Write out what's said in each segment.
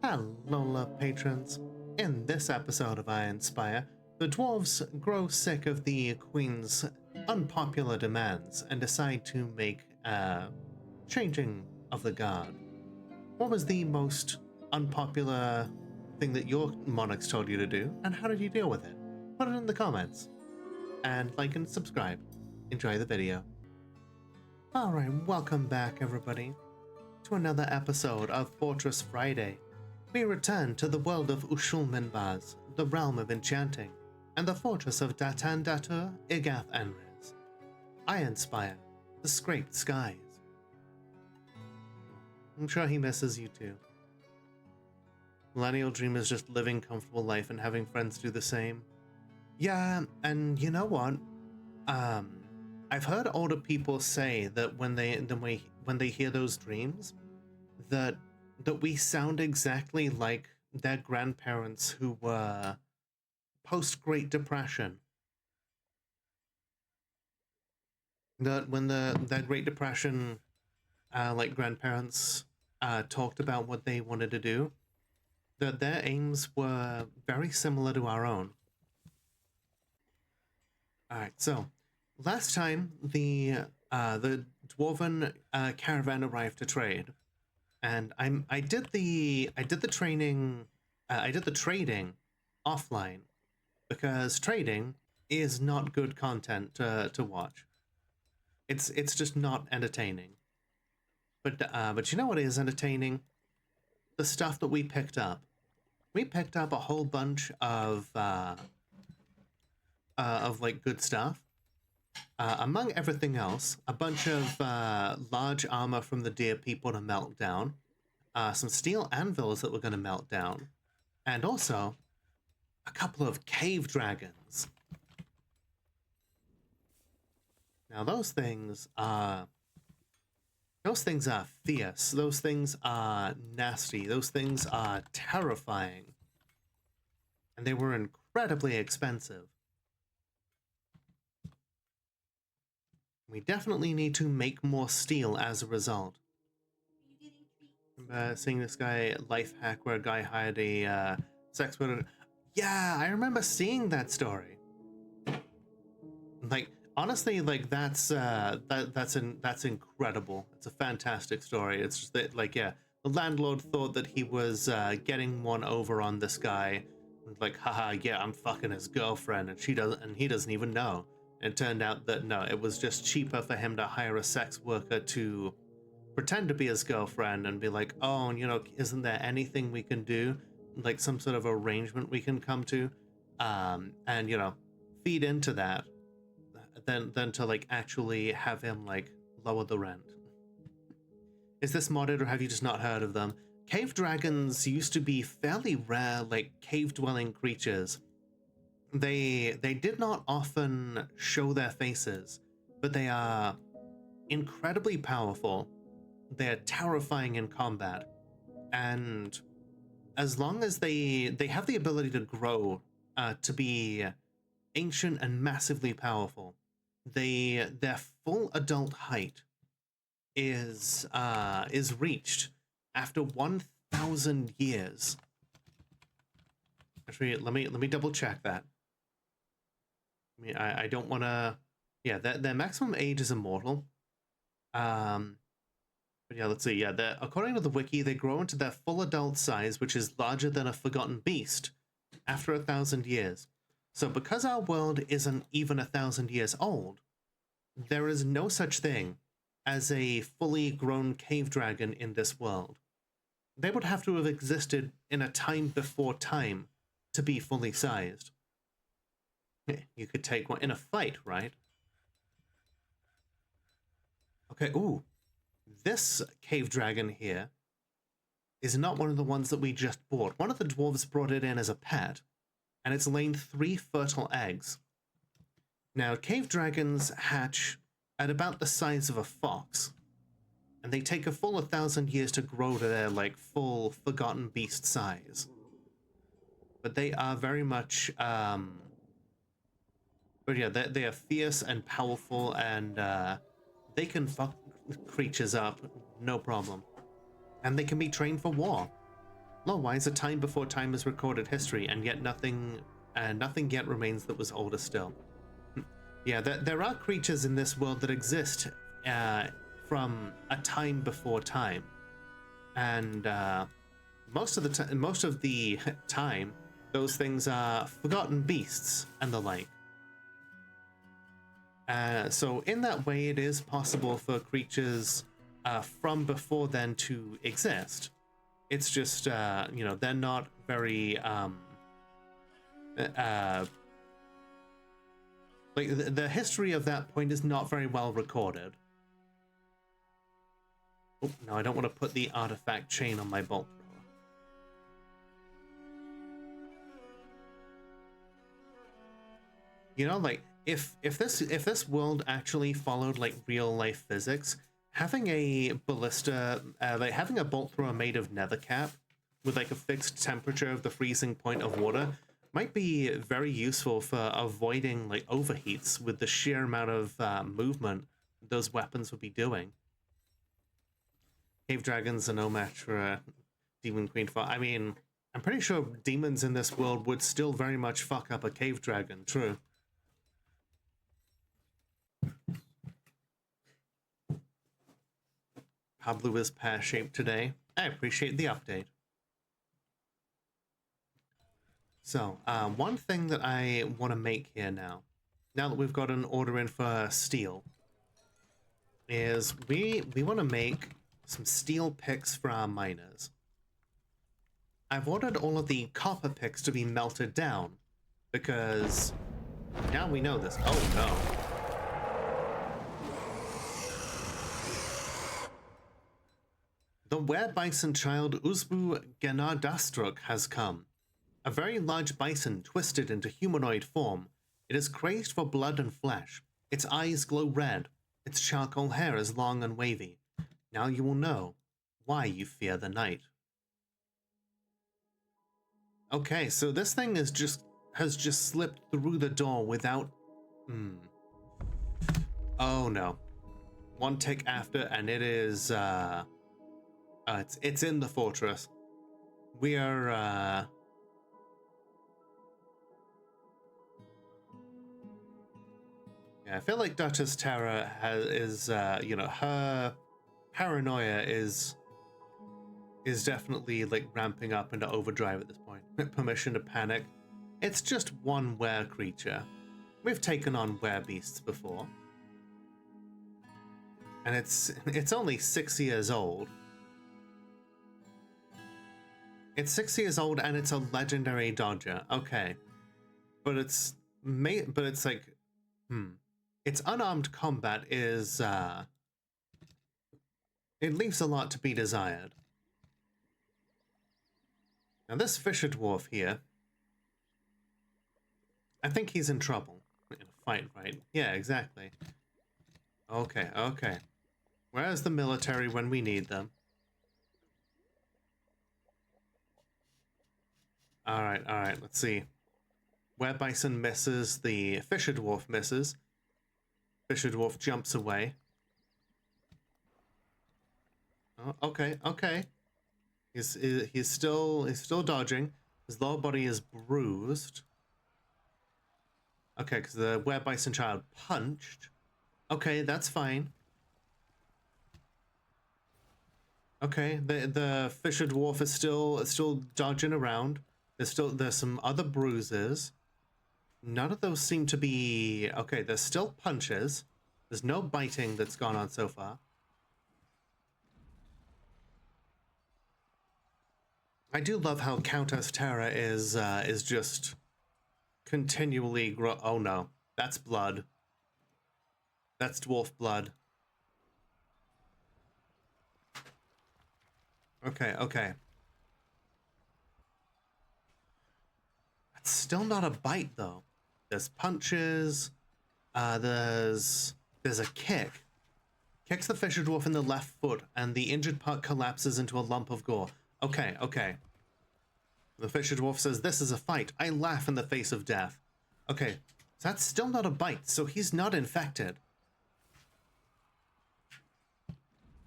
Hello, love patrons. In this episode of Ironspire, the dwarves grow sick of the queen's unpopular demands and decide to make a changing of the guard. What was the most unpopular thing that your monarchs told you to do, and how did you deal with it? Put it in the comments. And like and subscribe. Enjoy the video. Alright, welcome back everybody to another episode of Fortress Friday. We return to the world of Ushul-Minbaz, the realm of enchanting, and the fortress of Datan-Datur Igath-Enriz. Ironspire, the scraped skies. I'm sure he misses you too. Millennial dream is just living comfortable life and having friends do the same. Yeah, and you know what? I've heard older people say that when they hear those dreams, that we sound exactly like their grandparents who were post-Great Depression. That when their Great Depression, grandparents talked about what they wanted to do, that their aims were very similar to our own. Alright, so last time the dwarven caravan arrived to trade, and I did the trading offline because trading is not good content to watch. It's just not entertaining. But you know what is entertaining? The stuff that we picked up. We picked up a whole bunch of like good stuff. Among everything else, a bunch of large armor from the deer people to melt down, some steel anvils that were going to melt down, and also a couple of cave dragons. Now those things are fierce. Those things are nasty. Those things are terrifying. And they were incredibly expensive. We definitely need to make more steel as a result. Seeing this guy life hack where a guy hired a sex worker. Yeah, I remember seeing that story. Like honestly, like that's incredible. It's a fantastic story. It's just that, like, yeah, the landlord thought that he was getting one over on this guy. Like, haha, yeah, I'm fucking his girlfriend, and he doesn't even know. It turned out that no, it was just cheaper for him to hire a sex worker to pretend to be his girlfriend and be like, oh, you know, isn't there anything we can do? Like some sort of arrangement we can come to? And, you know, feed into that than to, like, actually have him, like, lower the rent. Is this modded or have you just not heard of them? Cave dragons used to be fairly rare, like, cave-dwelling creatures. They did not often show their faces, but they are incredibly powerful. They're terrifying in combat, and as long as they have the ability to grow to be ancient and massively powerful, their full adult height is reached after 1,000 years. Actually, let me double check that. I mean, I don't want to... Yeah, their maximum age is immortal. But yeah, let's see. Yeah, according to the wiki, they grow into their full adult size, which is larger than a forgotten beast, after 1,000 years. So because our world isn't even 1,000 years old, there is no such thing as a fully grown cave dragon in this world. They would have to have existed in a time before time to be fully sized. You could take one in a fight, right? Okay, ooh. This cave dragon here is not one of the ones that we just bought. One of the dwarves brought it in as a pet, and it's laid 3 fertile eggs. Now, cave dragons hatch at about the size of a fox, and they take a full 1,000 years to grow to their, like, full forgotten beast size. But they are very much, but yeah, they are fierce and powerful, and they can fuck creatures up, no problem. And they can be trained for war. Lol, why is a time before time is recorded history, and yet nothing yet remains that was older still? Yeah, there are creatures in this world that exist from a time before time, and most of the time, those things are forgotten beasts and the like. So in that way, it is possible for creatures from before then to exist. It's just, you know, they're not very, like, the history of that point is not very well recorded. Oh, no, I don't want to put the artifact chain on my bolt thrower. You know, like, if this world actually followed, like, real-life physics, having a ballista, like, having a bolt thrower made of nether cap with, like, a fixed temperature of the freezing point of water might be very useful for avoiding, like, overheats with the sheer amount of movement those weapons would be doing. Cave dragons are no match for a demon queen fight. I mean, I'm pretty sure demons in this world would still very much fuck up a cave dragon, true. Pablo is pear-shaped today. I appreciate the update. So, one thing that I want to make here now that we've got an order in for steel, is we want to make some steel picks for our miners. I've ordered all of the copper picks to be melted down, because now we know this. Oh no. The were-bison child Uzbu Genardastruk has come. A very large bison twisted into humanoid form. It is crazed for blood and flesh. Its eyes glow red. Its charcoal hair is long and wavy. Now you will know why you fear the night. Okay, so this thing has just slipped through the door without... Oh no. One tick after, and it is... it's in the fortress. We are... Yeah, I feel like Duchess Tara is, you know, her paranoia is definitely, like, ramping up into overdrive at this point. Permission to panic. It's just one were creature. We've taken on were beasts before. And it's only 6 years old. It's 6 years old and it's a legendary dodger. Okay. But it's like, its unarmed combat is, it leaves a lot to be desired. Now this Fisher Dwarf here, I think he's in trouble. In a fight, right? Yeah, exactly. Okay, okay. Where's the military when we need them? Alright, let's see. Were Bison misses, the Fisher Dwarf misses. Fisher Dwarf jumps away. Oh, okay, okay. He's still dodging. His lower body is bruised. Okay, because the Were Bison child punched. Okay, that's fine. Okay, the Fisher Dwarf is still dodging around. There's some other bruises. None of those seem to be... Okay, there's still punches. There's no biting that's gone on so far. I do love how Countess Tara is just continually oh no, that's blood. That's dwarf blood. Okay, okay. That's still not a bite though. There's punches. There's a kick. Kicks the Fisher Dwarf in the left foot, and the injured part collapses into a lump of gore. Okay, okay. The Fisher Dwarf says, "This is a fight. I laugh in the face of death." Okay, so that's still not a bite, so he's not infected.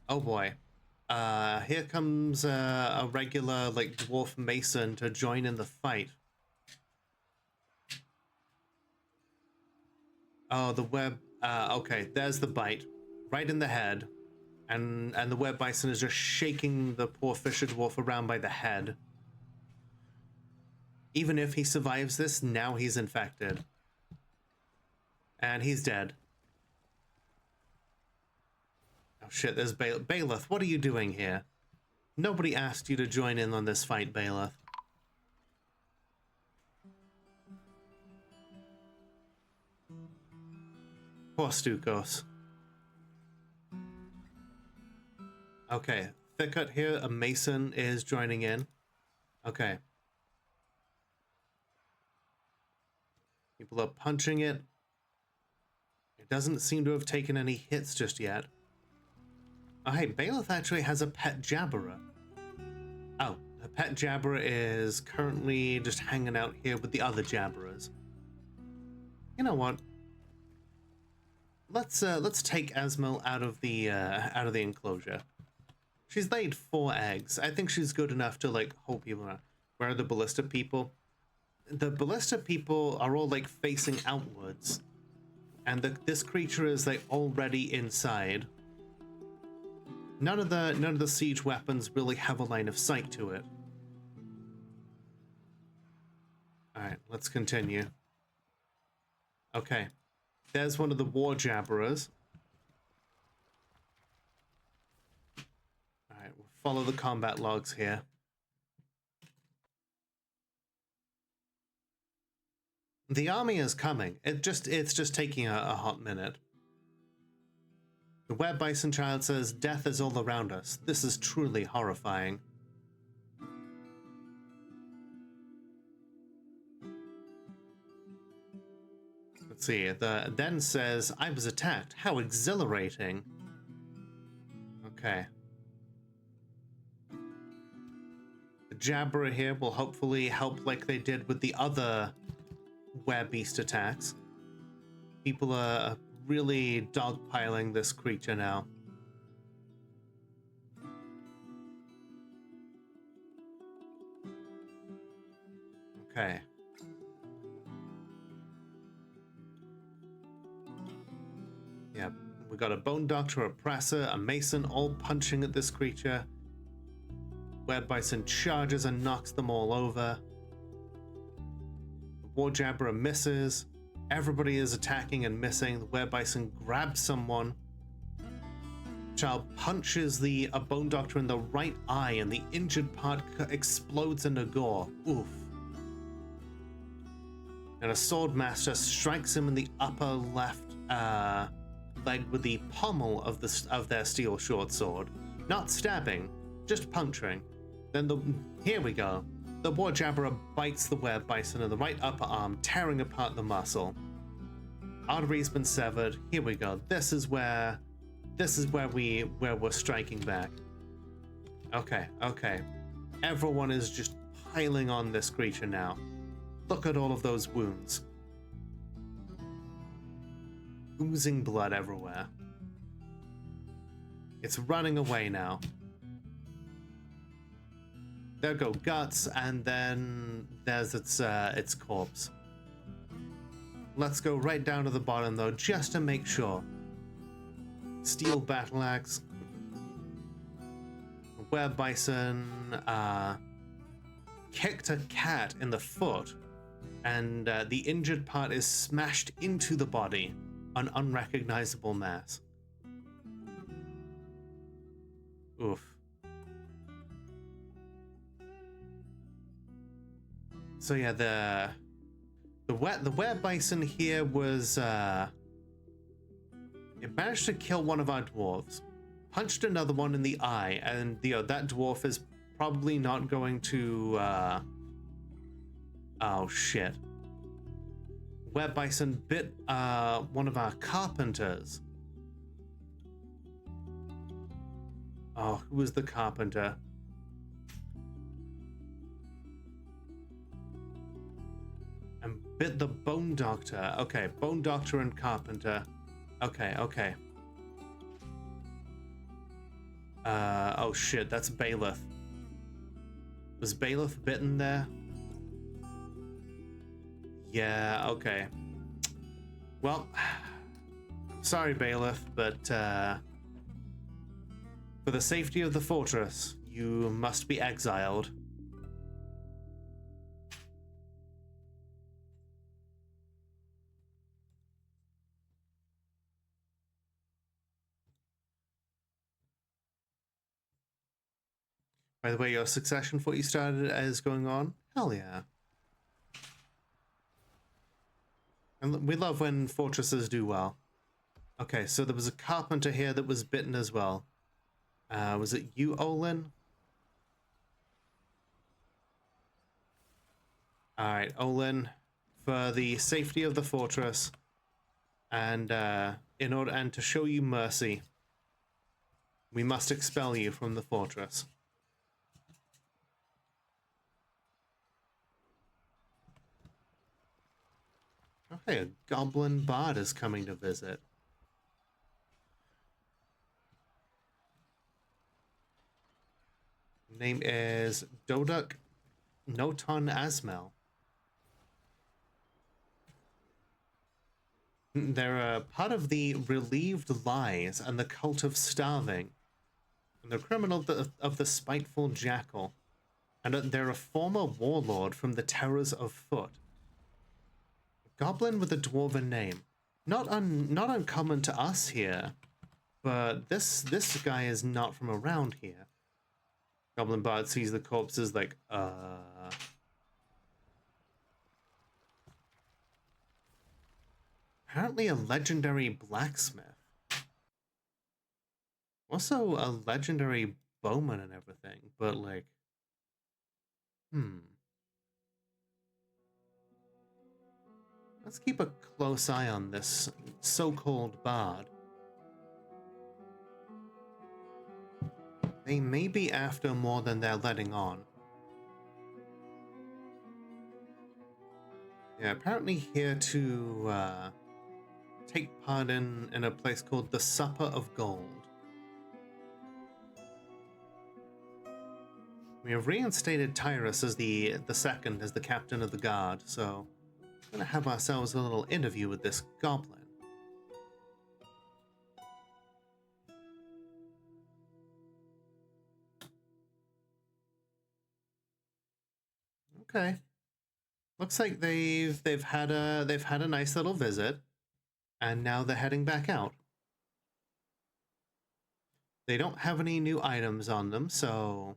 Oh boy. Here comes a regular, like, dwarf mason to join in the fight. Oh, the web... okay, there's the bite. Right in the head. And the web bison is just shaking the poor fisher dwarf around by the head. Even if he survives this, now he's infected. And he's dead. Oh shit, there's Bailiff. What are you doing here? Nobody asked you to join in on this fight, Bailiff. Poor Stukos. Okay, Thicket here, a mason is joining in. Okay. People are punching it. It doesn't seem to have taken any hits just yet. Oh, hey, Bailiff actually has a pet jabberer. Oh, the pet jabberer is currently just hanging out here with the other jabberers. You know what? Let's take Asmel out of the enclosure. She's laid 4 eggs. I think she's good enough to, like, hold people around. Where are the ballista people? The ballista people are all, like, facing outwards. And this creature is, like, already inside. None of the siege weapons really have a line of sight to it. Alright, let's continue. Okay. There's one of the war jabberers. Alright, we'll follow the combat logs here. The army is coming. It's just taking a hot minute. The web bison child says, "Death is all around us. This is truly horrifying." Let's see. The then says, "I was attacked. How exhilarating." Okay. The jabberer here will hopefully help like they did with the other web beast attacks. People are really dogpiling this creature now. Okay. Yeah, we got a bone doctor, a presser, a mason, all punching at this creature. Web bison charges and knocks them all over. The war jabberer misses. Everybody is attacking and missing. The were bison grabs someone. Child punches a bone doctor in the right eye, and the injured part explodes into gore. Oof. And a sword master strikes him in the upper left leg with the pommel of their steel short sword. Not stabbing, just puncturing. Then here we go. The war jabberer bites the were bison in the right upper arm, tearing apart the muscle. Artery's been severed. Here we go. This is where we're striking back. Okay. Everyone is just piling on this creature now. Look at all of those wounds. Oozing blood everywhere. It's running away now. There go guts, and then there's its corpse. Let's go right down to the bottom though, just to make sure. Steel battle axe. Were bison kicked a cat in the foot, and the injured part is smashed into the body, an unrecognizable mass. Oof. So yeah, the were bison here was it managed to kill one of our dwarves, punched another one in the eye, and that dwarf is probably not going to oh shit. Were bison bit one of our carpenters. Oh, who was the carpenter? And bit the bone doctor. Okay, bone doctor and carpenter. Okay. Oh shit, that's Bailiff. Was Bailiff bitten there? Yeah, okay. Well, sorry, Bailiff, but for the safety of the fortress, you must be exiled. By the way, your succession for what you started is going on? Hell yeah. And we love when fortresses do well. Okay, so there was a carpenter here that was bitten as well. Was it you, Olin? Alright, Olin, for the safety of the fortress, and and to show you mercy, we must expel you from the fortress. Okay, a goblin bard is coming to visit. Name is Doduk Noton Asmel. They're a part of the Relieved Lies and the Cult of Starving. And they're criminal of the Spiteful Jackal. And they're a former warlord from the Terrors of Foot. Goblin with a dwarven name. Not uncommon to us here, but this guy is not from around here. Goblin Bard sees the corpses like, Apparently a legendary blacksmith. Also a legendary bowman and everything, but like, Let's keep a close eye on this so-called bard. They may be after more than they're letting on. Yeah, apparently here to take part in a place called the Supper of Gold. We have reinstated Tyrus as the second, as the captain of the guard, so we're gonna have ourselves a little interview with this goblin. Okay. Looks like they've had a nice little visit, and now they're heading back out. They don't have any new items on them, so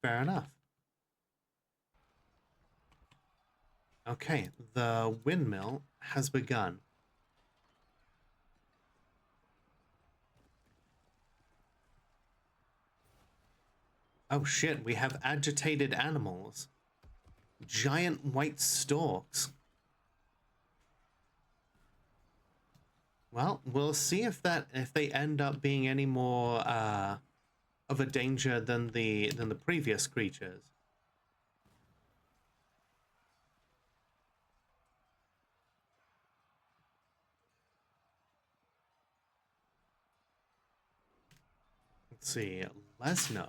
fair enough. Okay, the windmill has begun. Oh shit, we have agitated animals. Giant white storks. Well, we'll see if they end up being any more of a danger than the previous creatures. Let's see, Lesno.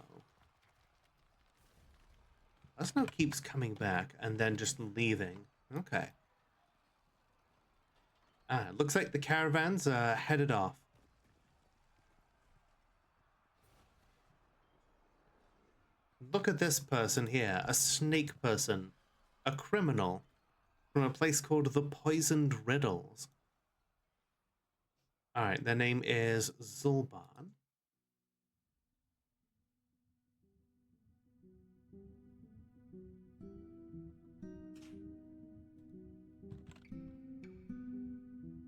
Lesno keeps coming back and then just leaving. Okay. Looks like the caravan's headed off. Look at this person here, a snake person, a criminal, from a place called the Poisoned Riddles. Alright, their name is Zulban.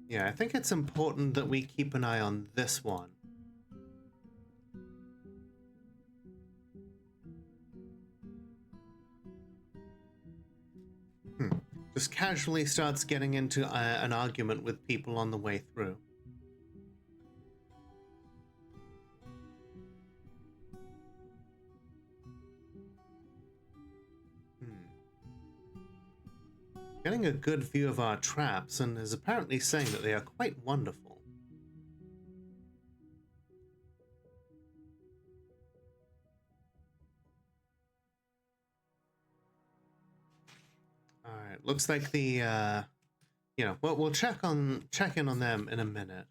Yeah, I think it's important that we keep an eye on this one. Just casually starts getting into an argument with people on the way through. Getting a good view of our traps and is apparently saying that they are quite wonderful. looks like the, you know, we'll check in on them in a minute.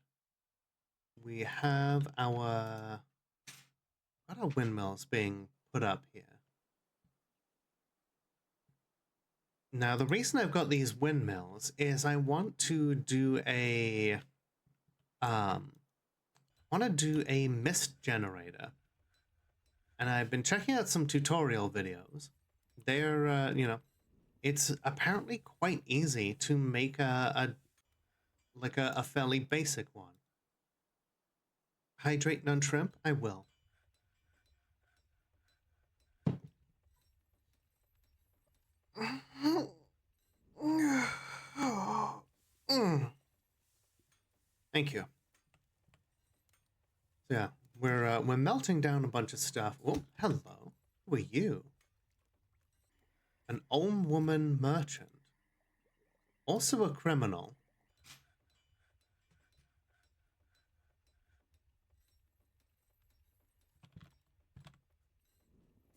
We have our, what are windmills being put up here? Now, the reason I've got these windmills is I want to do a, mist generator. And I've been checking out some tutorial videos. They're, you know, it's apparently quite easy to make a fairly basic one. Hydrate, none shrimp? I will. Thank you. So yeah, we're melting down a bunch of stuff. Oh, hello. Who are you? An Olm woman merchant. Also a criminal.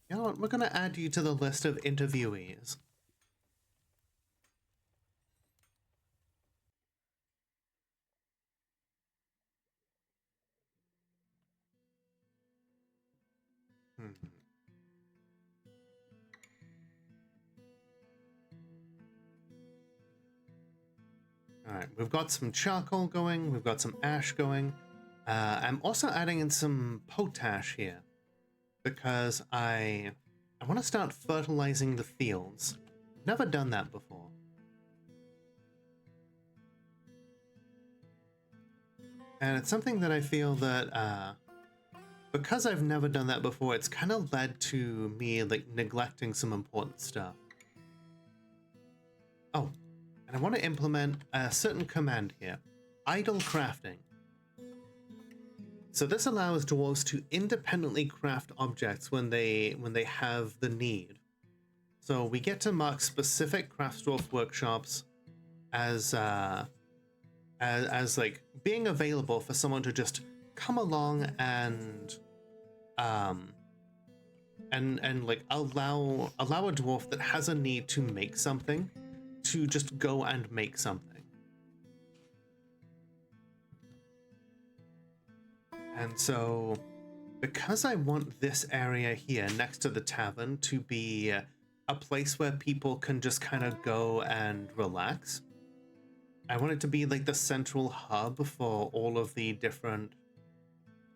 You know what? We're gonna add you to the list of interviewees. Alright, we've got some charcoal going, we've got some ash going. I'm also adding in some potash here because I want to start fertilizing the fields. Never done that before. And it's something that I feel that because I've never done that before, it's kind of led to me like neglecting some important stuff. Oh, and I want to implement a certain command here, idle crafting. So this allows dwarves to independently craft objects when they have the need. So we get to mark specific craft dwarf workshops as like being available for someone to just come along and like allow a dwarf that has a need to make something to just go and make something. And so because I want this area here next to the tavern to be a place where people can just kind of go and relax, I want it to be like the central hub for all of the different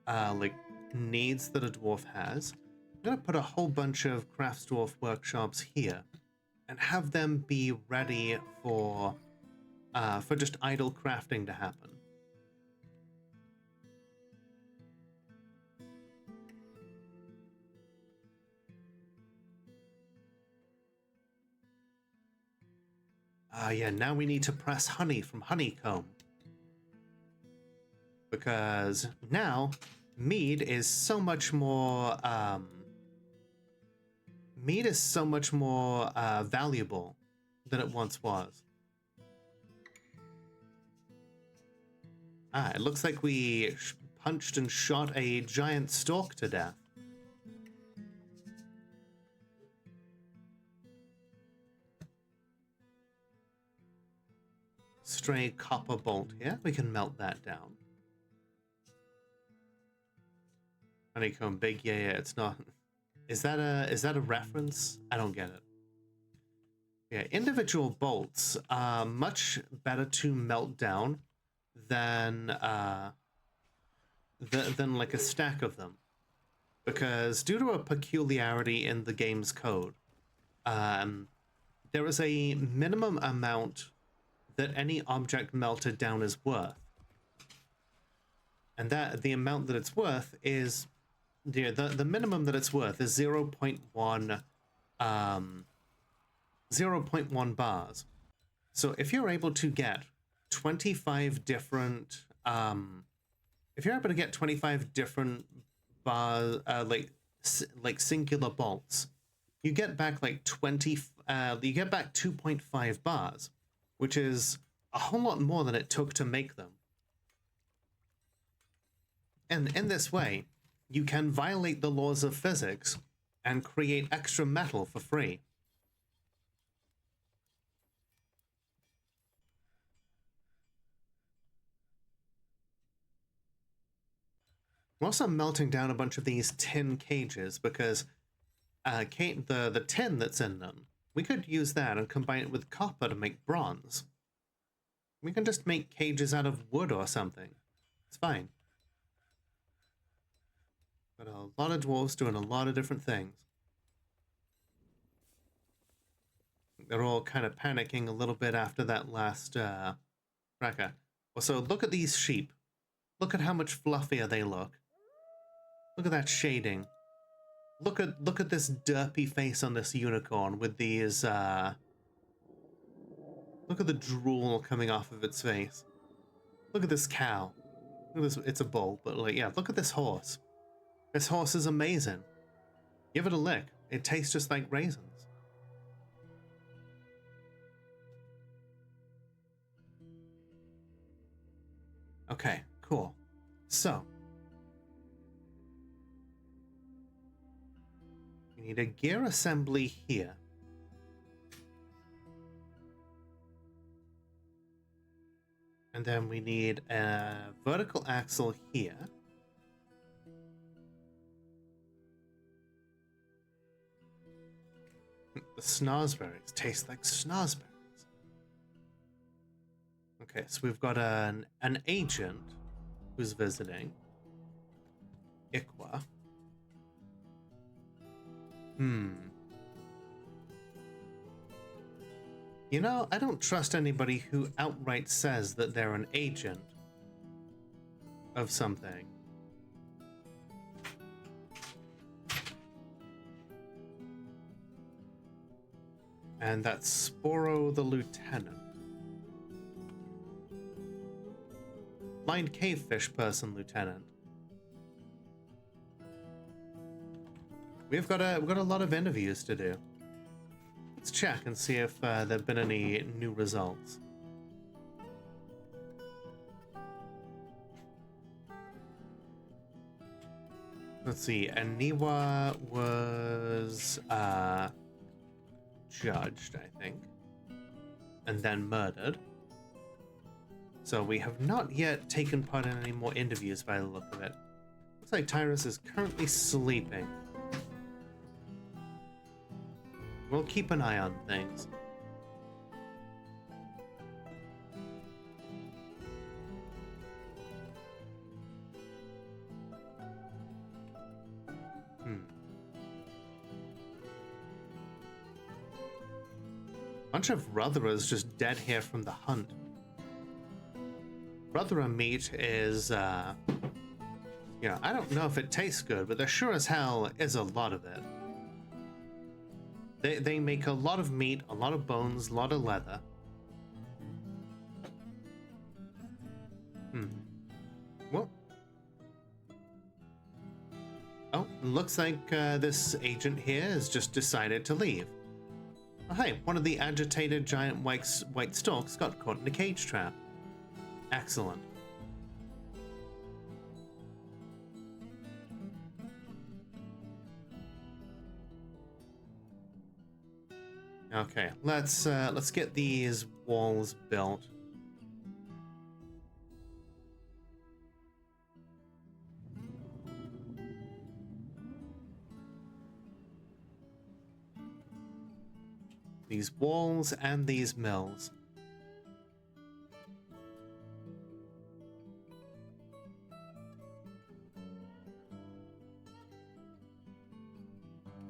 like needs that a dwarf has. I'm gonna put a whole bunch of craft dwarf workshops here and have them be ready for just idle crafting to happen. Yeah, now we need to press honey from honeycomb. Because now mead is so much more valuable than it once was. It looks like we punched and shot a giant stork to death. Stray copper bolt here. We can melt that down. Honeycomb big, yeah, it's not. Is that a reference? I don't get it. Yeah, individual bolts are much better to melt down than like a stack of them, because due to a peculiarity in the game's code, there is a minimum amount that any object melted down is worth, and that the amount that it's worth is the minimum that it's worth is 0.1 bars. So if you're able to get 25 different if you're able to get 25 different bars, like singular bolts, you get back like 2.5 bars, which is a whole lot more than it took to make them. And in this way, you can violate the laws of physics and create extra metal for free. We're also melting down a bunch of these tin cages because the tin that's in them, we could use that and combine it with copper to make bronze. We can just make cages out of wood or something. It's fine. But a lot of dwarves doing a lot of different things. They're all kind of panicking a little bit after that last tracker. Also, look at these sheep. Look at how much fluffier they look. Look at that shading. Look at this derpy face on this unicorn with these look at the drool coming off of its face. Look at this cow. Look at this, it's a bull, but like, yeah, look at this horse. This horse is amazing. Give it a lick. It tastes just like raisins. Okay, cool. So, we need a gear assembly here. And then we need a vertical axle here. The snozberries taste like snozberries. Okay, so we've got an agent who's visiting. Iqua. You know, I don't trust anybody who outright says that they're an agent of something. And that's Sporo the Lieutenant. Blind cavefish person, Lieutenant. We've got a lot of interviews to do. Let's check and see if there have been any new results. Let's see. Aniwa was judged, I think, and then murdered. So we have not yet taken part in any more interviews by the look of it. Looks like Tyrus is currently sleeping. We'll keep an eye on things. Bunch of Rutherers just dead here from the hunt. Rutherer meat is, I don't know if it tastes good, but there sure as hell is a lot of it. They make a lot of meat, a lot of bones, a lot of leather. Well. Oh, looks like this agent here has just decided to leave. Oh, hey, one of the agitated giant white storks got caught in a cage trap. Excellent. Okay, let's get these walls built. These walls and these mills.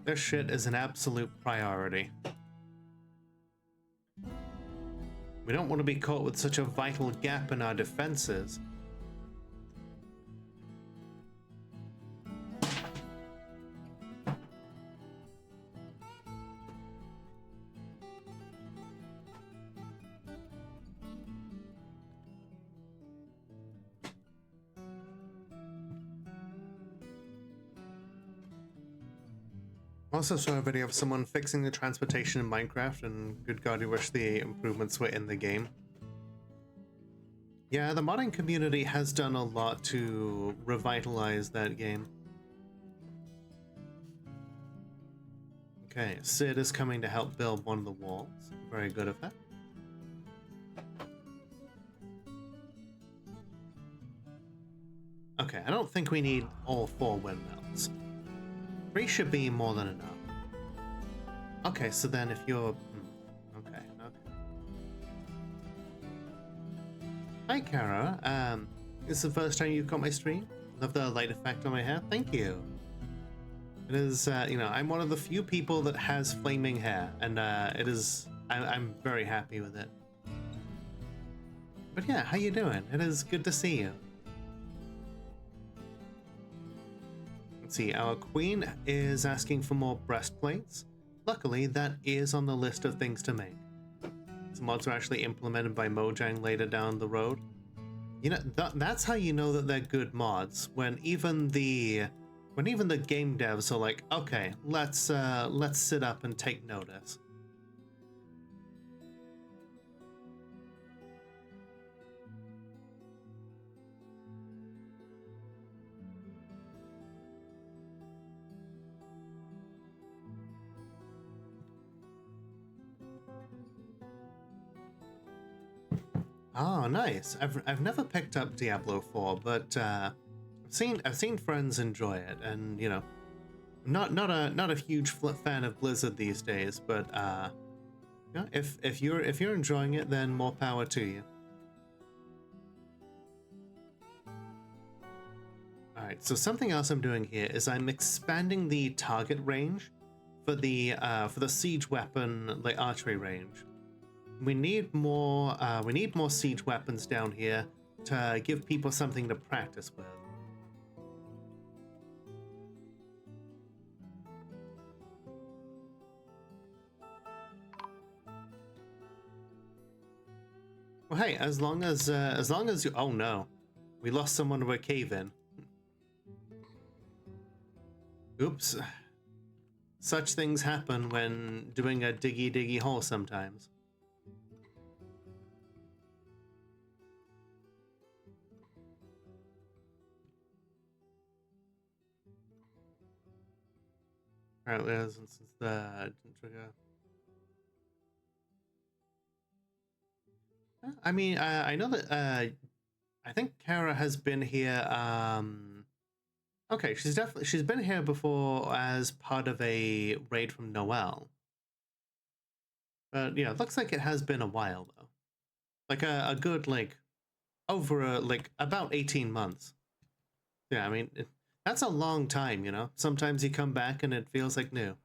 This shit is an absolute priority. We don't want to be caught with such a vital gap in our defenses. Also saw a video of someone fixing the transportation in Minecraft, and good god, I wish the improvements were in the game. Yeah, the modding community has done a lot to revitalize that game. Okay, Sid is coming to help build one of the walls. Very good of that. Okay, I don't think we need all 4 windmills. 3 should be more than enough. Okay, so then if you're... okay. Hi, Kara. This is the first time you've got my stream. Love the light effect on my hair. Thank you. It is, you know, I'm one of the few people that has flaming hair, and it is... I'm very happy with it. But yeah, how you doing? It is good to see you. Let's see, our queen is asking for more breastplates. Luckily, that is on the list of things to make. Some mods are actually implemented by Mojang later down the road. You know, that's how you know that they're good mods, when even the game devs are like, okay, let's sit up and take notice. Oh, nice. I've never picked up Diablo 4, but I've seen friends enjoy it, and you know, not a huge fan of Blizzard these days, but yeah, if you're enjoying it, then more power to you. All right. So something else I'm doing here is I'm expanding the target range for the siege weapon, like archery range. We need more siege weapons down here to give people something to practice with. Well, hey, as long as you... Oh no, we lost someone to a cave-in. Oops. Such things happen when doing a diggy hole sometimes. Alright, since the trigger. I mean, I know that I think Kara has been here. Okay, she's been here before as part of a raid from Noel. But yeah, it looks like it has been a while though, like a good like over like about 18 months. Yeah, I mean that's a long time, you know. Sometimes you come back and it feels like new.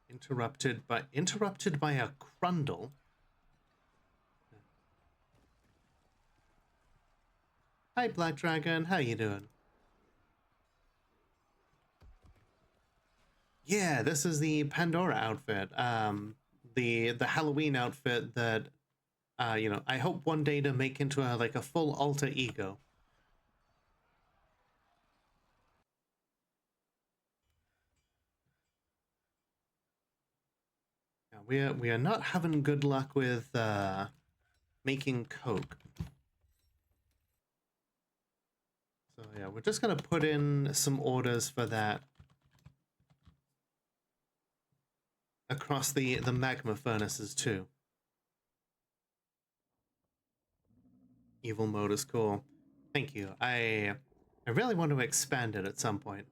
Interrupted by a crundle. Hi, Black Dragon. How you doing? Yeah, this is the Pandora outfit. The Halloween outfit that, you know, I hope one day to make into a full alter ego. Yeah, we are not having good luck with making coke. So yeah, we're just gonna put in some orders for that across the magma furnaces too. Evil mode is cool. Thank you. I really want to expand it at some point.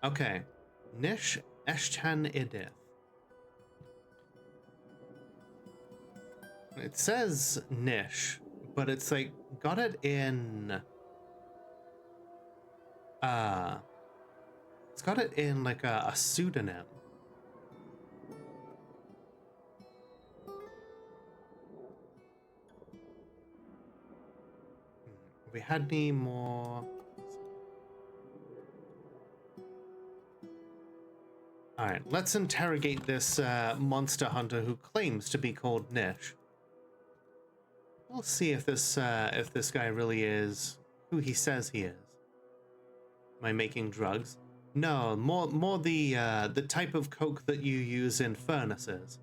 Okay. Nish Eshchan Idith. It says Nish, but it's like got it in it's got it in like a pseudonym. Have we had any more? Alright, let's interrogate this monster hunter who claims to be called Nish. We'll see if this guy really is who he says he is. Am I making drugs? No, more the type of coke that you use in furnaces.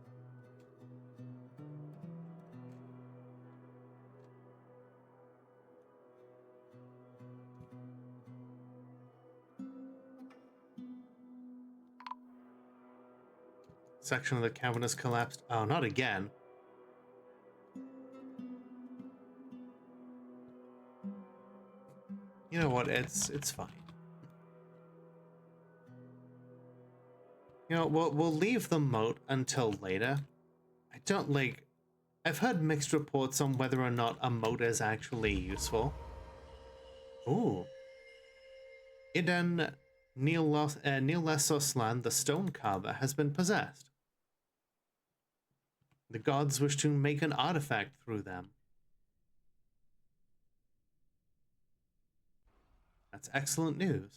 Section of the cavern has collapsed. Oh, not again. You know what? It's fine. You know, we'll leave the moat until later. I don't like. I've heard mixed reports on whether or not a moat is actually useful. Ooh. Idan Nilesoslan, the stone carver, has been possessed. The gods wish to make an artifact through them. That's excellent news.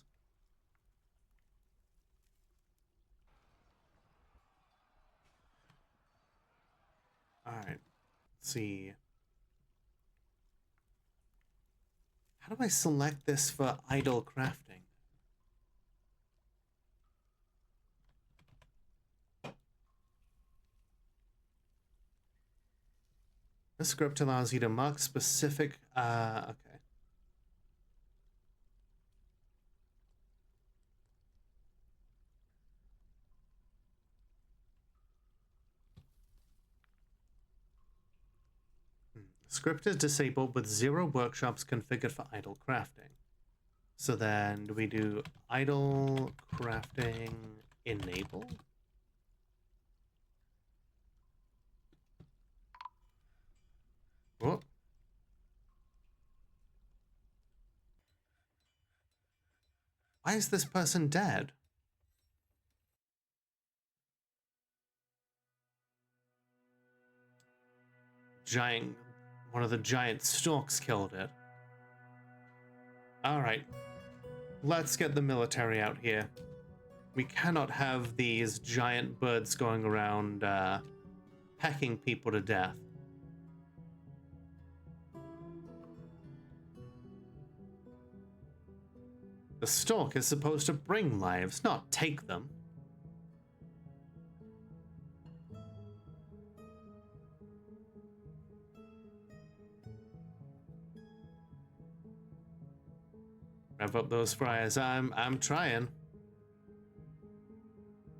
Alright, let's see. How do I select this for idle crafting? This script allows you to mark specific, okay. Script is disabled with 0 workshops configured for idle crafting. So then, do we do idle crafting enable? Oh. Why is this person dead? One of the giant storks killed it. Alright, let's get the military out here. We cannot have these giant birds going around pecking people to death. The stork is supposed to bring lives, not take them. Rev up those fryers. I'm trying.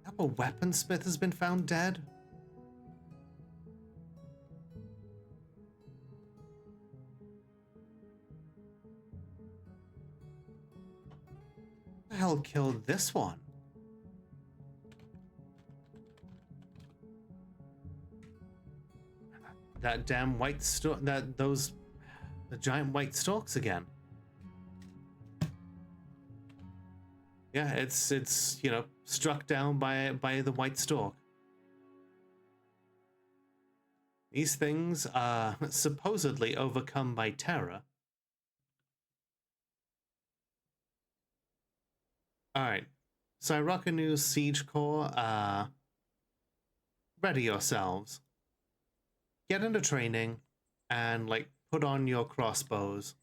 Our weaponsmith has been found dead. Who the hell killed this one? That damn white stork. The giant white storks again. Yeah, it's you know, struck down by the white stork. These things are supposedly overcome by terror. Alright. Syrakanu's Siege Corps, ready yourselves. Get into training and like put on your crossbows.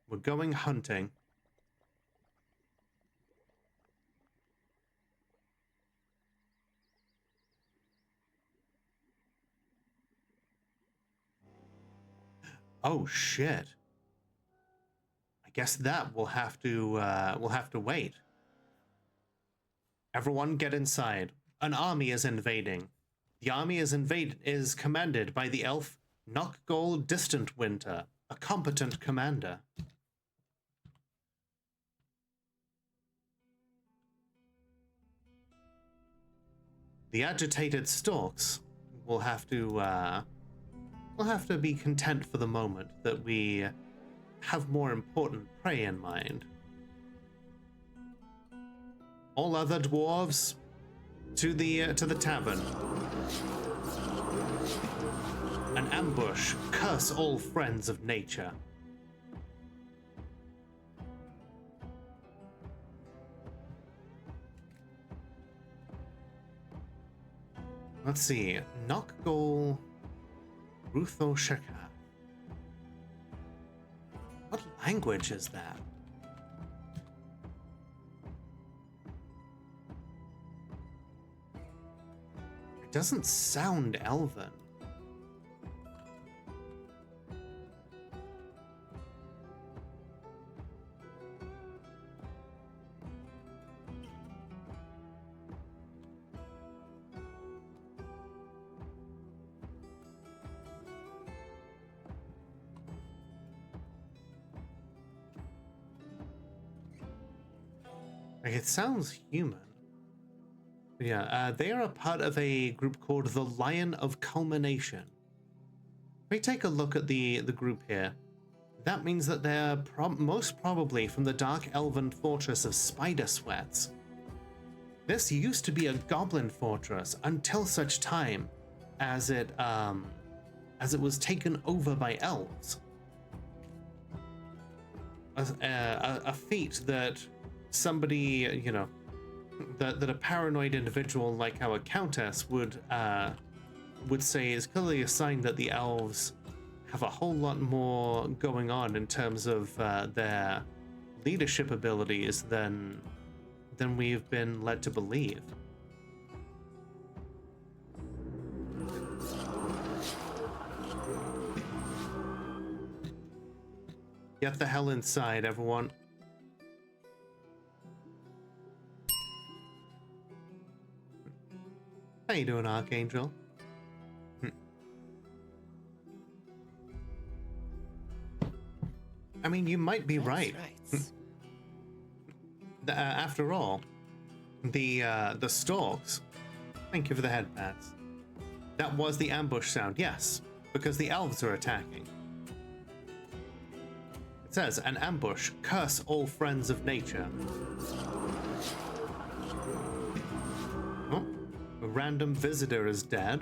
We're going hunting. Oh shit. I guess that will have to wait. Everyone get inside. An army is invading. The army is commanded by the elf Nokgol Distant Winter, a competent commander. The agitated storks will have to be content for the moment that we have more important prey in mind. All other dwarves to the tavern. An ambush. Curse all friends of nature. Let's see. Nokgol Rutho Sheka. What language is that? It doesn't sound Elven. Like, it sounds human. But yeah, they are a part of a group called the Lion of Culmination. If we take a look at the group here, that means that they're most probably from the Dark Elven fortress of Spider Sweats. This used to be a goblin fortress until such time as it was taken over by elves. A feat that somebody, you know, that a paranoid individual like our countess would say is clearly a sign that the elves have a whole lot more going on in terms of their leadership abilities than we've been led to believe. Get the hell inside, everyone. How you doing, Archangel? I mean, you might be right. After all, the stalks. Thank you for the head pats. That was the ambush sound, yes, because the elves are attacking. It says, an ambush, curse all friends of nature. Oh, a random visitor is dead.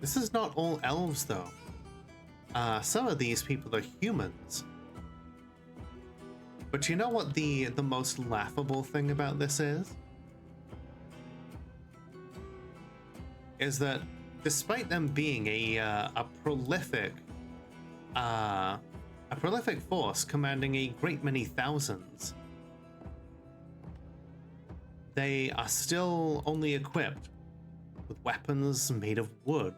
This is not all elves, though. Some of these people are humans. But you know what the most laughable thing about this is? Is that despite them being a prolific force commanding a great many thousands, they are still only equipped with weapons made of wood.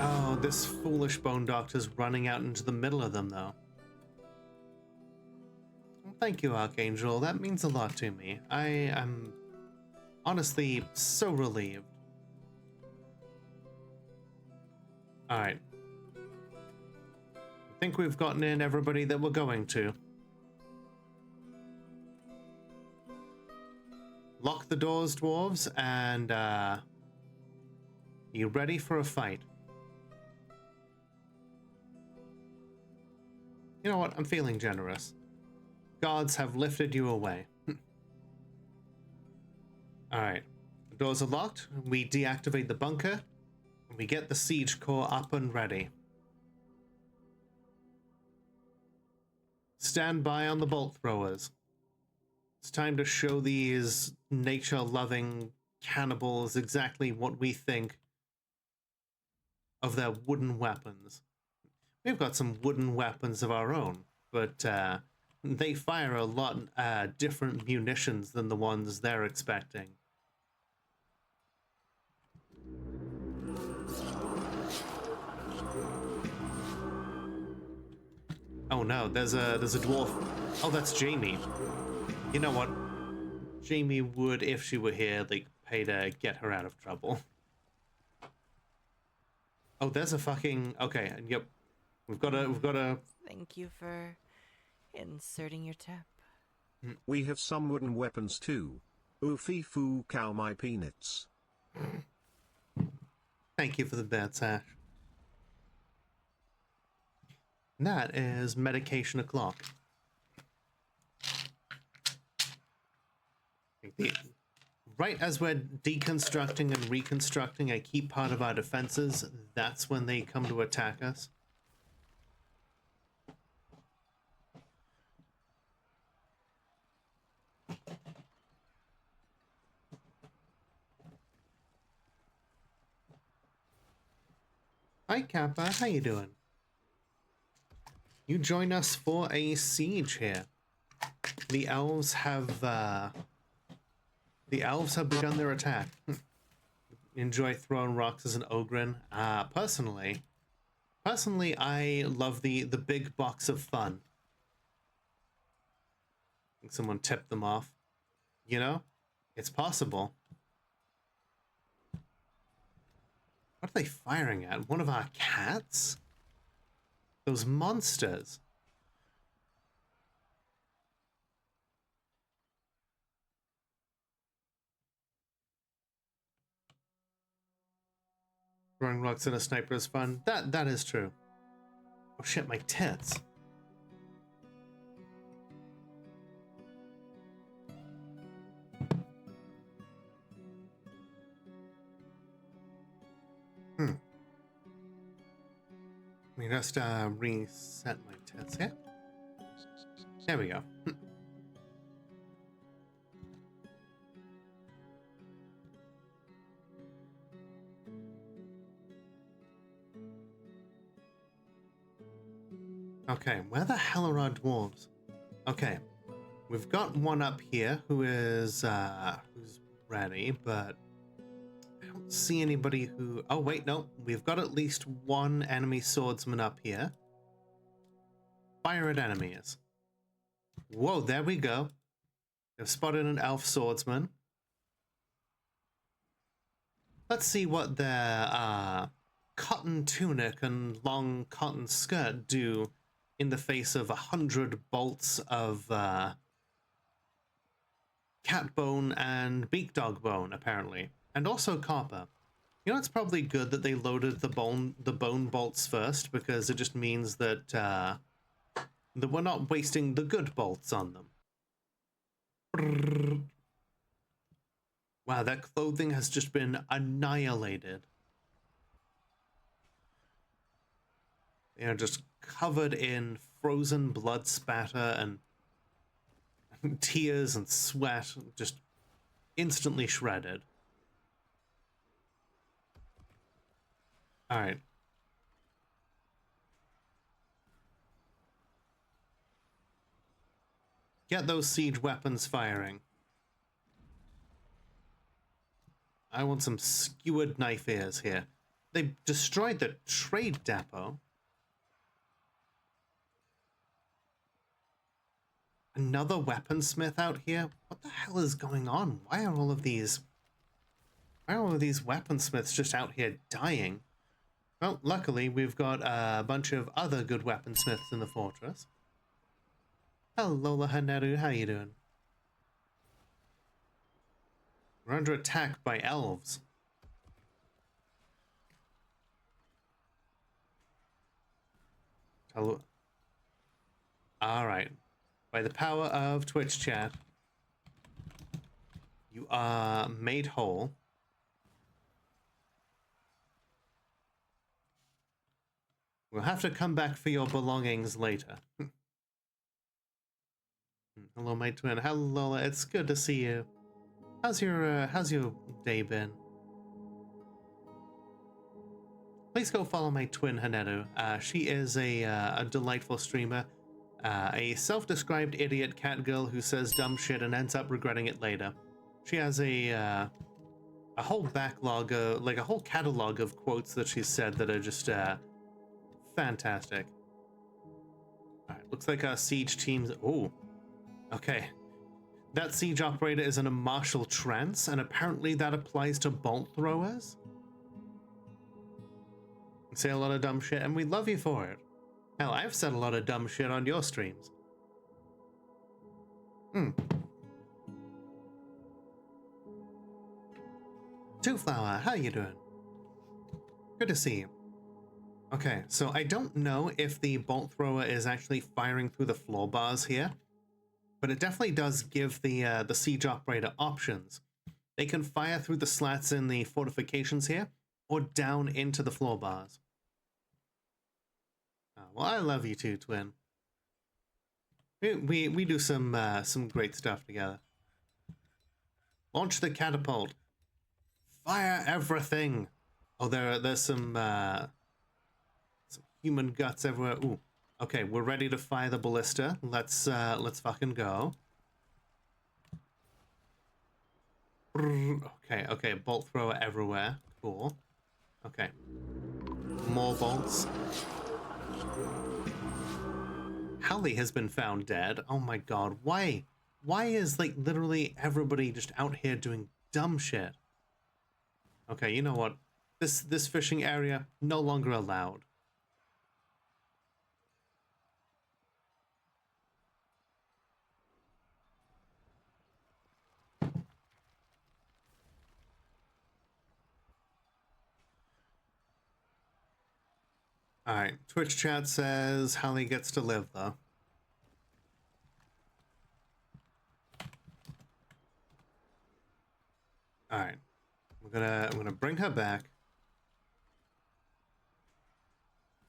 Oh, this foolish bone doctor's running out into the middle of them, though. Well, thank you, Archangel. That means a lot to me. I am honestly so relieved. Alright. I think we've gotten in everybody that we're going to. Lock the doors, dwarves, and you ready for a fight? You know what? I'm feeling generous. Gods have lifted you away. Alright. The doors are locked. We deactivate the bunker. And we get the siege core up and ready. Stand by on the bolt throwers. It's time to show these nature-loving cannibals exactly what we think of their wooden weapons. We've got some wooden weapons of our own, but they fire a lot different munitions than the ones they're expecting. Oh no, there's a dwarf. Oh, that's Jamie. You know what? Jamie would, if she were here, like, pay to get her out of trouble. Oh, there's a fucking... Okay, yep. We've got a... Thank you for inserting your tip. We have some wooden weapons too. Oofy foo cow my peanuts. Thank you for the bad sash. That is medication o'clock. Right as we're deconstructing and reconstructing a key part of our defenses, that's when they come to attack us. Hi Kappa, how you doing? You join us for a siege here. The elves have begun their attack. Enjoy throwing rocks as an ogren. Personally, I love the big box of fun. I think someone tipped them off. You know, It's possible. What are they firing at? One of our cats? Those monsters. Throwing rocks at a sniper is fun. That is true. Oh shit, my tits. Let me just reset my tits here. There we go. Okay, where the hell are our dwarves? Okay, we've got one up here who's ready, but I don't see anybody who... Oh, wait, no. We've got at least one enemy swordsman up here. Fire at enemies. Whoa, there we go. They've spotted an elf swordsman. Let's see what their cotton tunic and long cotton skirt do in the face of 100 bolts of cat bone and beak dog bone, apparently. And also copper. You know, it's probably good that they loaded the bone bolts first, because it just means that that we're not wasting the good bolts on them. Brrr. Wow, that clothing has just been annihilated. They are just covered in frozen blood spatter and tears and sweat, just instantly shredded. All right. Get those siege weapons firing. I want some skewered knife ears here. They destroyed the trade depot. Another weaponsmith out here? What the hell is going on? Why are all of these weaponsmiths just out here dying? Well, luckily we've got a bunch of other good weaponsmiths in the fortress. Hello, Haneru, how you doing? We're under attack by elves. Hello. All right. By the power of Twitch chat, you are made whole. We'll have to come back for your belongings later. Hello, my twin. Hello, it's good to see you. How's your day been? Please go follow my twin, Haneru. She is a delightful streamer. A self-described idiot cat girl who says dumb shit and ends up regretting it later. She has a whole backlog, like a whole catalog of quotes that she's said that are just fantastic. All right, looks like our siege team's... Oh, okay. That siege operator is in a martial trance, and apparently that applies to bolt throwers. You say a lot of dumb shit, and we love you for it. Hell, I've said a lot of dumb shit on your streams. Two Flower, how you doing? Good to see you. Okay, so I don't know if the bolt thrower is actually firing through the floor bars here, but it definitely does give the siege operator options. They can fire through the slats in the fortifications here, or down into the floor bars. Well, I love you too, twin. We do some great stuff together. Launch the catapult. Fire everything. Oh, there's some human guts everywhere. Ooh. Okay, we're ready to fire the ballista. Let's fucking go. Okay, bolt thrower everywhere. Cool. Okay. More bolts. Hallie has been found dead. Oh my god, why? Why is, like, literally everybody just out here doing dumb shit? Okay, you know what? This fishing area, no longer allowed. Alright, Twitch chat says Hallie gets to live, though. Alright. I'm gonna bring her back.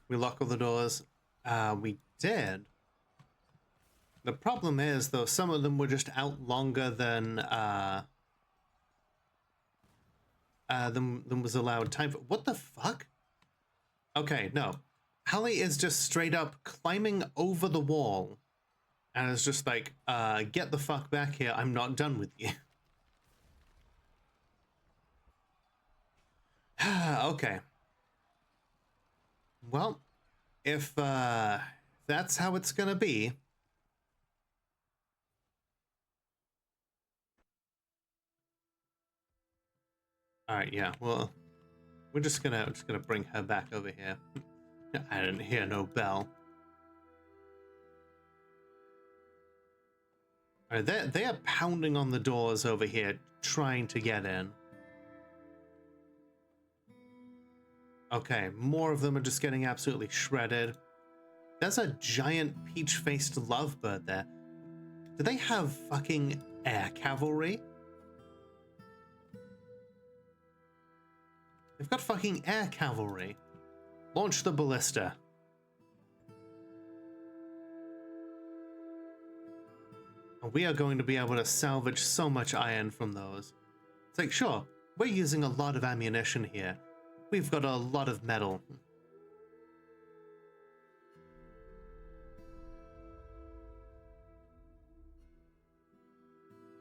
We lock all the doors. We did. The problem is, though, some of them were just out longer than was allowed time for. What the fuck? Okay, no. Hallie is just straight up climbing over the wall and is just like, get the fuck back here. I'm not done with you. Okay. Well, if that's how it's gonna be. Alright, yeah, well, we're just gonna bring her back over here. I didn't hear no bell. Alright, they are pounding on the doors over here, trying to get in. Okay, more of them are just getting absolutely shredded. There's a giant peach-faced lovebird there. Do they have fucking air cavalry? They've got fucking air cavalry. Launch the ballista. And we are going to be able to salvage so much iron from those. It's like, sure, we're using a lot of ammunition here. We've got a lot of metal.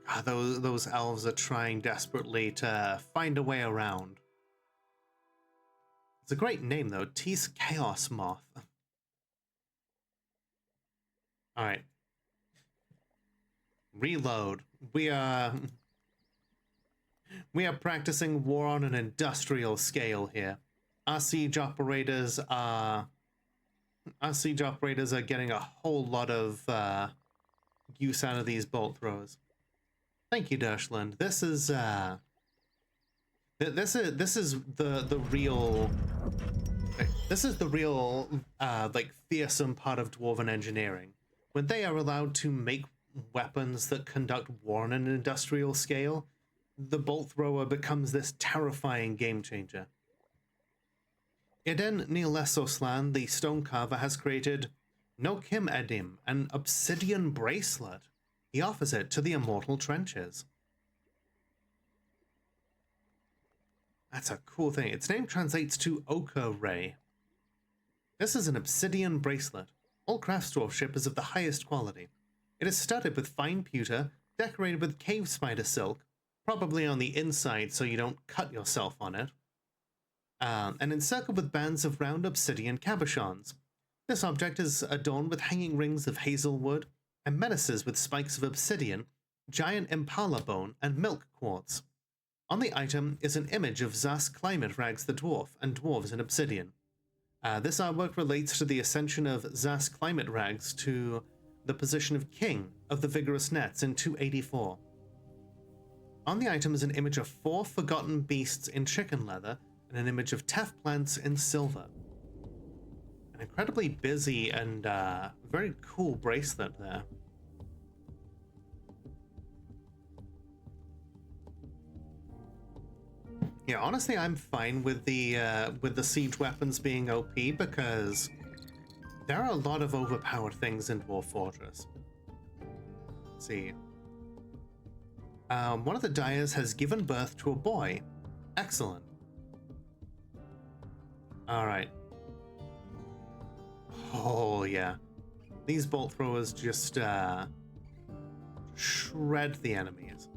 God, those elves are trying desperately to find a way around. It's a great name, though. Tease Chaos Moth. Alright. Reload. We are practicing war on an industrial scale here. Our siege operators are getting a whole lot of use out of these bolt throws. Thank you, Dershland. This is the real like fearsome part of dwarven engineering. When they are allowed to make weapons that conduct war on an industrial scale, the bolt thrower becomes this terrifying game changer. Eden Nielesoslan, the stone carver, has created No Kim Edim, an obsidian bracelet. He offers it to the immortal trenches. That's a cool thing. Its name translates to Ochre Ray. This is an obsidian bracelet. All craftsdwarfship is of the highest quality. It is studded with fine pewter, decorated with cave spider silk, probably on the inside so you don't cut yourself on it, and encircled with bands of round obsidian cabochons. This object is adorned with hanging rings of hazelwood and menaces with spikes of obsidian, giant impala bone, and milk quartz. On the item is an image of Zas Climate Rags the Dwarf and dwarves in obsidian. This artwork relates to the ascension of Zas Climate Rags to the position of king of the Vigorous Nets in 284. On the item is an image of 4 forgotten beasts in chicken leather and an image of teff plants in silver. An incredibly busy and very cool bracelet there. Yeah, honestly, I'm fine with the siege weapons being OP because there are a lot of overpowered things in Dwarf Fortress. Let's see. One of the dyers has given birth to a boy. Excellent. Alright. Oh, yeah. These bolt throwers just shred the enemies.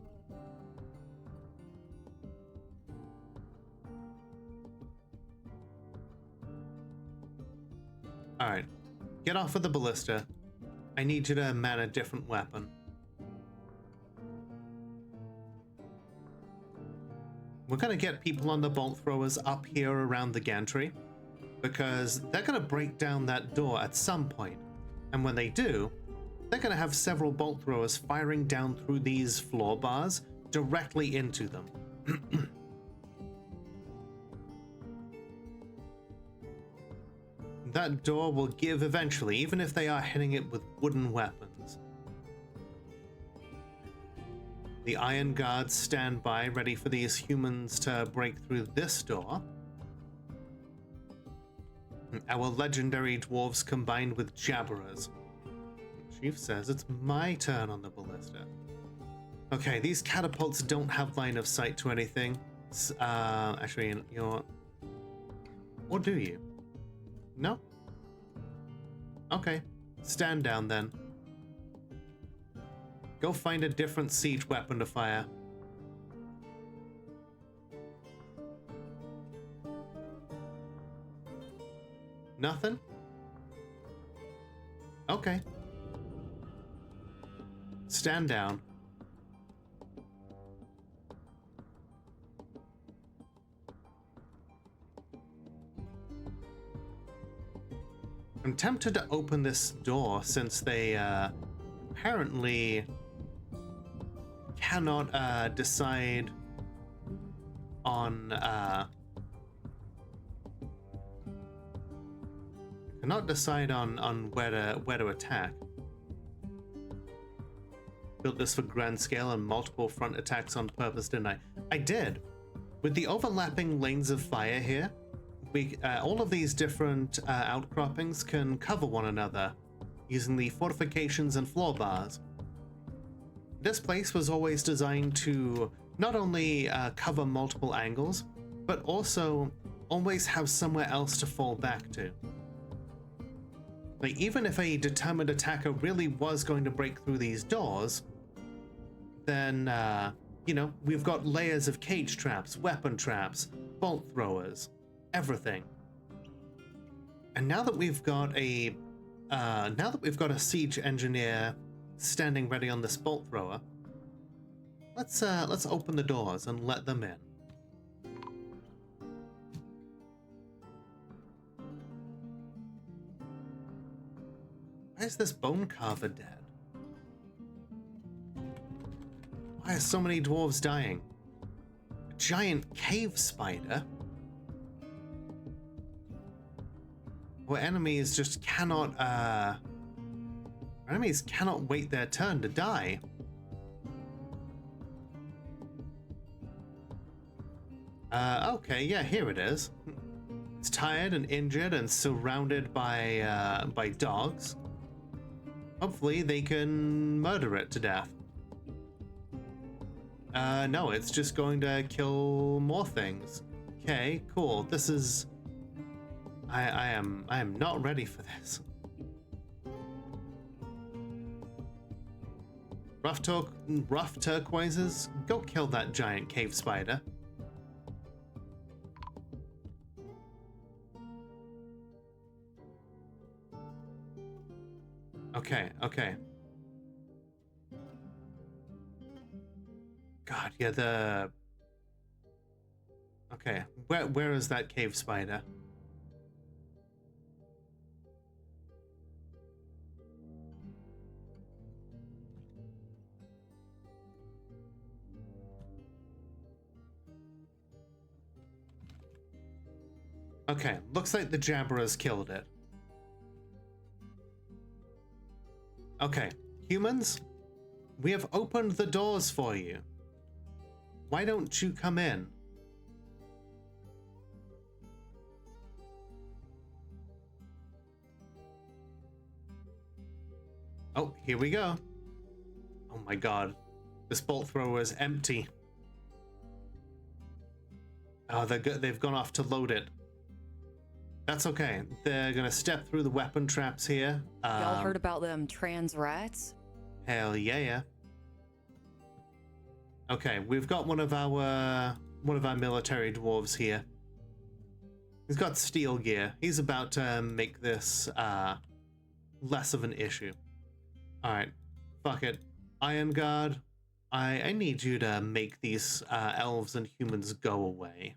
Alright. Get off of the ballista. I need you to man a different weapon. we're going to get people on the bolt throwers up here around the gantry, because they're going to break down that door at some point. And when they do, they're going to have several bolt throwers firing down through these floor bars directly into them. That door will give eventually, even if they are hitting it with wooden weapons. The iron guards stand by, ready for these humans to break through this door. Our legendary dwarves combined with jabberers. Chief says it's my turn on the ballista. Okay, these catapults don't have line of sight to anything. Actually, you're... Or do you? No? Okay, stand down then. Go find a different siege weapon to fire. Nothing? Okay. Stand down. I'm tempted to open this door since they apparently cannot decide on where to attack. Built this for grand scale and multiple front attacks on purpose, didn't I? I did. With the overlapping lanes of fire here, all of these different outcroppings can cover one another using the fortifications and floor bars. This place was always designed to not only cover multiple angles, but also always have somewhere else to fall back to. Like, even if a determined attacker really was going to break through these doors, then, you know, we've got layers of cage traps, weapon traps, bolt throwers, everything. And now that we've got a siege engineer standing ready on this bolt thrower, let's open the doors and let them in. Why is this bone carver dead? Why are so many dwarves dying? A giant cave spider? Well, enemies just cannot, enemies cannot wait their turn to die. Okay, yeah, here it is. It's tired and injured and surrounded by dogs. Hopefully they can murder it to death. No, it's just going to kill more things. Okay, cool. This is... I am not ready for this. Rough turquoises, go kill that giant cave spider. Okay, okay. God, yeah, okay, where is that cave spider? Okay, looks like the jabberers killed it. Okay, humans, we have opened the doors for you. Why don't you come in? Oh, here we go. Oh my god, this bolt thrower is empty. Oh, they've gone off to load it. That's okay. They're gonna step through the weapon traps here. Y'all heard about them trans rats? Hell yeah. Okay, we've got one of our military dwarves here. He's got steel gear. He's about to make this less of an issue. All right, fuck it. Iron Guard, I need you to make these elves and humans go away.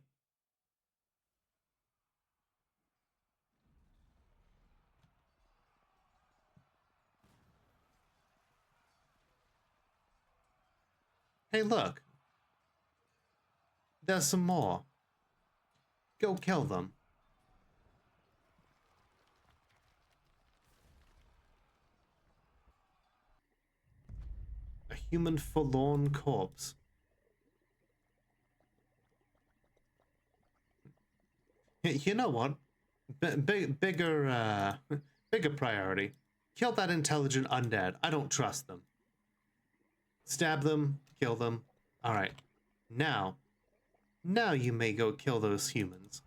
Hey, look. There's some more. Go kill them. A human forlorn corpse. You know what? Bigger priority. Kill that intelligent undead. I don't trust them. Stab them, kill them. All right. Now you may go kill those humans.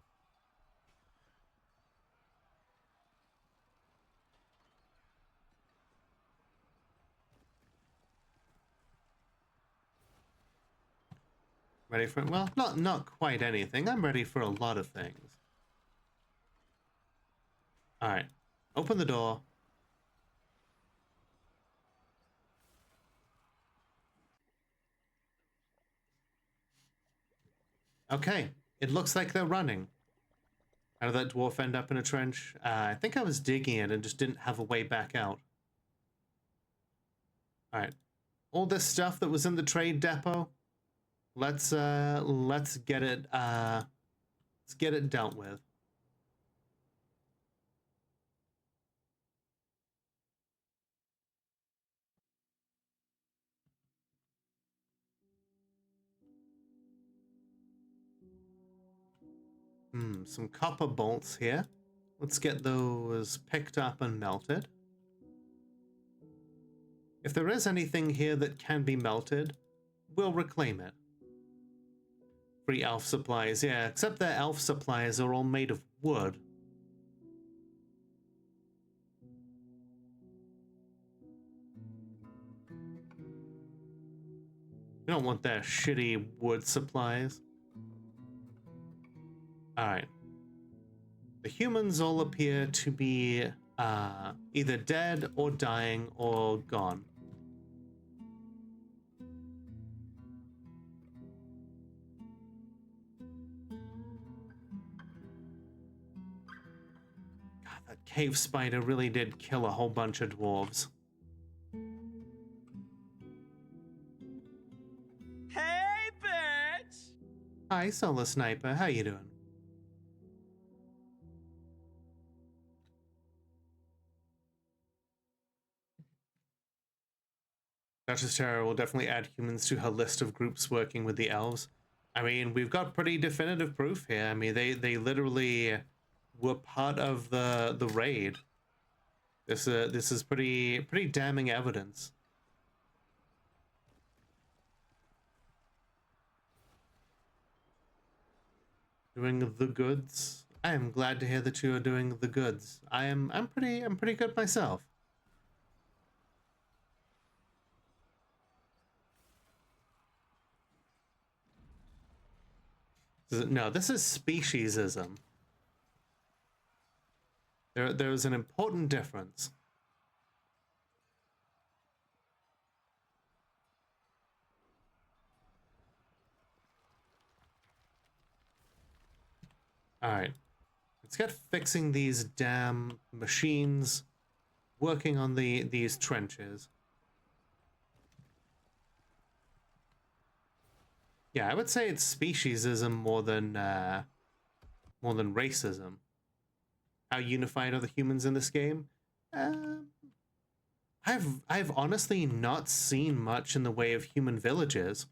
Ready for, well, not quite anything. I'm ready for a lot of things. All right. Open the door. Okay. It looks like they're running. How did that dwarf end up in a trench? I think I was digging it and just didn't have a way back out. All right. All this stuff that was in the trade depot, let's get it dealt with. Some copper bolts here. Let's get those picked up and melted. If there is anything here that can be melted, we'll reclaim it. Free elf supplies, yeah, except their elf supplies are all made of wood. We don't want their shitty wood supplies. Alright. The humans all appear to be either dead or dying or gone. God, that cave spider really did kill a whole bunch of dwarves. Hey, bitch! Hi, Solar Sniper. How you doing? Duchess Terra will definitely add humans to her list of groups working with the elves. I mean, we've got pretty definitive proof here. I mean, they literally were part of the raid. This is pretty damning evidence. Doing the goods. I am glad to hear that you are doing the goods. I'm pretty good myself. No, this is speciesism. There's an important difference. All right, let's get fixing these damn machines, working on these trenches. Yeah, I would say it's speciesism more than racism. How unified are the humans in this game? I've honestly not seen much in the way of human villages.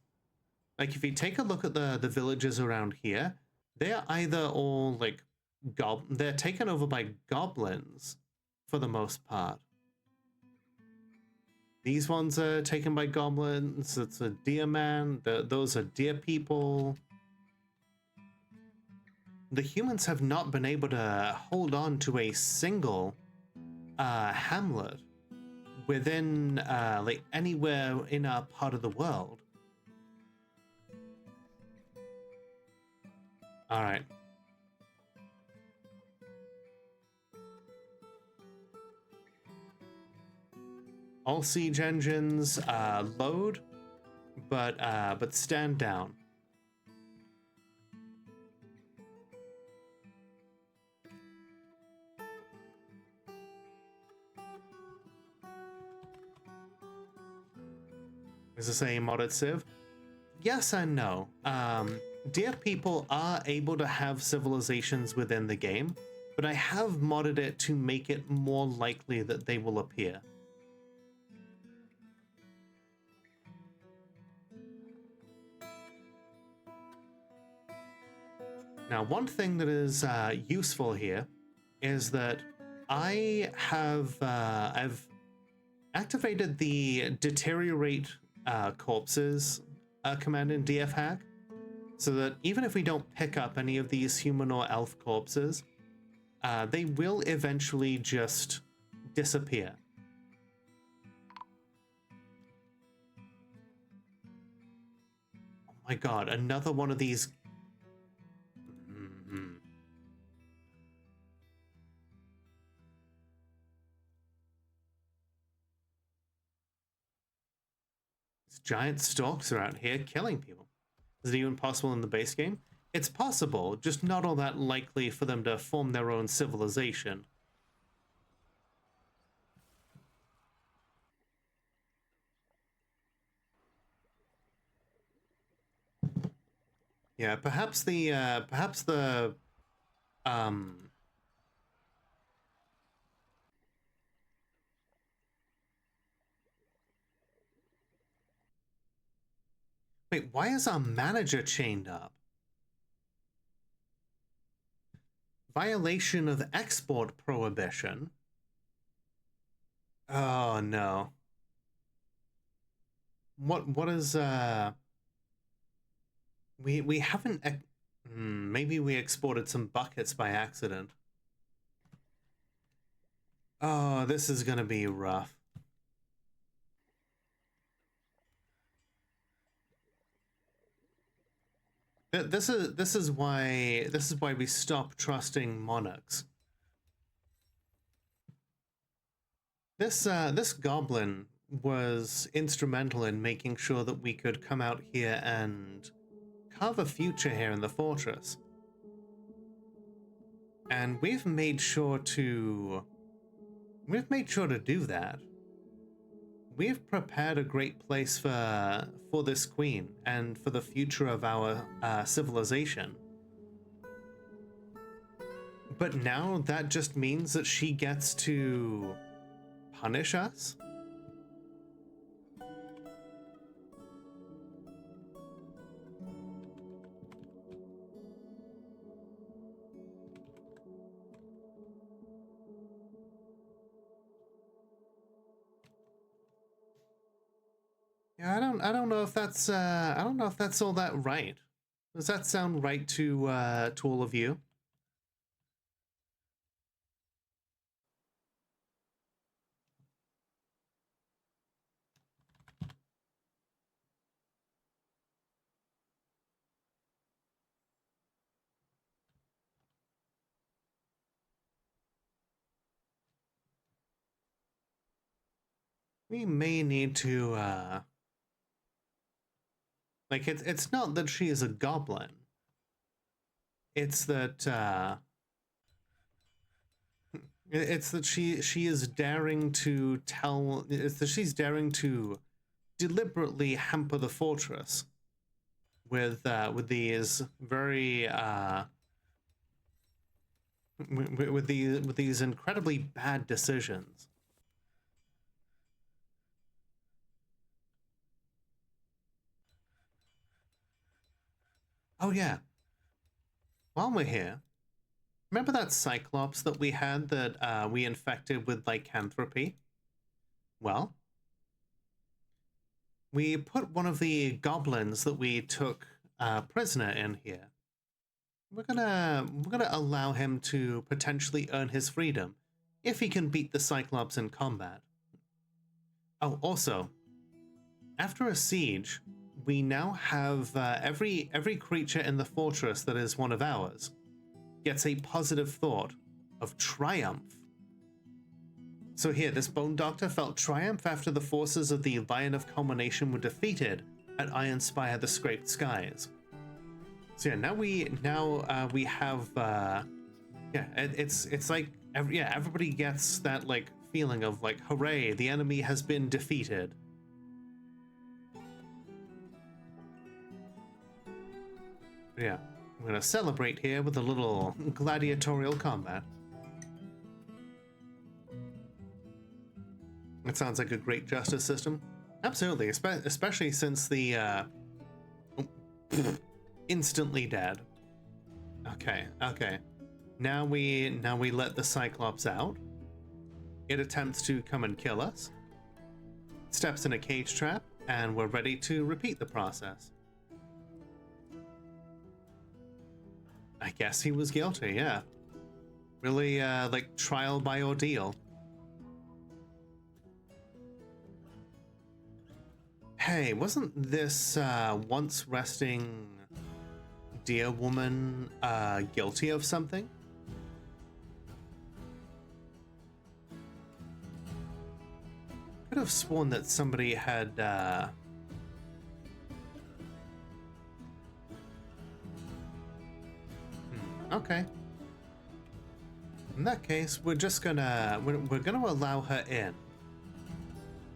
Like, if you take a look at the villages around here, they're either all like they're taken over by goblins for the most part. These ones are taken by goblins. It's a deer man. Those are deer people. The humans have not been able to hold on to a single hamlet within like anywhere in our part of the world. All right. All siege engines load. but stand down. Is this a modded civ? Yes and no. Dear people are able to have civilizations within the game, but I have modded it to make it more likely that they will appear. Now, one thing that is useful here is that I've activated the deteriorate corpses command in DFHack, so that even if we don't pick up any of these human or elf corpses, they will eventually just disappear. Oh my god, another one of these. Giant stalks are out here killing people. Is it even possible in the base game? It's possible, just not all that likely for them to form their own civilization. Yeah, perhaps the wait, why is our manager chained up? Violation of export prohibition. Oh no. What is we haven't maybe we exported some buckets by accident. Oh, this is gonna be rough. This is why we stop trusting monarchs. This goblin was instrumental in making sure that we could come out here and carve a future here in the fortress. And we've made sure to do that. We've prepared a great place for this queen and for the future of our civilization. But now that just means that she gets to punish us? Yeah, I don't know if that's all that right. Does that sound right to all of you? We may need to like it's not that she is a goblin. It's that she is daring to tell. It's that she's daring to deliberately hamper the fortress with these very with these incredibly bad decisions. Oh yeah. While we're here, remember that Cyclops that we had that we infected with lycanthropy? Well, we put one of the goblins that we took prisoner in here. We're gonna allow him to potentially earn his freedom if he can beat the Cyclops in combat. Oh, also, after a siege, we now have every creature in the fortress that is one of ours gets a positive thought of triumph. So here, this Bone Doctor felt triumph after the forces of the Lion of Culmination were defeated, at Ironspire, the Scraped Skies. So yeah, now we have it's like everybody gets that like feeling of like, hooray, the enemy has been defeated. Yeah, we're gonna celebrate here with a little gladiatorial combat. It sounds like a great justice system. Absolutely, especially since the instantly dead. Okay. Now we let the Cyclops out. It attempts to come and kill us. Steps in a cage trap, and we're ready to repeat the process. I guess he was guilty, yeah. Really, like trial by ordeal. Hey, wasn't this once resting dear woman guilty of something? Could have sworn that somebody had okay. In that case, we're gonna allow her in.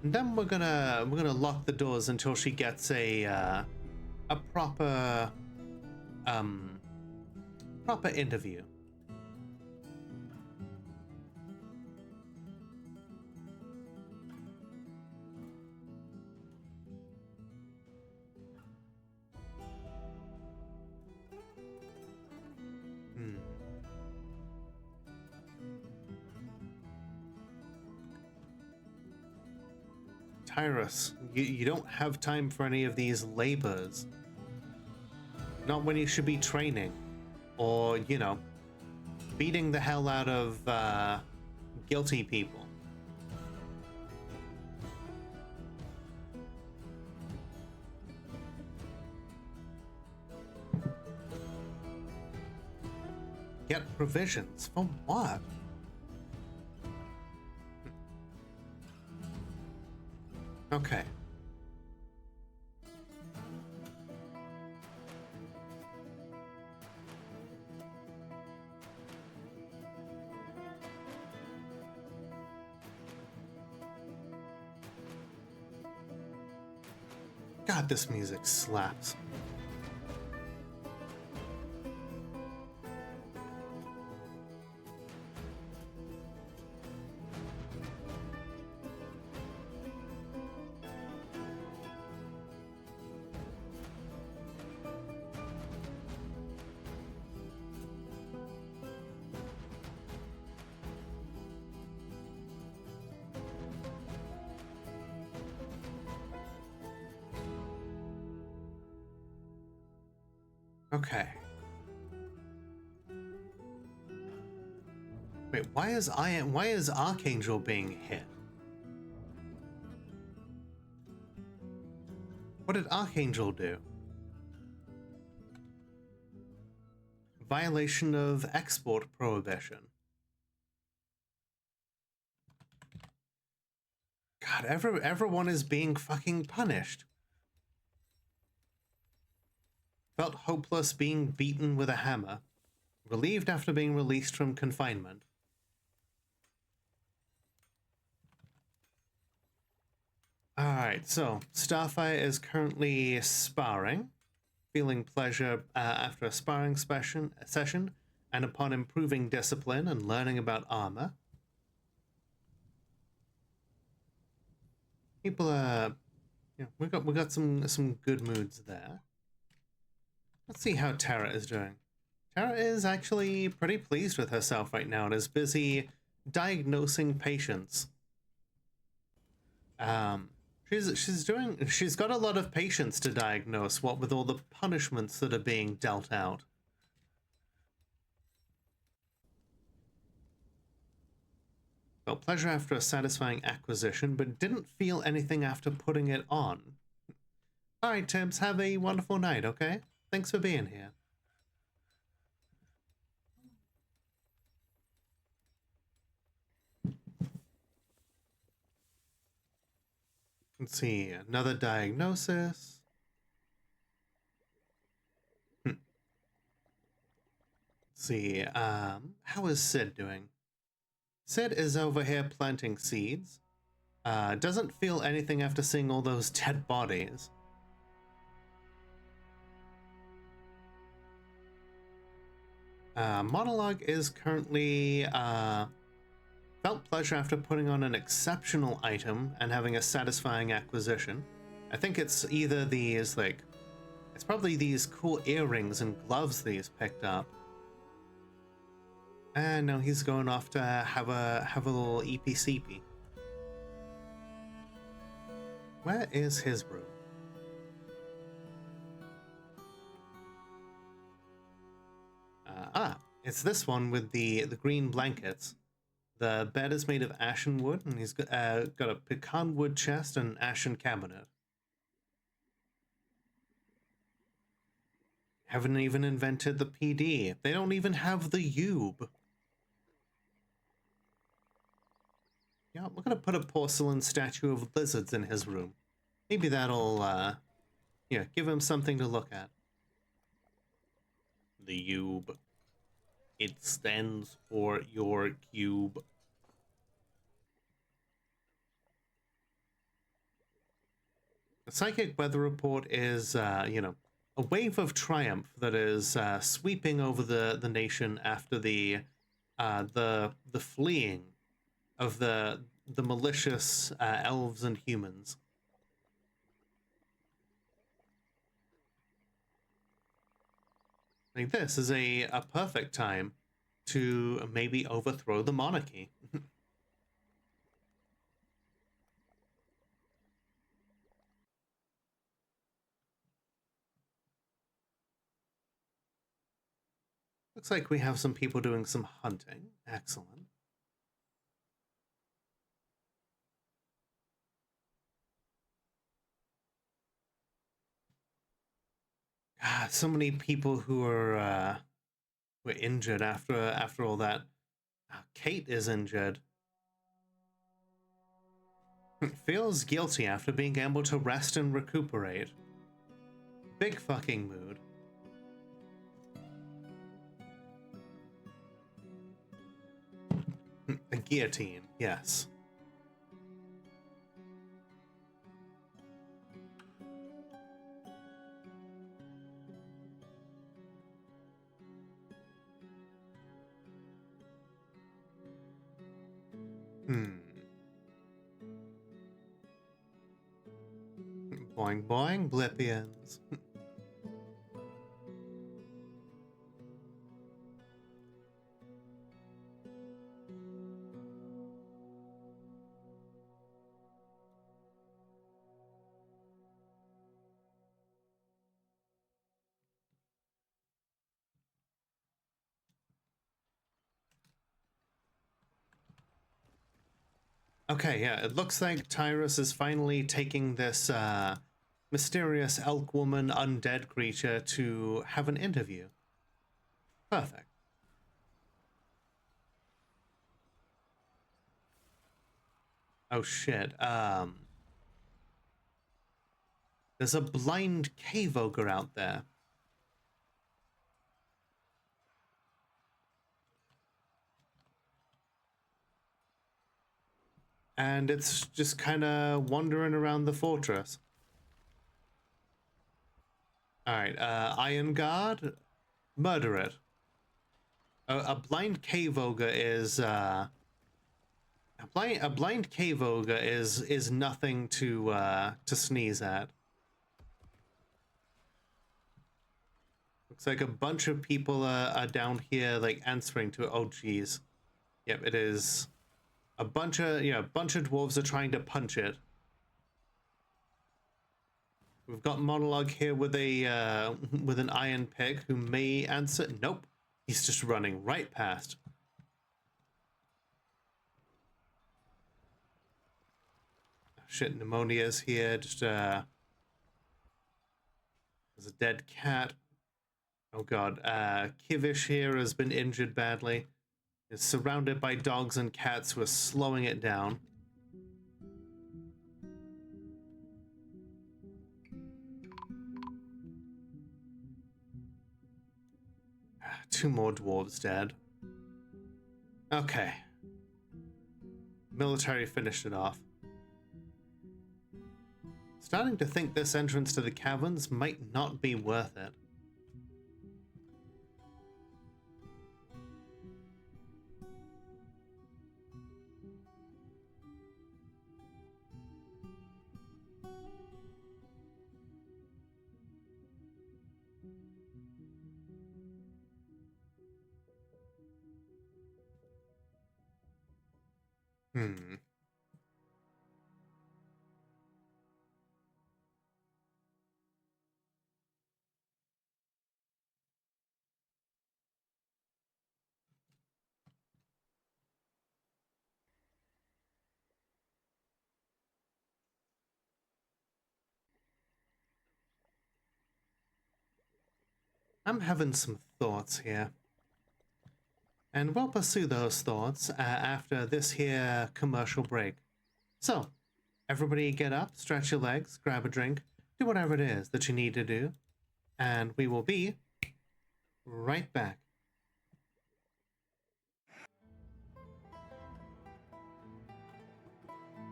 And then we're gonna lock the doors until she gets a proper proper interview. Tyrus, you don't have time for any of these labors. Not when you should be training. Or, you know, beating the hell out of guilty people. Get provisions? For what? Okay. God, this music slaps. Okay. Wait, why is Archangel being hit? What did Archangel do? Violation of export prohibition. God, everyone is being fucking punished. Felt hopeless being beaten with a hammer. Relieved after being released from confinement. Alright, so Starfire is currently sparring. Feeling pleasure after a sparring session, and upon improving discipline and learning about armor. People are, we got some good moods there. Let's see how Tara is doing. Tara is actually pretty pleased with herself right now and is busy diagnosing patients. She's got a lot of patients to diagnose, what with all the punishments that are being dealt out. Felt pleasure after a satisfying acquisition, but didn't feel anything after putting it on. Alright, Tibbs, have a wonderful night, okay? Thanks for being here. Let's see, another diagnosis. Let's see, how is Sid doing? Sid is over here planting seeds. Doesn't feel anything after seeing all those dead bodies. Monologue is currently, felt pleasure after putting on an exceptional item and having a satisfying acquisition. I think it's either these, like, it's probably these cool earrings and gloves that he's picked up. And now he's going off to have a little EPCP. Where is his room? It's this one with the green blankets. The bed is made of ashen wood, and he's got a pecan wood chest and an ashen cabinet. Haven't even invented the PD. They don't even have the Ube. Yeah, we're gonna put a porcelain statue of lizards in his room. Maybe that'll, yeah, give him something to look at. The Ube. It stands for your cube. The psychic weather report is, you know, a wave of triumph that is sweeping over the nation after the fleeing of the malicious elves and humans. I think this is a perfect time to maybe overthrow the monarchy. Looks like we have some people doing some hunting. Excellent. God, so many people who are were injured after all that. Kate is injured. Feels guilty after being able to rest and recuperate. Big fucking mood. A guillotine, yes. Boing boing, Blippians. Okay, yeah, it looks like Tyrus is finally taking this mysterious elk woman undead creature to have an interview. Perfect. Oh shit, there's a blind cave ogre out there. And it's just kind of wandering around the fortress. Alright, Iron Guard, murder it. A blind cave ogre is, a blind cave ogre is nothing to sneeze at. Looks like a bunch of people are down here, like, answering to it. Oh, geez. Yep, it is. A bunch of dwarves are trying to punch it. We've got Monologue here with a with an iron pick who may answer. Nope, he's just running right past. Shit, Pneumonia's here. Just there's a dead cat. Oh god, Kivish here has been injured badly. It's surrounded by dogs and cats who are slowing it down. 2 more dwarves dead. Okay. Military finished it off. Starting to think this entrance to the caverns might not be worth it. I'm having some thoughts here. And we'll pursue those thoughts after this here commercial break. So, everybody get up, stretch your legs, grab a drink, do whatever it is that you need to do, and we will be right back.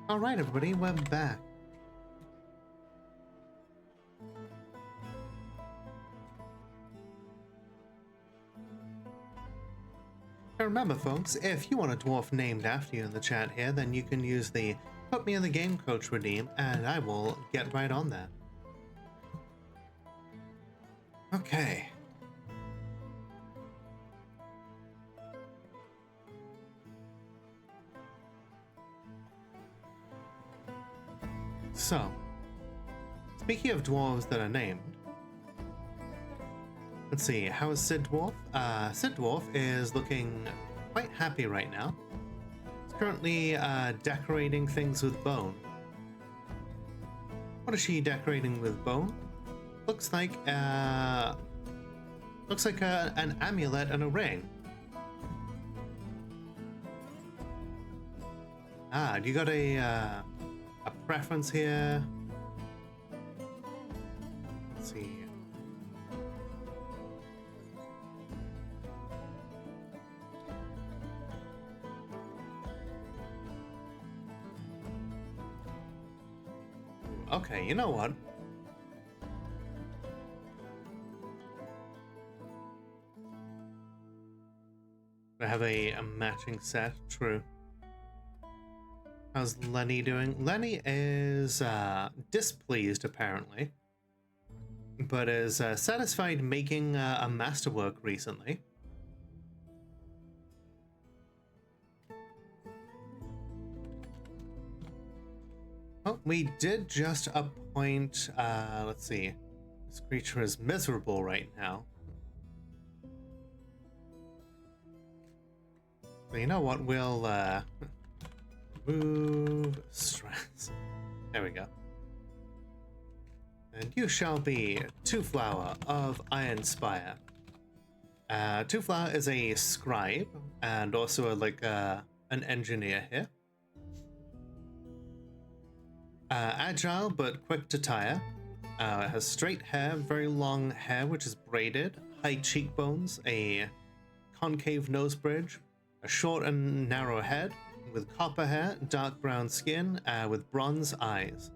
Alright everybody, we're back. Now remember folks, if you want a dwarf named after you in the chat here, then you can use the Put Me in the Game Coach redeem, and I will get right on that. Okay. So, speaking of dwarves that are named, let's see, how is Sid Dwarf? Sid Dwarf is looking quite happy right now. He's currently decorating things with bone. What is she decorating with bone? Looks like an amulet and a ring. Do you got a preference here? Let's see. Okay, you know what? I have a matching set, true. How's Lenny doing? Lenny is displeased, apparently, but is satisfied making a masterwork recently. Oh, we did just appoint, let's see, this creature is miserable right now. So you know what, we'll move stress. There we go. And you shall be 2 Flower of Ironspire. 2 Flower is a scribe and also an engineer here. Agile but quick to tire. It has straight hair, very long hair which is braided, high cheekbones, a concave nose bridge, a short and narrow head, with copper hair, dark brown skin, with bronze eyes.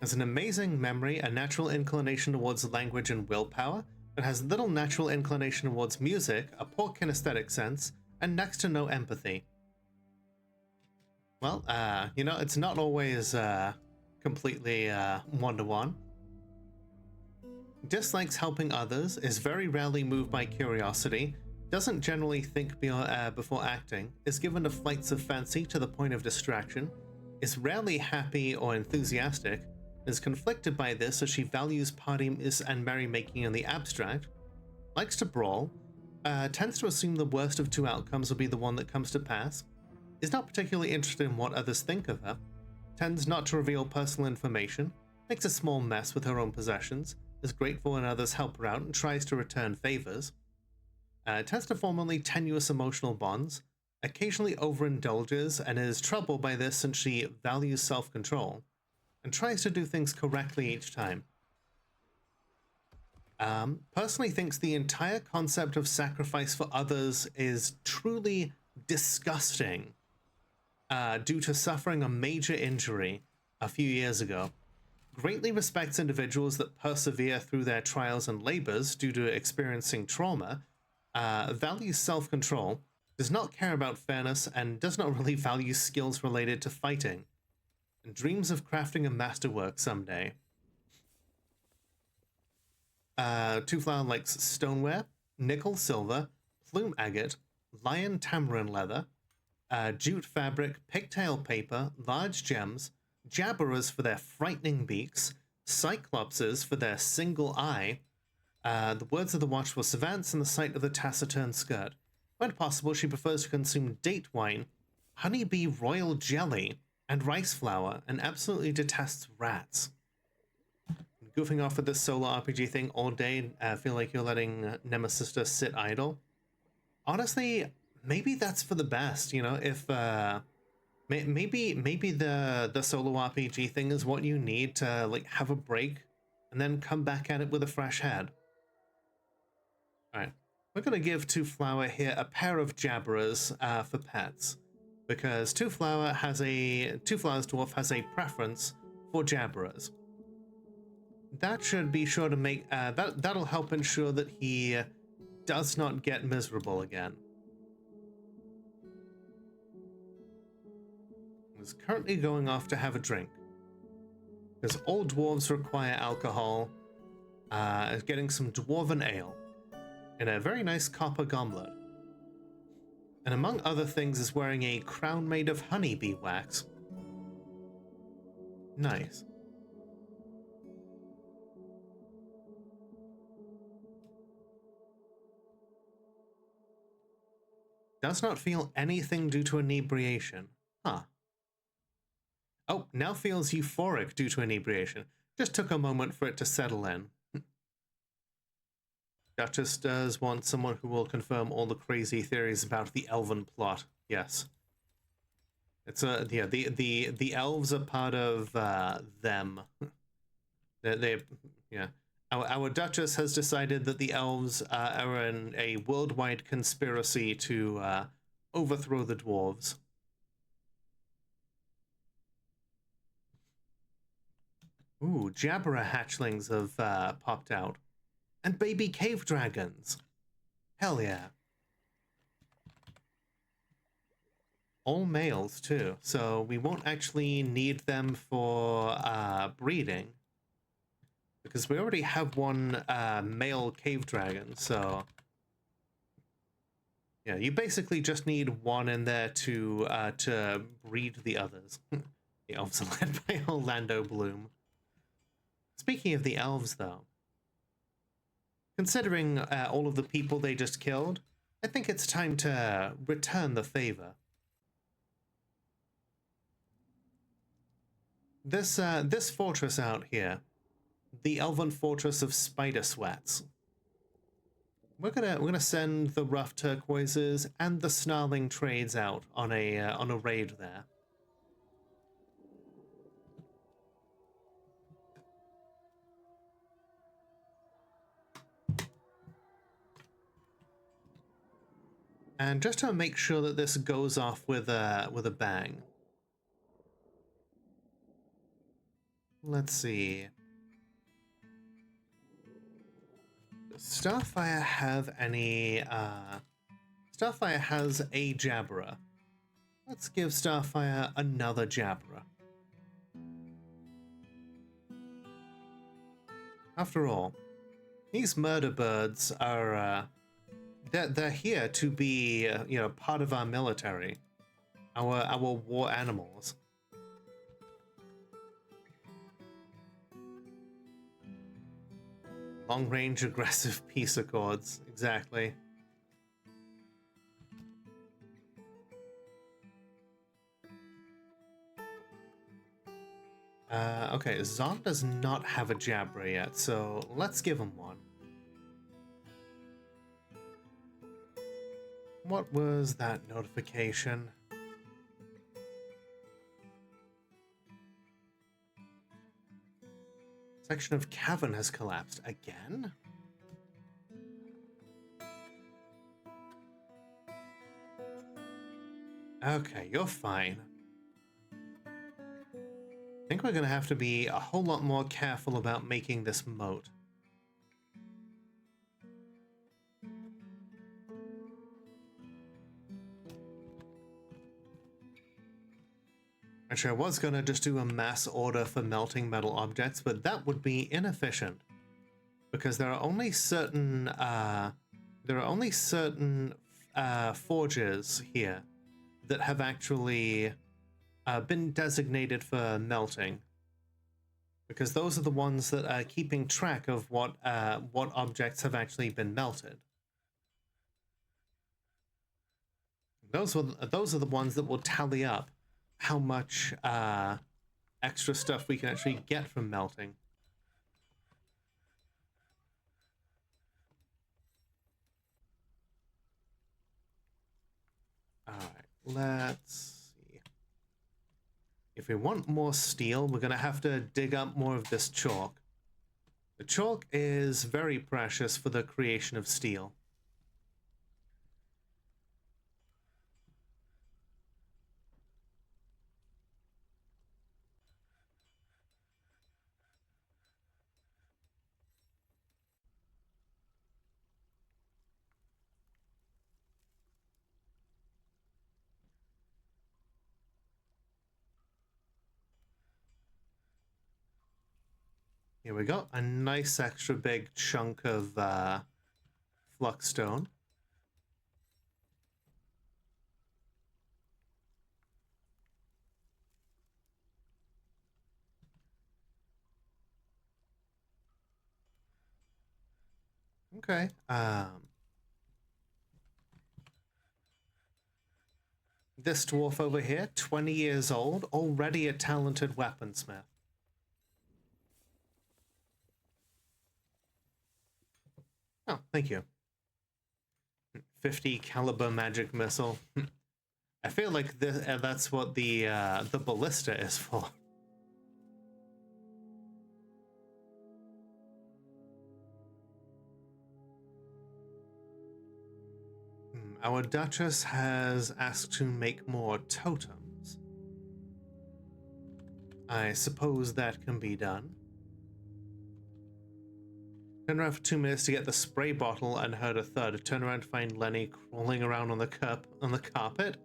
Has an amazing memory, a natural inclination towards language and willpower, but has little natural inclination towards music, a poor kinesthetic sense, and next to no empathy. Well, you know, it's not always completely one-to-one. Dislikes helping others, is very rarely moved by curiosity, doesn't generally think before acting, is given to flights of fancy to the point of distraction, is rarely happy or enthusiastic, is conflicted by this as she values parties and merrymaking in the abstract, likes to brawl, tends to assume the worst of 2 outcomes will be the one that comes to pass, is not particularly interested in what others think of her, tends not to reveal personal information, makes a small mess with her own possessions, is grateful when others help her out and tries to return favors, tends to form only tenuous emotional bonds, occasionally overindulges and is troubled by this since she values self-control, and tries to do things correctly each time. Personally thinks the entire concept of sacrifice for others is truly disgusting due to suffering a major injury a few years ago. Greatly respects individuals that persevere through their trials and labors due to experiencing trauma, values self-control, does not care about fairness, and does not really value skills related to fighting, and dreams of crafting a masterwork someday. Two Flower likes stoneware, nickel silver, plume agate, lion tamarin leather, jute fabric, pigtail paper, large gems, jabberers for their frightening beaks, cyclopses for their single eye, the words of the watchful savants, and the sight of the taciturn skirt. When possible, she prefers to consume date wine, honeybee royal jelly, and rice flour, and absolutely detests rats. Goofing off with this solo RPG thing all day, feel like you're letting Nemesis sit idle. Honestly, maybe that's for the best, you know, if maybe the solo RPG thing is what you need to like have a break and then come back at it with a fresh head. All right, we're gonna give Two Flower here a pair of jabberers for pets, because Two Flower's dwarf has a preference for jabberers. That should be sure to make that'll help ensure that he does not get miserable again. He's currently going off to have a drink, because all dwarves require alcohol. Is getting some dwarven ale in a very nice copper goblet, and among other things is wearing a crown made of honeybee wax. Nice. Does not feel anything due to inebriation. Huh. Oh, now feels euphoric due to inebriation. Just took a moment for it to settle in. Duchess does want someone who will confirm all the crazy theories about the elven plot. Yes. It's yeah, the elves are part of them. Yeah. Our Duchess has decided that the elves are in a worldwide conspiracy to overthrow the dwarves. Ooh, Jabberer hatchlings have popped out. And baby cave dragons. Hell yeah. All males too, so we won't actually need them for breeding, because we already have one male cave dragon, so yeah, you basically just need one in there to breed the others. The elves are led by Orlando Bloom. Speaking of the elves, though, considering all of the people they just killed, I think it's time to return the favor. This fortress out here, the elven fortress of Spider Sweats. We're gonna send the rough turquoises and the snarling trades out on a raid there. And just to make sure that this goes off with a bang, let's see. Starfire have any Starfire has a Jabberer. Let's give Starfire another Jabberer. After all, these murder birds are they're here to be you know, part of our military, our war animals. Long-range aggressive peace accords, exactly. Okay, Zon does not have a Jabra yet, so let's give him one. What was that notification? Section of cavern has collapsed again? Okay, you're fine. I think we're gonna have to be a whole lot more careful about making this moat. Actually, I was gonna just do a mass order for melting metal objects, but that would be inefficient because there are only certain forges here that have actually been designated for melting, because those are the ones that are keeping track of what objects have actually been melted. Those are the ones that will tally up how much extra stuff we can actually get from melting. All right, let's see. If we want more steel, we're gonna have to dig up more of this chalk. The chalk is very precious for the creation of steel. Here we go, a nice extra big chunk of flux stone. Okay. This dwarf over here, 20 years old, already a talented weaponsmith. Oh, thank you. 50 caliber magic missile. I feel like that's what the ballista is for. Our Duchess has asked to make more totems. I suppose that can be done. Turn around for 2 minutes to get the spray bottle and heard a thud. Turn around to find Lenny crawling around on the carpet.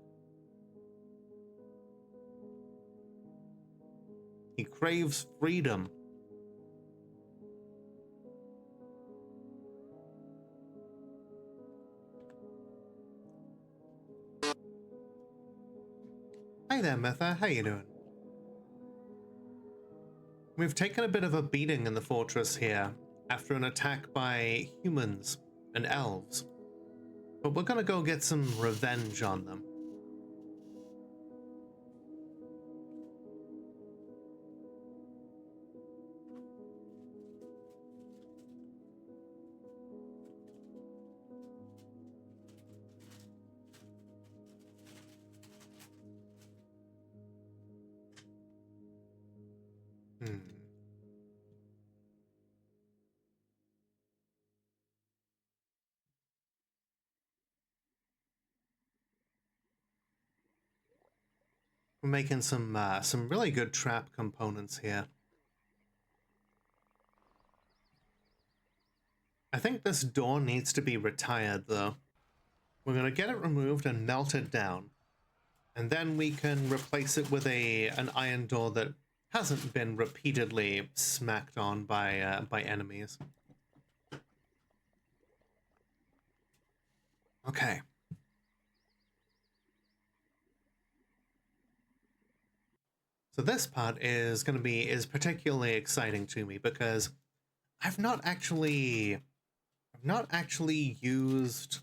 He craves freedom. Hi there, Metha. How you doing? We've taken a bit of a beating in the fortress here after an attack by humans and elves, but we're gonna go get some revenge on them. We're making some really good trap components here. I think this door needs to be retired, though. We're gonna get it removed and melt it down, and then we can replace it with an iron door that hasn't been repeatedly smacked on by enemies. Okay. So this part is particularly exciting to me because I've not actually used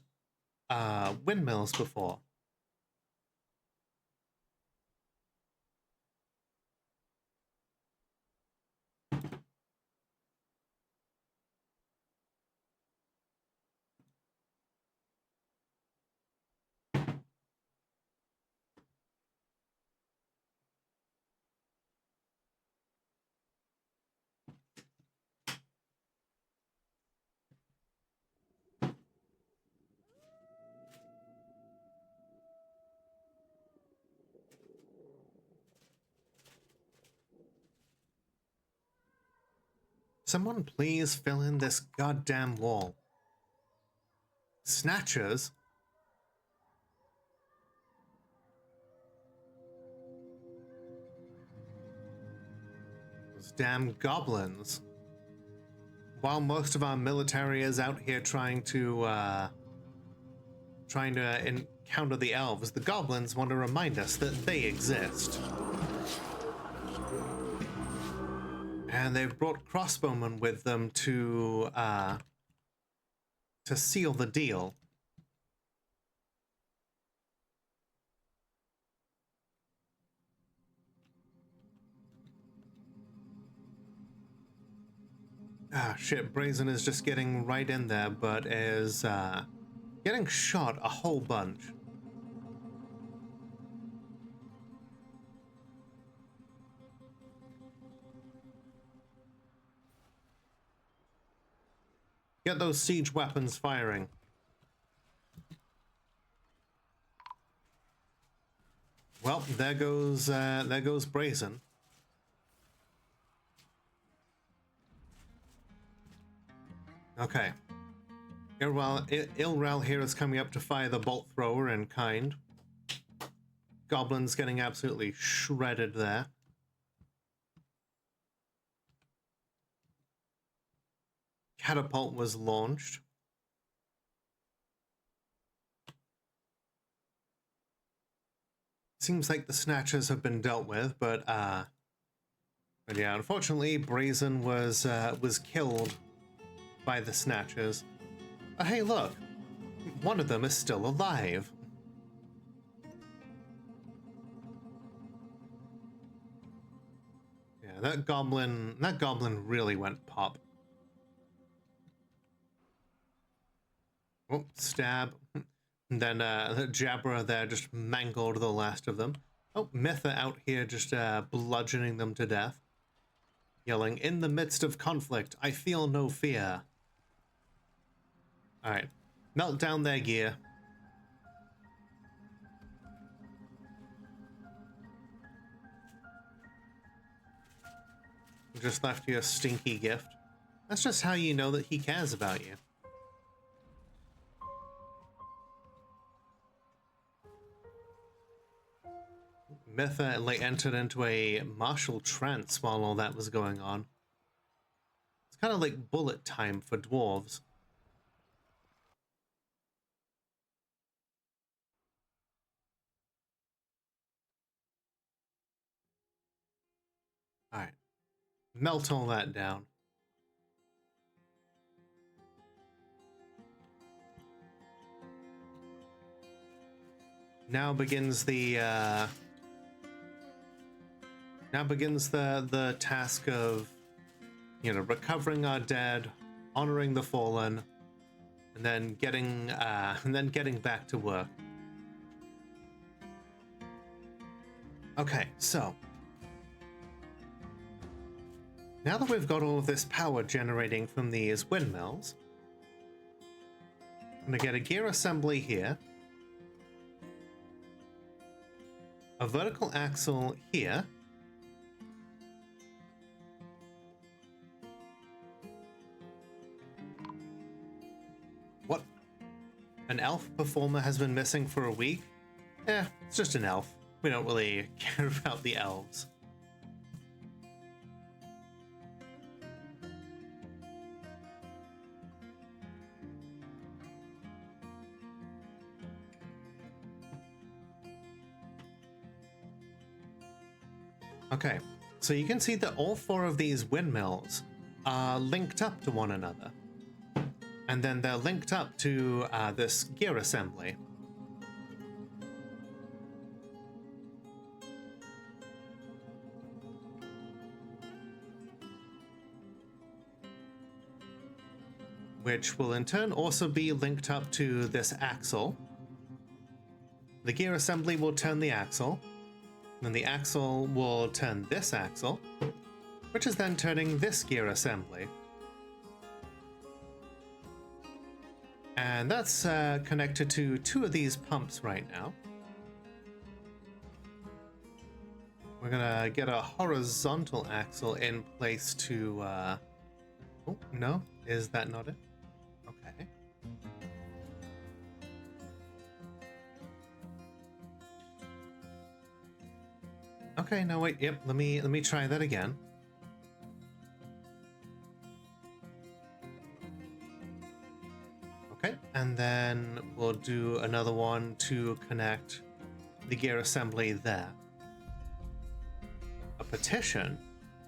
windmills before. Someone please fill in this goddamn wall. Snatchers? Those damn goblins. While most of our military is out here trying to encounter the elves, the goblins want to remind us that they exist. And they've brought crossbowmen with them to seal the deal. Ah, shit, Brazen is just getting right in there, but is getting shot a whole bunch. Get those siege weapons firing. Well, there goes Brazen. Okay. Ilral here is coming up to fire the bolt thrower in kind. Goblin's getting absolutely shredded there. Catapult was launched. Seems like the Snatchers have been dealt with, but yeah, unfortunately, Brazen was killed by the Snatchers. But hey, look, one of them is still alive. Yeah, that goblin really went pop. Oh, stab. And then Jabra there just mangled the last of them. Oh, Mitha out here just bludgeoning them to death. Yelling, "In the midst of conflict, I feel no fear." Alright, melt down their gear. Just left you a stinky gift. That's just how you know that he cares about you. Mitha entered into a martial trance while all that was going on. It's kind of like bullet time for dwarves. Alright. Melt all that down. Now begins the task of, recovering our dead, honoring the fallen, and then getting back to work. Okay, so now that we've got all of this power generating from these windmills, I'm gonna get a gear assembly here, a vertical axle here, what? An elf performer has been missing for a week? It's just an elf. We don't really care about the elves. Okay, so you can see that all four of these windmills are linked up to one another. And then they're linked up to this gear assembly. Which will in turn also be linked up to this axle. The gear assembly will turn the axle. Then the axle will turn this axle, which is then turning this gear assembly. And that's connected to two of these pumps right now. We're gonna get a horizontal axle in place to Oh, no? Is that not it? Okay. Okay, no wait, yep, let me try that again. Okay, and then we'll do another one to connect the gear assembly there. A petition?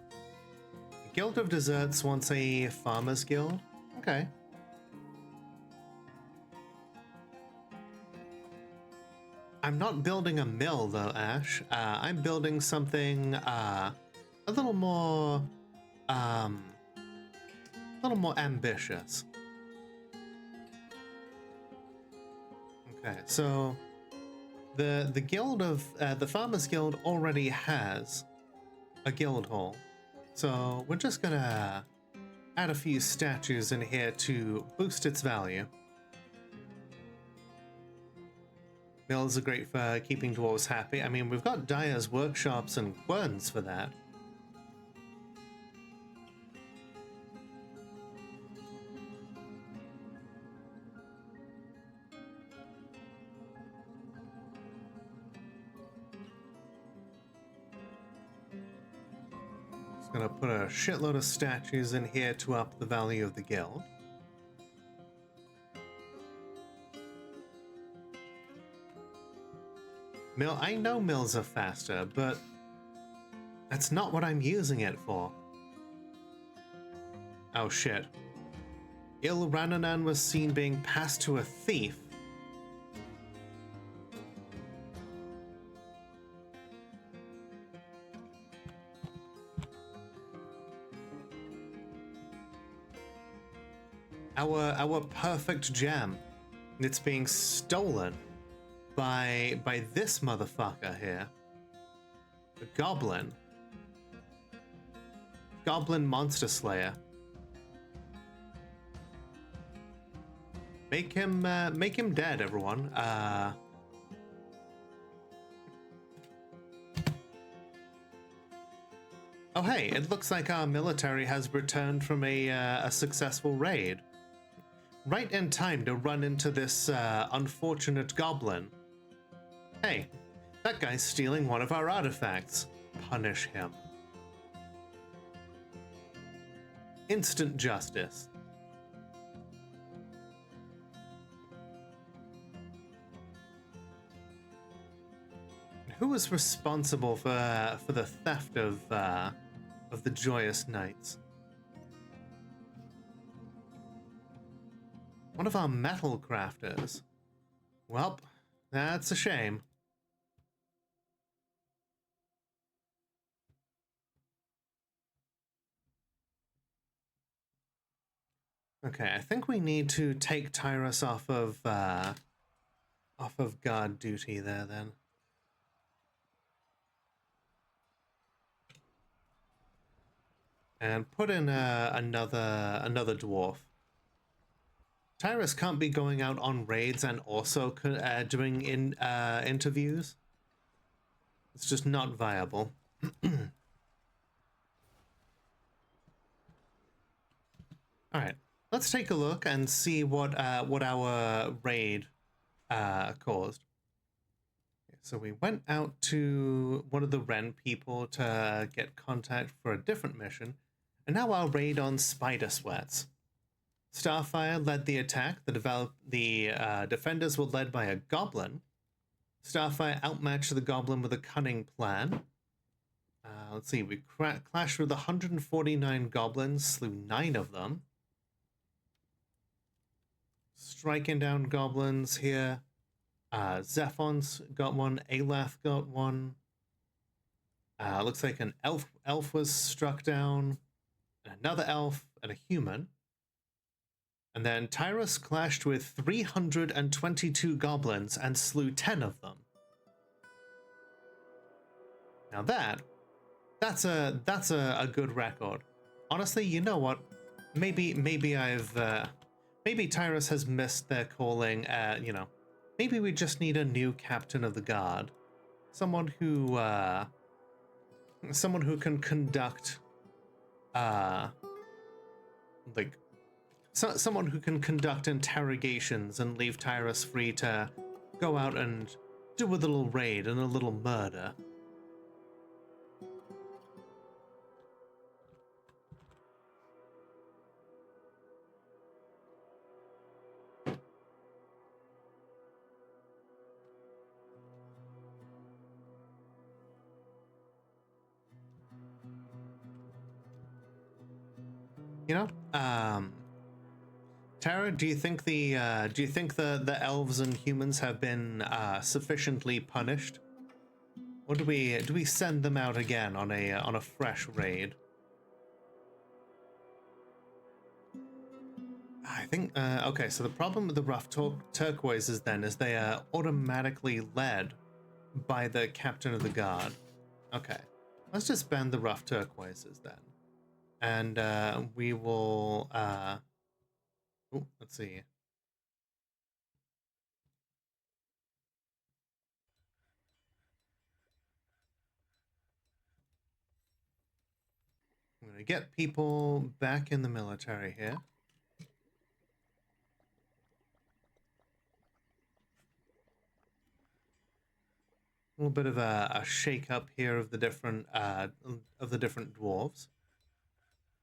The Guild of Desserts wants a farmer's guild? Okay. I'm not building a mill though, Ash. I'm building something a little more ambitious. Okay, so the guild of the Farmers Guild already has a guild hall, so we're just gonna add a few statues in here to boost its value. Mills are great for keeping dwarves happy. I mean, we've got dyers, workshops, and querns for that. Just gonna put a shitload of statues in here to up the value of the guild. I know mills are faster, but that's not what I'm using it for. Oh shit. Il Rananan was seen being passed to a thief. Our perfect gem. It's being stolen by this motherfucker here. The goblin. Goblin monster slayer. Make him dead, everyone. Oh hey, it looks like our military has returned from a successful raid. Right in time to run into this unfortunate goblin. Hey, that guy's stealing one of our artifacts. Punish him. Instant justice. Who was responsible for the theft of the Joyous Knights? One of our metal crafters. Well, that's a shame. Okay, I think we need to take Tyrus off of guard duty there then. And put in another dwarf. Tyrus can't be going out on raids and also doing interviews. It's just not viable. All right, let's take a look and see what our raid caused. So we went out to one of the Wren people to get contact for a different mission, and now our raid on Spider Sweats. Starfire led the attack. The defenders were led by a goblin. Starfire outmatched the goblin with a cunning plan. Let's see, we clashed with 149 goblins, slew 9 of them. Striking down goblins here. Zephon's got one, Alath got one. Looks like an elf was struck down, another elf, and a human. And then Tyrus clashed with 322 goblins and slew 10 of them. Now that's a good record. Honestly, you know what? Maybe Tyrus has missed their calling. You know, maybe we just need a new captain of the guard, someone who can conduct like someone who can conduct interrogations and leave Tyrus free to go out and do a little raid and a little murder. You know, Tara, do you think the elves and humans have been sufficiently punished, or do we send them out again on a fresh raid? I think okay. So the problem with the rough turquoises then is they are automatically led by the captain of the guard. Okay, let's just ban the rough turquoises then, and we will. Let's see. I'm gonna get people back in the military here. A little bit of a shake up here of the different dwarves.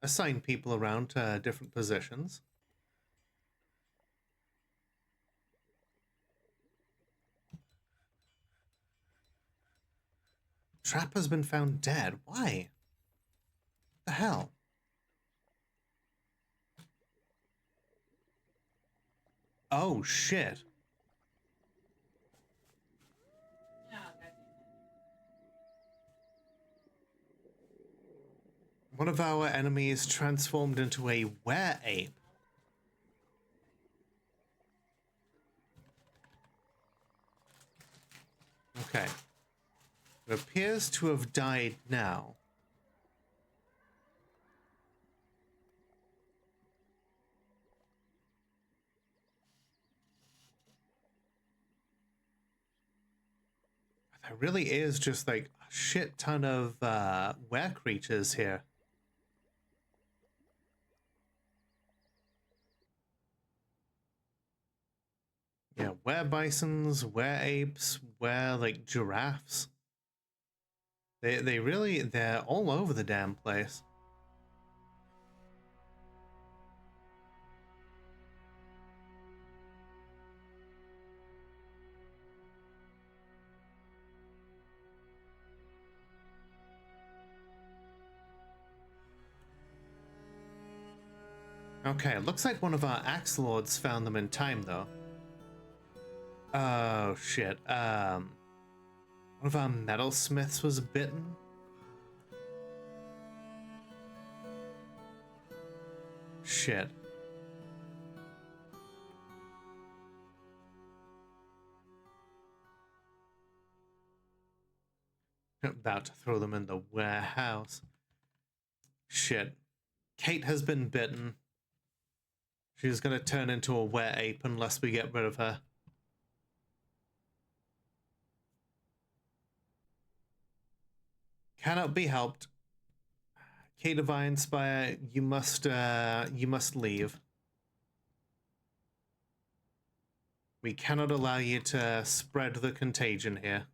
Assign people around to different positions. Trap has been found dead. Why? The hell? Oh shit. One of our enemies transformed into a were-ape. Okay. It appears to have died now. There really is just like a shit ton of were creatures here. Yeah, were bisons, were apes, were like giraffes. They're all over the damn place. Okay, looks like one of our axe lords found them in time though. Oh shit. One of our metalsmiths was bitten. Shit. About to throw them in the warehouse. Shit. Kate has been bitten. She's gonna turn into a were-ape unless we get rid of her. Cannot be helped. Kate of Ironspire, you must leave. We cannot allow you to spread the contagion here.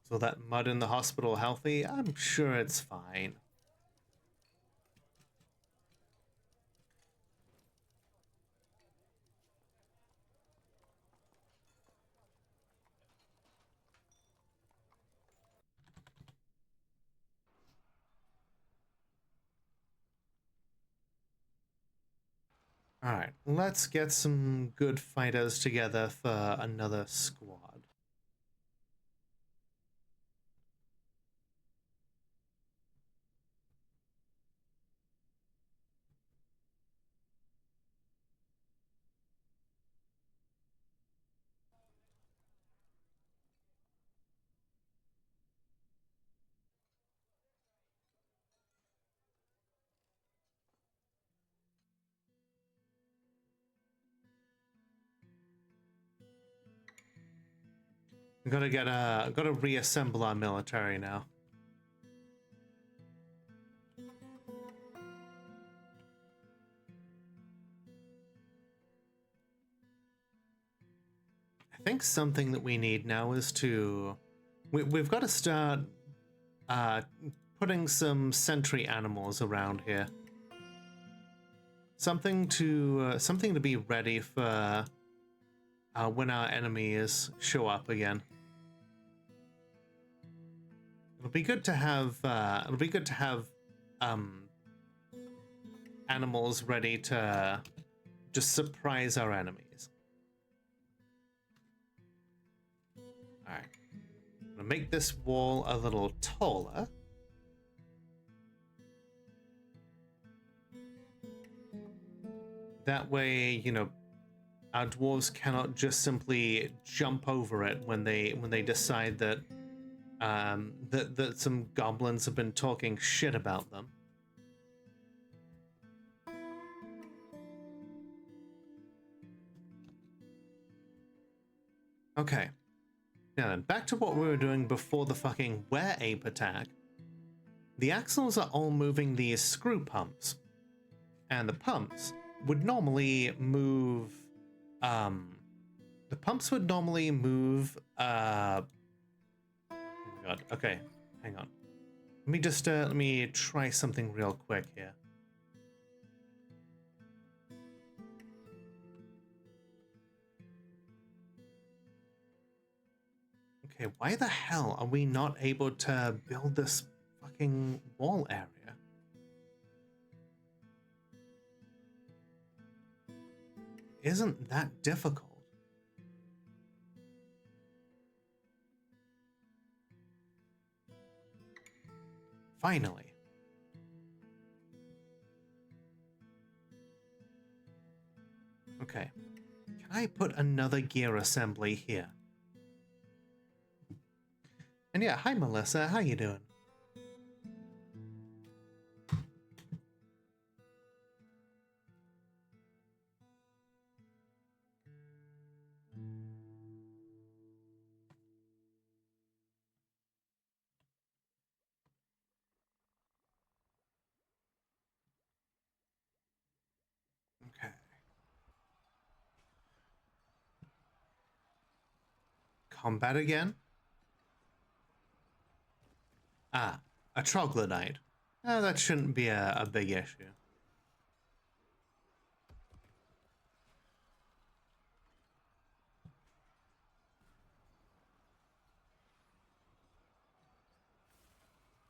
So that mud in the hospital healthy? I'm sure it's fine. Alright, let's get some good fighters together for another squad. We gotta reassemble our military now. I think something that we need now is to... We've got to start putting some sentry animals around here. Something to be ready for when our enemies show up again. It'll be good to have animals ready to just surprise our enemies. All right, I'm gonna make this wall a little taller. That way, you know, our dwarves cannot just simply jump over it when they decide that that some goblins have been talking shit about them. Okay. Now then, back to what we were doing before the fucking were-ape attack. The axles are all moving these screw pumps. And the pumps would normally move... the pumps would normally move... oh my god, okay, hang on. Let me just, let me try something real quick here. Okay, why the hell are we not able to build this fucking wall area? Isn't that difficult? Finally. Okay. Can I put another gear assembly here? And yeah, hi Melissa, how you doing? Okay. Combat again? Ah, a troglodyte. That shouldn't be a big issue.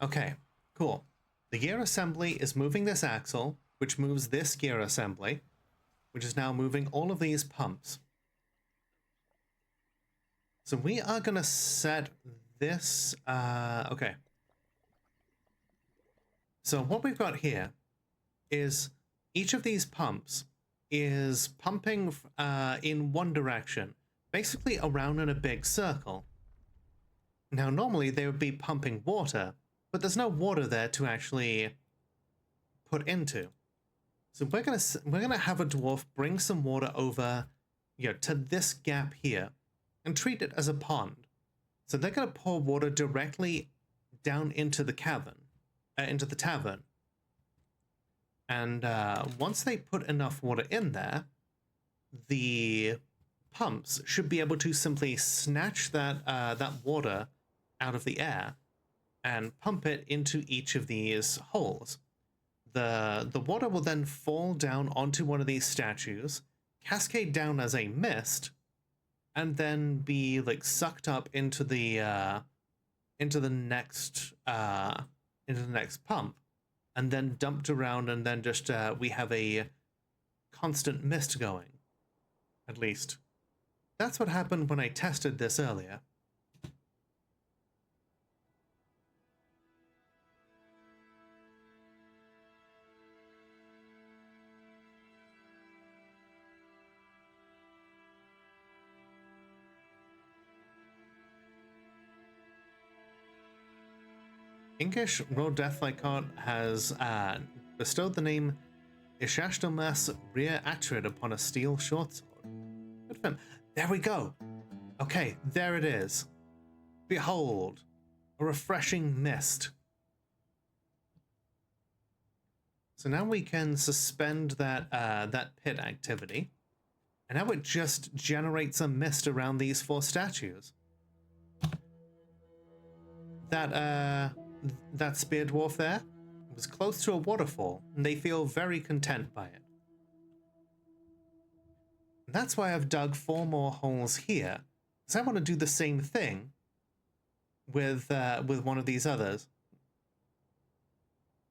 Okay, cool. The gear assembly is moving this axle, which moves this gear assembly, which is now moving all of these pumps. So we are gonna set this, okay. So what we've got here is each of these pumps is pumping in one direction, basically around in a big circle. Now, normally they would be pumping water, but there's no water there to actually put into. So we're gonna have a dwarf bring some water over, you know, to this gap here, and treat it as a pond. So they're gonna pour water directly down into the cavern. Into the tavern, and once they put enough water in there, the pumps should be able to simply snatch that that water out of the air and pump it into each of these holes. The water will then fall down onto one of these statues, cascade down as a mist, and then be like sucked up into the next pump, and then dumped around, and then just we have a constant mist going. At least that's what happened when I tested this earlier. Inkish Roll Death Lycart has bestowed the name Ishashtomas Rear Atrid upon a steel short sword. Good for him. There we go. Okay, there it is. Behold, a refreshing mist. So now we can suspend that pit activity, and now it just generates a mist around these 4 statues. That spear dwarf there was close to a waterfall, and they feel very content by it. And that's why I've dug 4 more holes here, because I want to do the same thing with one of these others.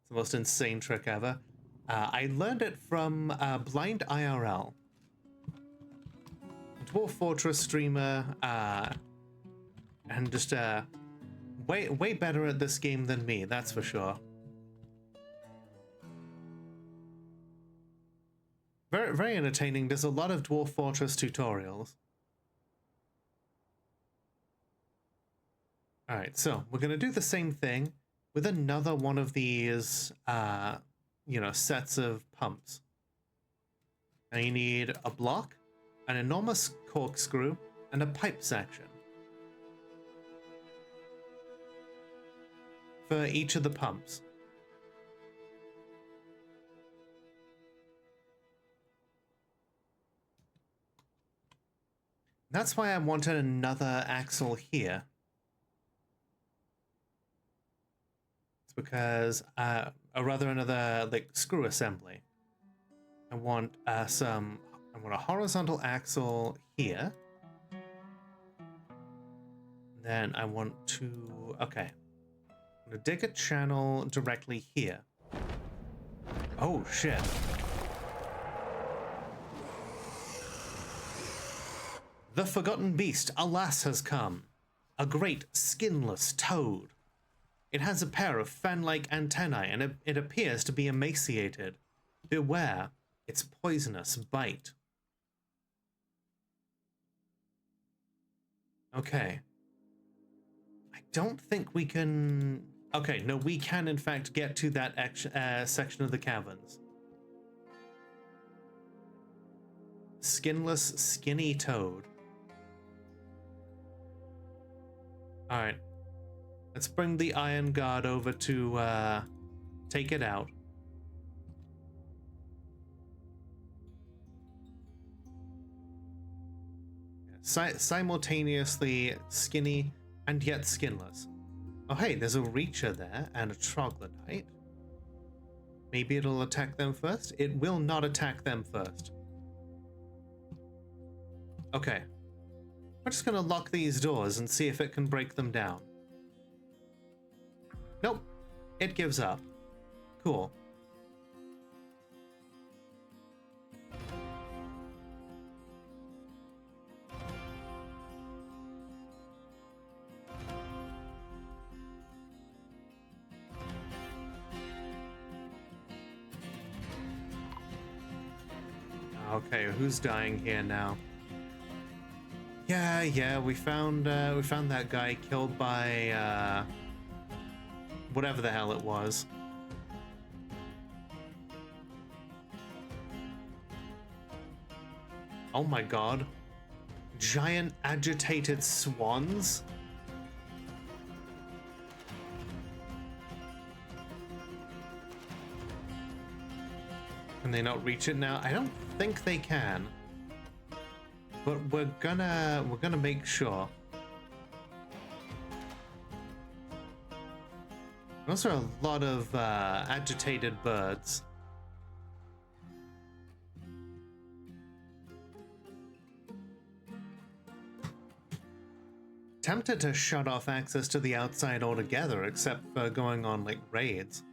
It's the most insane trick ever. I learned it from Blind IRL, Dwarf Fortress streamer, and just way better at this game than me, that's for sure. Very entertaining. There's a lot of Dwarf Fortress tutorials. Alright, so we're going to do the same thing with another one of these, sets of pumps. Now you need a block, an enormous corkscrew, and a pipe section for each of the pumps. That's why I wanted another axle here. It's because, or rather another, like, screw assembly. I want a horizontal axle here. Then I want to, okay. I'm gonna dig a channel directly here. Oh, shit. The forgotten beast, alas, has come. A great skinless toad. It has a pair of fan-like antennae and it appears to be emaciated. Beware its poisonous bite. Okay. I don't think we can... Okay, no, we can in fact get to that section of the caverns. Skinless, skinny toad. Alright. Let's bring the Iron Guard over to take it out. Simultaneously skinny and yet skinless. Oh hey, there's a Reacher there and a Troglodyte. Maybe it'll attack them first? It will not attack them first. Okay. We're just gonna lock these doors and see if it can break them down. Nope. It gives up. Cool. Okay, who's dying here now? Yeah, we found that guy killed by whatever the hell it was. Oh my god. Giant agitated swans? Can they not reach it now? I don't think they can. But we're gonna make sure. Those are a lot of agitated birds. Tempted to shut off access to the outside altogether, except for going on like raids.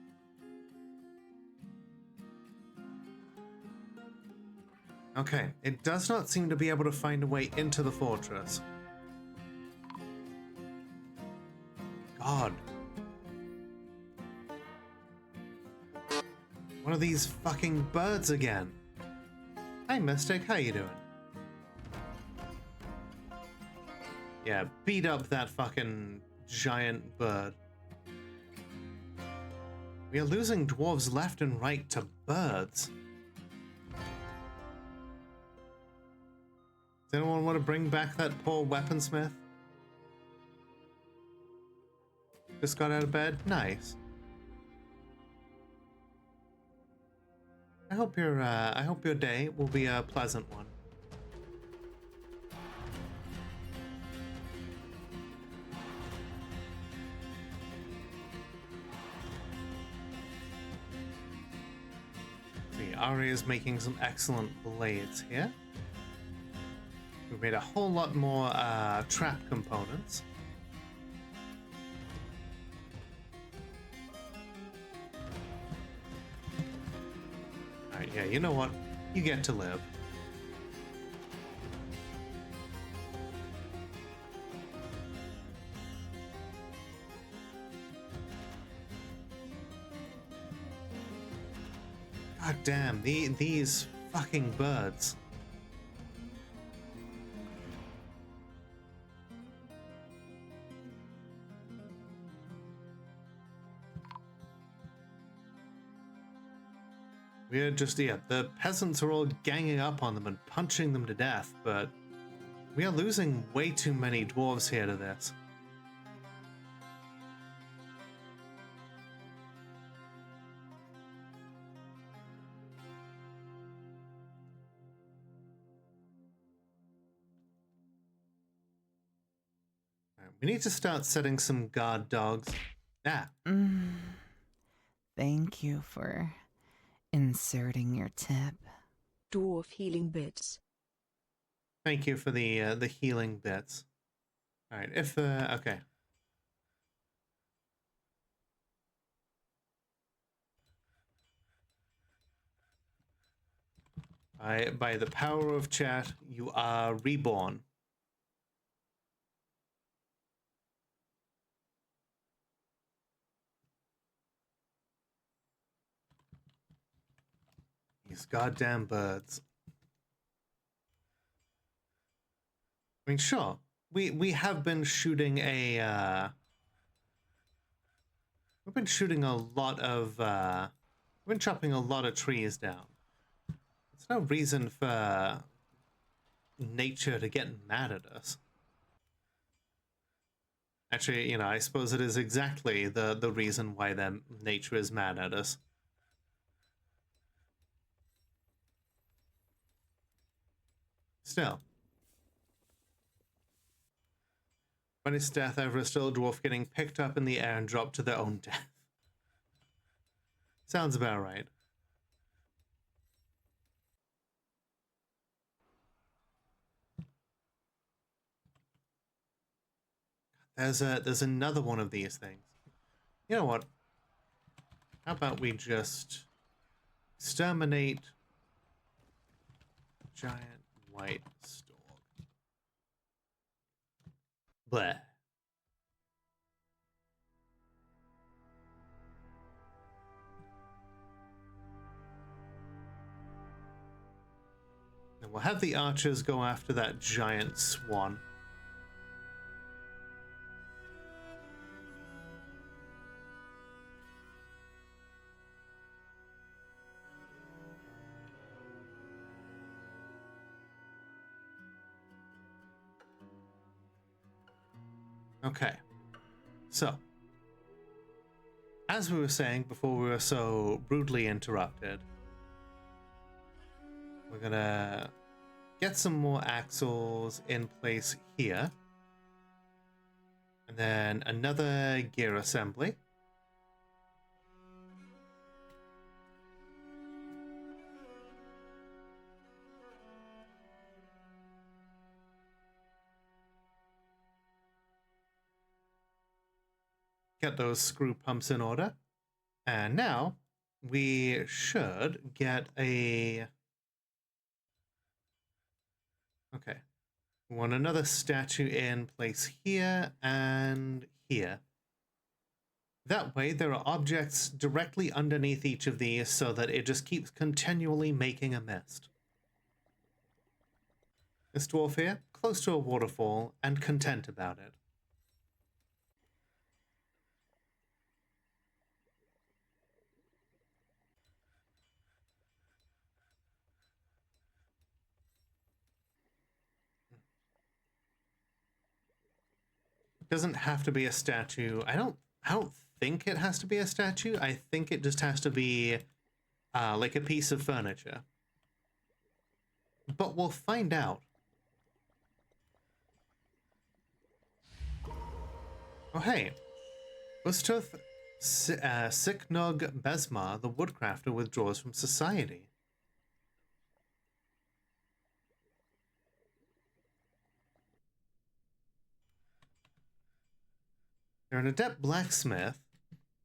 Okay, it does not seem to be able to find a way into the fortress. God. One of these fucking birds again. Hi, Mystic, how you doing? Yeah, beat up that fucking giant bird. We are losing dwarves left and right to birds. Does anyone want to bring back that poor weaponsmith? Just got out of bed? Nice. I hope your day will be a pleasant one. See, Ari is making some excellent blades here. We've made a whole lot more trap components. Alright, yeah, you know what? You get to live. God damn, these fucking birds. We're just, yeah, the peasants are all ganging up on them and punching them to death, but we are losing way too many dwarves here to this. Alright, we need to start setting some guard dogs. Ah, Thank you for inserting your tip. Dwarf healing bits. thank you for the healing bits. Alright, if, okay. By the power of chat, you are reborn. These goddamn birds. I mean, sure, we have been shooting a, we've been shooting a lot of, we've been chopping a lot of trees down. There's no reason for nature to get mad at us. Actually, you know, I suppose it is exactly the reason why nature is mad at us. Still. Funniest death ever is still a dwarf getting picked up in the air and dropped to their own death. Sounds about right. There's another one of these things. You know what? How about we just exterminate giant white stork? Bleh. And we'll have the archers go after that giant swan. Okay, so, as we were saying before we were so rudely interrupted, we're gonna get some more axles in place here, and then another gear assembly. Get those screw pumps in order. And now we should get a... Okay. We want another statue in place here and here. That way there are objects directly underneath each of these so that it just keeps continually making a mist. This dwarf here, close to a waterfall and content about it. Doesn't have to be a statue. I don't I don't think it has to be a statue. I think it just has to be like a piece of furniture. But we'll find out. Oh, hey. Ustath Siknog Besmar, the woodcrafter, withdraws from society. They're an adept blacksmith,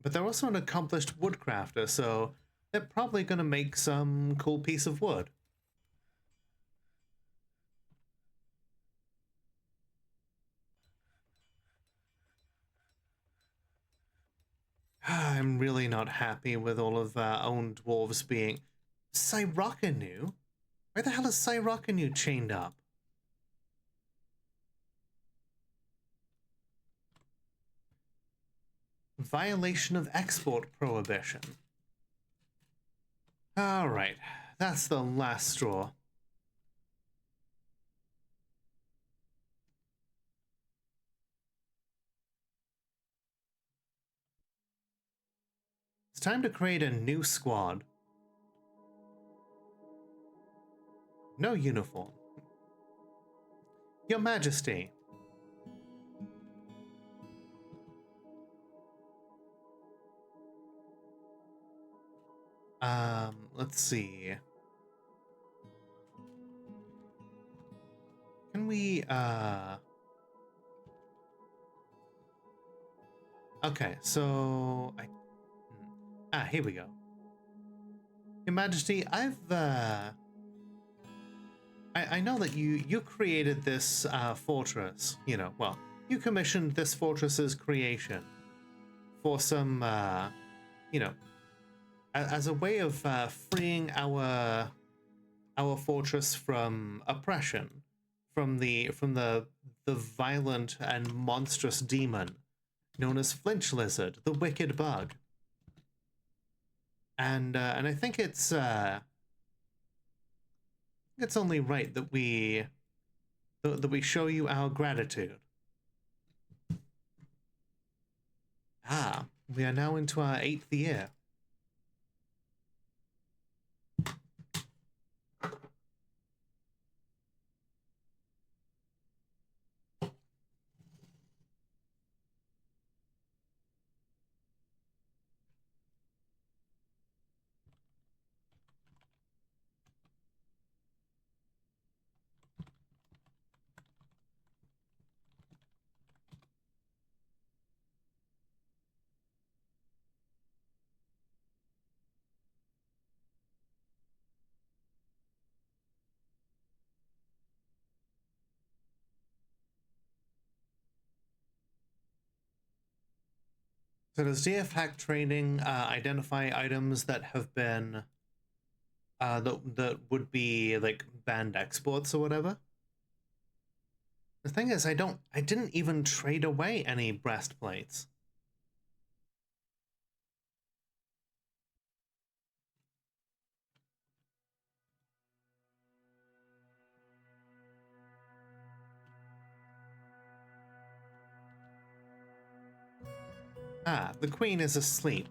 but they're also an accomplished woodcrafter, so they're probably going to make some cool piece of wood. I'm really not happy with all of our own dwarves being... Cyrocanu? Where the hell is Cyrocanu chained up? Violation of export prohibition. Alright, that's the last straw. It's time to create a new squad. No uniform. Your Majesty. Let's see. Can we, okay, so here we go. Your Majesty, I know that you created this fortress, you know, well, you commissioned this fortress's creation for some, you know, as a way of freeing our fortress from oppression, from the violent and monstrous demon known as Flinch Lizard, the Wicked Bug. And I think it's only right that we show you our gratitude. We are now into our 8th year. So does DF hack training identify items that have been that would be like banned exports or whatever? The thing is, I didn't even trade away any breastplates. The queen is asleep.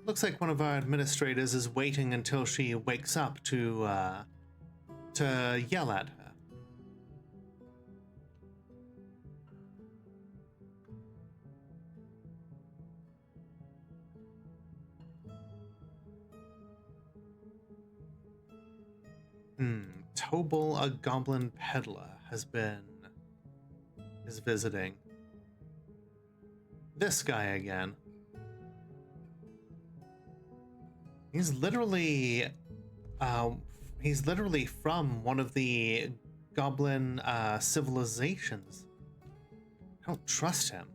Looks like one of our administrators is waiting until she wakes up to yell at her. Tobal, a goblin peddler, is visiting. This guy again. He's literally from one of the goblin civilizations. I don't trust him.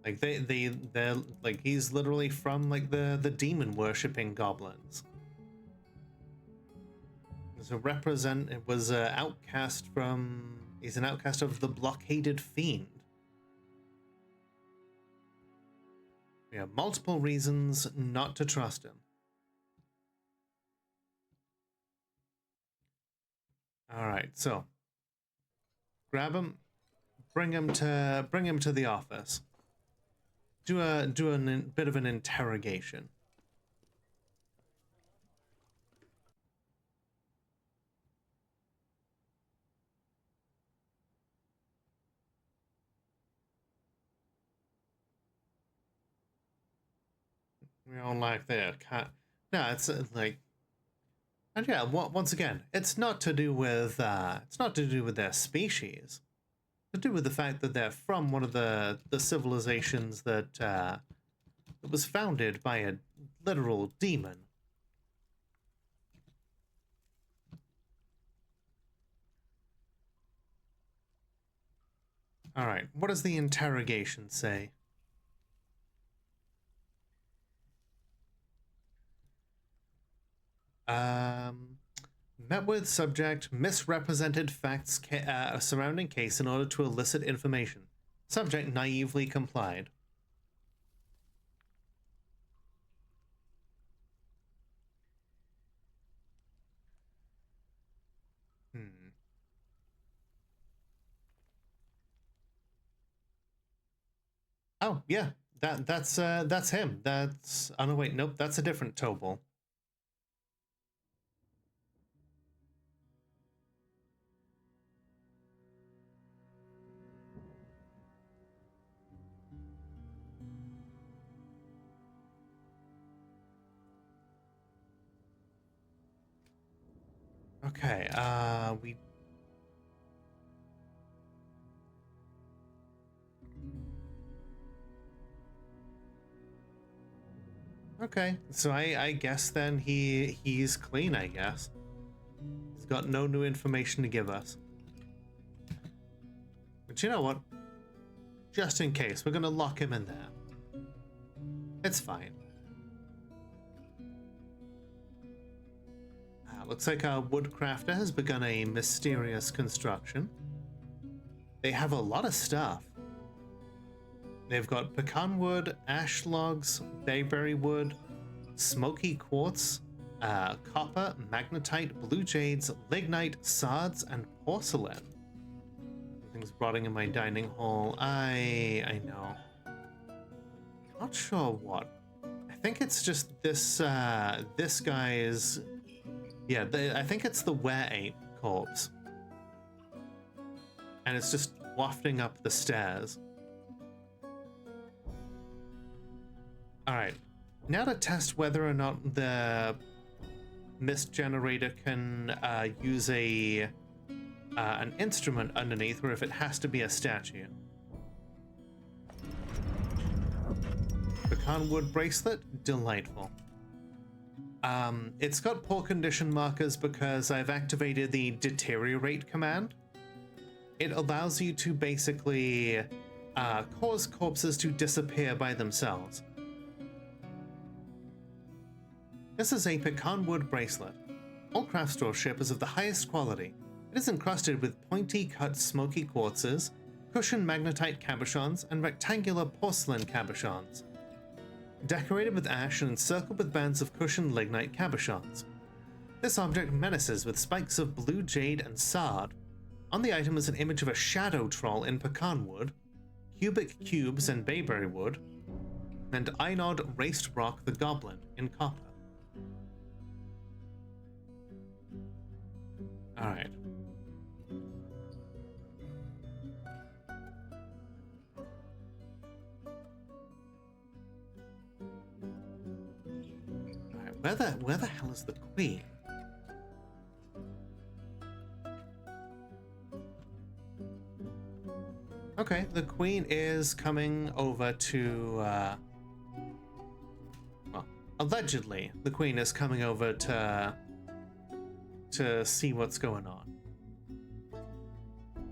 Like they're like, he's literally from like the demon worshipping goblins. He's an outcast of the blockaded fiend. We have multiple reasons not to trust him. All right, so grab him, bring him to the office. Do a bit of an interrogation. We don't like that. No, it's like, and yeah. Once again, it's not to do with their species. It's to do with the fact that they're from one of the civilizations that was founded by a literal demon. All right. What does the interrogation say? Met with subject, misrepresented facts surrounding case in order to elicit information. Subject naively complied. Oh yeah, that's him. That's, oh no, wait, nope, that's a different Tobal. Okay, okay, so I guess then he's clean, I guess. He's got no new information to give us. But you know what? Just in case, we're gonna lock him in there. It's fine. Looks like our woodcrafter has begun a mysterious construction. They have a lot of stuff. They've got pecan wood, ash logs, bayberry wood, smoky quartz, copper, magnetite, blue jades, lignite, sards, and porcelain. Things rotting in my dining hall. I know. Not sure what. I think it's just this this guy is. Yeah, I think it's the were-ape corpse. And it's just wafting up the stairs. Alright, now to test whether or not the mist generator can use an instrument underneath, or if it has to be a statue. Pecan wood bracelet, delightful. It's got poor condition markers because I've activated the deteriorate command. It allows you to basically cause corpses to disappear by themselves. This is a pecan wood bracelet. All craft store ship is of the highest quality. It is encrusted with pointy cut smoky quartzes, cushioned magnetite cabochons, and rectangular porcelain cabochons. Decorated with ash and encircled with bands of cushioned lignite cabochons. This object menaces with spikes of blue jade and sard. On the item is an image of a shadow troll in pecan wood, cubic cubes and bayberry wood, and Einod raced rock the goblin in copper. Alright. Where the hell is the queen? Okay, the queen is coming over to, well, allegedly, the queen is coming over to see what's going on.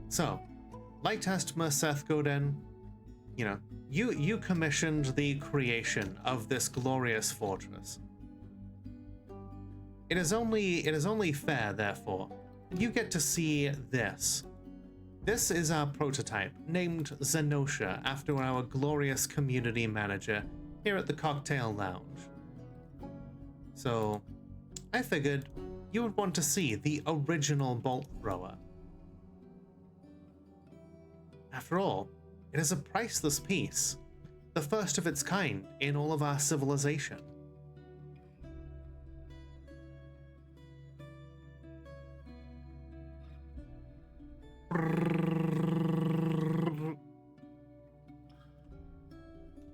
So, Litast Merseth Goden, you know, you commissioned the creation of this glorious fortress. It is only fair, therefore, that you get to see this. This is our prototype, named Zenosha, after our glorious community manager here at the Cocktail Lounge. So, I figured you would want to see the original bolt thrower. After all, it is a priceless piece, the first of its kind in all of our civilization.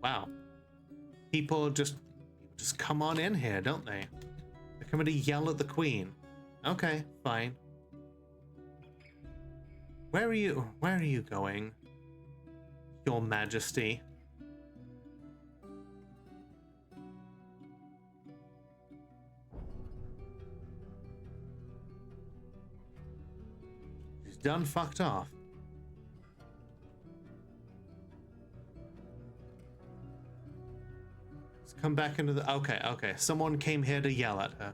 Wow. People just come on in here, don't they? They're coming to yell at the Queen. Okay, fine. Where are you going, Your Majesty? She's done fucked off. Let's come back into the... Okay. Someone came here to yell at her.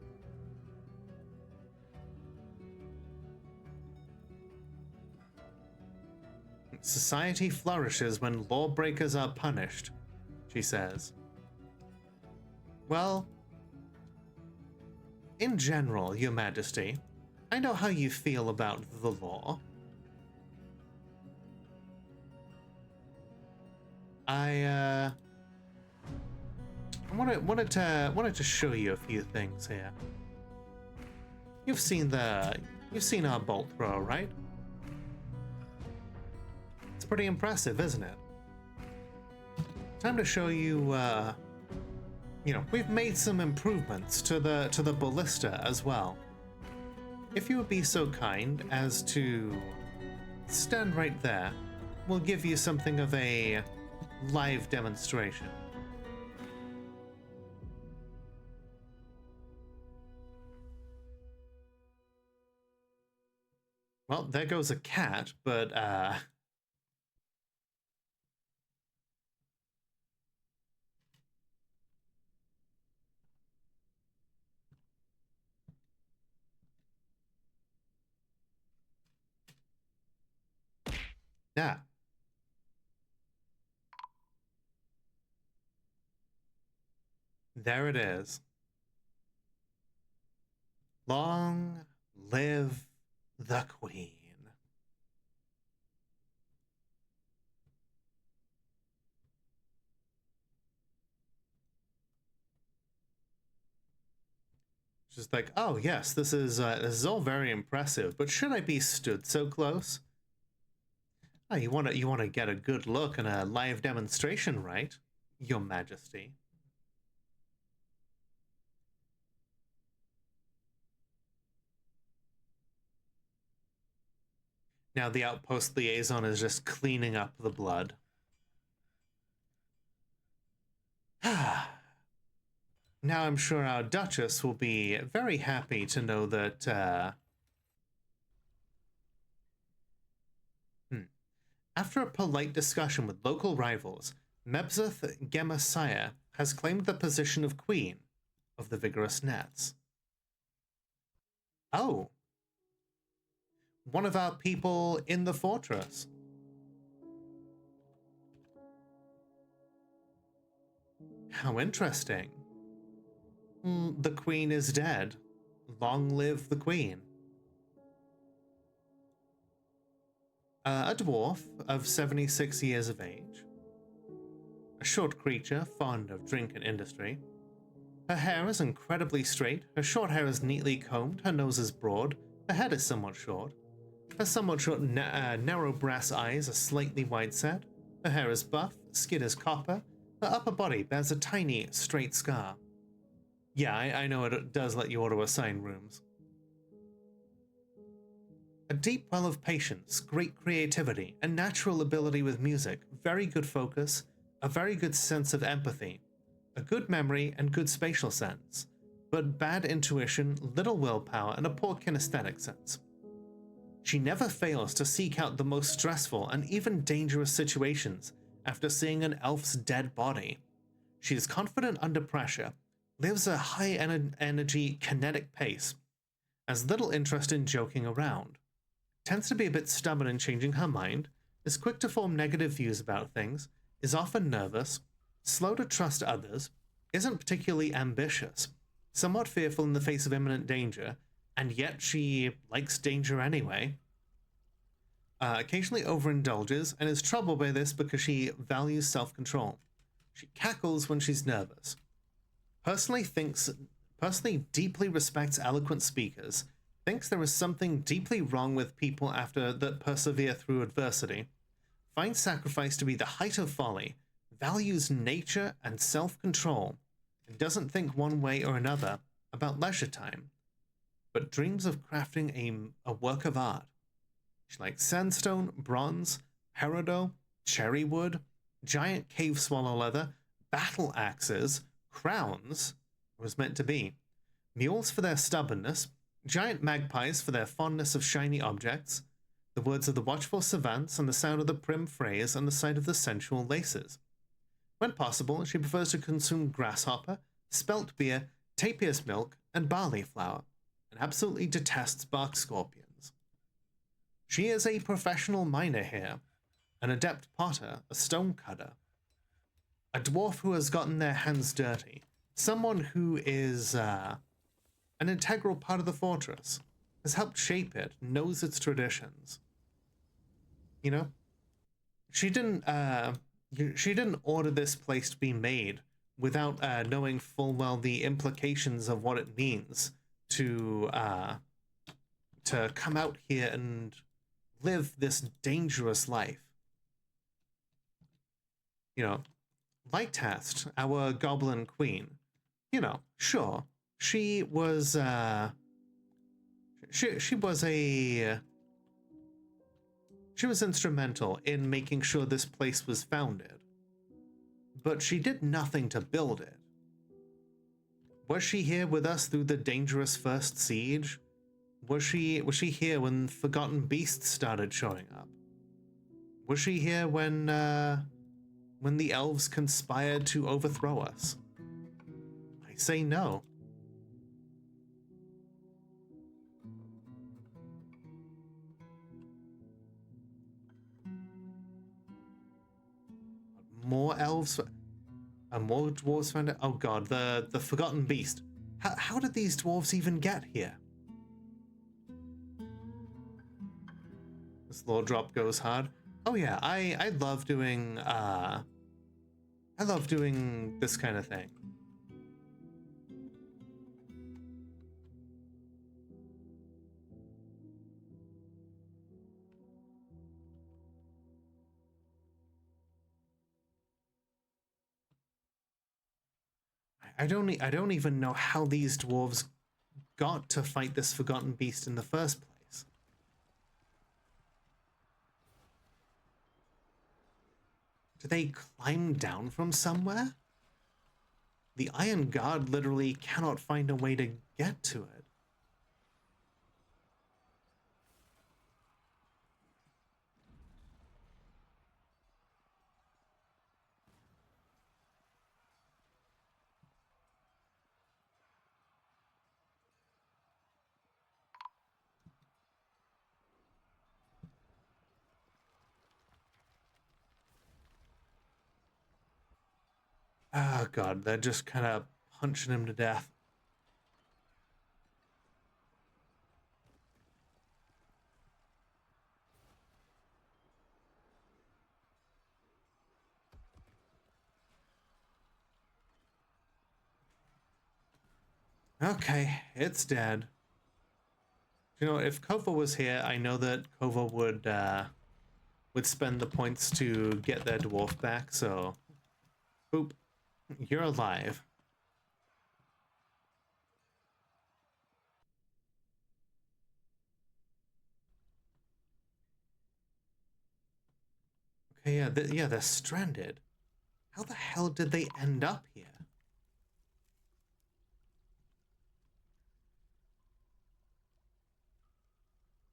Society flourishes when lawbreakers are punished, she says. Well, in general, Your Majesty, I know how you feel about the law. I wanted to show you a few things here. You've seen our bolt thrower, right? It's pretty impressive, isn't it? Time to show you, we've made some improvements to the ballista as well. If you would be so kind as to stand right there, we'll give you something of a live demonstration. Well, there goes a cat, but yeah. There it is. Long live the Queen. Just like, oh yes, this is all very impressive, but should I be stood so close? Oh, you wanna get a good look and a live demonstration, right, Your Majesty? Now the outpost liaison is just cleaning up the blood. Now I'm sure our Duchess will be very happy to know that, After a polite discussion with local rivals, Mebzeth Gemasiah has claimed the position of Queen of the Vigorous Gnats. Oh. One of our people in the fortress. How interesting. The Queen is dead. Long live the Queen. A dwarf of 76 years of age. A short creature fond of drink and industry. Her hair is incredibly straight, her short hair is neatly combed, her nose is broad, her head is somewhat short. Her somewhat short, narrow brass eyes are slightly wide-set. Her hair is buff, skin is copper. Her upper body bears a tiny, straight scar. Yeah, I know it does let you auto-assign rooms. A deep well of patience, great creativity, a natural ability with music, very good focus, a very good sense of empathy, a good memory and good spatial sense, but bad intuition, little willpower, and a poor kinesthetic sense. She never fails to seek out the most stressful and even dangerous situations after seeing an elf's dead body. She is confident under pressure, lives a high energy, kinetic pace, has little interest in joking around, tends to be a bit stubborn in changing her mind, is quick to form negative views about things, is often nervous, slow to trust others, isn't particularly ambitious, somewhat fearful in the face of imminent danger, and yet she likes danger anyway. occasionally overindulges and is troubled by this because she values self-control. She cackles when she's nervous. Personally deeply respects eloquent speakers, thinks there is something deeply wrong with people after that persevere through adversity, finds sacrifice to be the height of folly, values nature and self-control, and doesn't think one way or another about leisure time, but dreams of crafting a work of art. She likes sandstone, bronze, peridot, cherry wood, giant cave swallow leather, battle axes, crowns, was meant to be, mules for their stubbornness, giant magpies for their fondness of shiny objects, the words of the watchful savants and the sound of the prim phrase and the sight of the sensual laces. When possible, she prefers to consume grasshopper, spelt beer, tapir's milk, and barley flour, and absolutely detests bark scorpions. She is a professional miner here, an adept potter, a stone cutter, a dwarf who has gotten their hands dirty, someone who is an integral part of the fortress, has helped shape it, knows its traditions. You know, she didn't order this place to be made without knowing full well the implications of what it means to come out here and live this dangerous life. You know, Litast, our goblin queen, you know, sure, she was instrumental in making sure this place was founded, but she did nothing to build it. Was she here with us through the dangerous first siege? Was she here when forgotten beasts started showing up? Was she here when the elves conspired to overthrow us? I say no. More elves and more dwarves found it. Oh god, the forgotten beast. How did these dwarves even get here? This lore drop goes hard. Oh yeah, I love doing this kind of thing. I don't even know how these dwarves got to fight this forgotten beast in the first place. Did they climb down from somewhere? The Iron Guard literally cannot find a way to get to it. Oh god, they're just kind of punching him to death. Okay, it's dead. You know, if Kova was here, I know that Kova would spend the points to get their dwarf back, so boop, you're alive. Okay, yeah, they're stranded. How the hell did they end up here?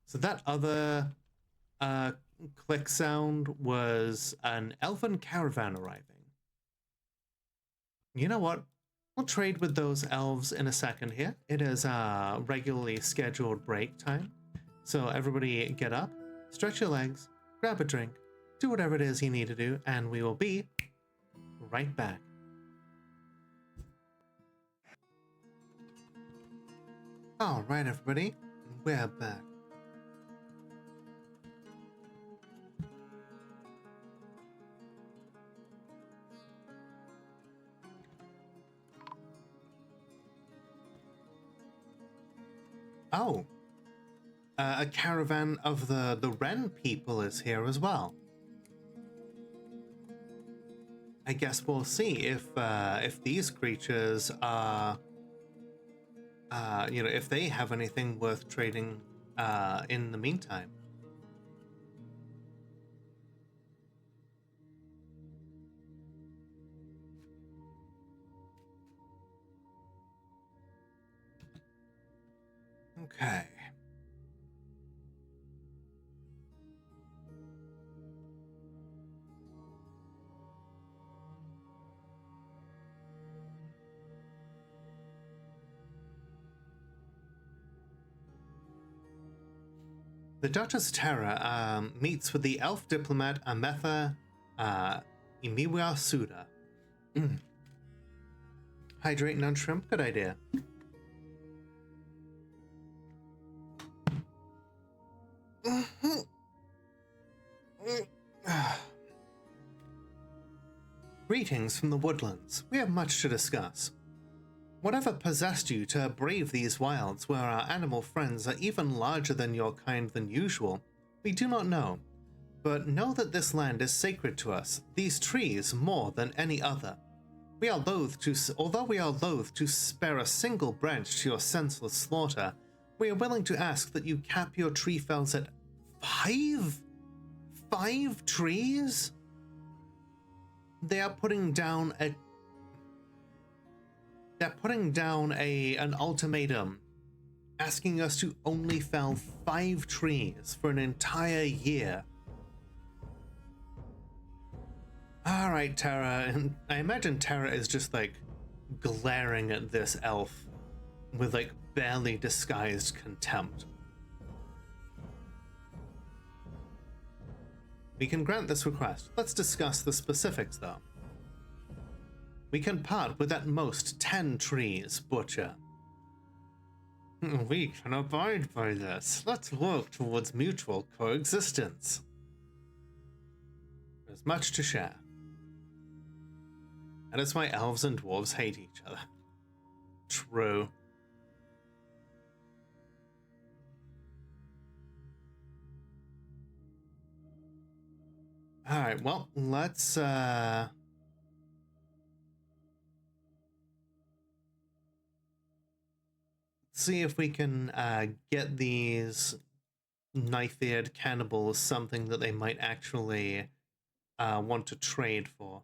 So that other click sound was an elven caravan arriving. You know what? We'll trade with those elves in a second here. It is regularly scheduled break time. So everybody get up, stretch your legs, grab a drink, do whatever it is you need to do, and we will be right back. All right, everybody, we're back. Oh, a caravan of the Wren people is here as well. I guess we'll see if these creatures are, if they have anything worth trading in the meantime. Okay. The Duchess Terra meets with the elf diplomat Ametha Imiwa Suda. Hydrating on shrimp, good idea. Greetings from the woodlands. We have much to discuss. Whatever possessed you to brave these wilds where our animal friends are even larger than your kind than usual, we do not know. But know that this land is sacred to us, these trees more than any other. Although we are loath to spare a single branch to your senseless slaughter, we are willing to ask that you cap your tree fells at 5? 5 trees? They are putting down an ultimatum, asking us to only fell 5 trees for an entire year. All right, Terra, and I imagine Terra is just like glaring at this elf with like barely disguised contempt. We can grant this request. Let's discuss the specifics, though. We can part with at most 10 trees, Butcher. We can abide by this. Let's work towards mutual coexistence. There's much to share. That is why elves and dwarves hate each other. True. Alright, well, let's see if we can get these knife-eared cannibals something that they might actually want to trade for.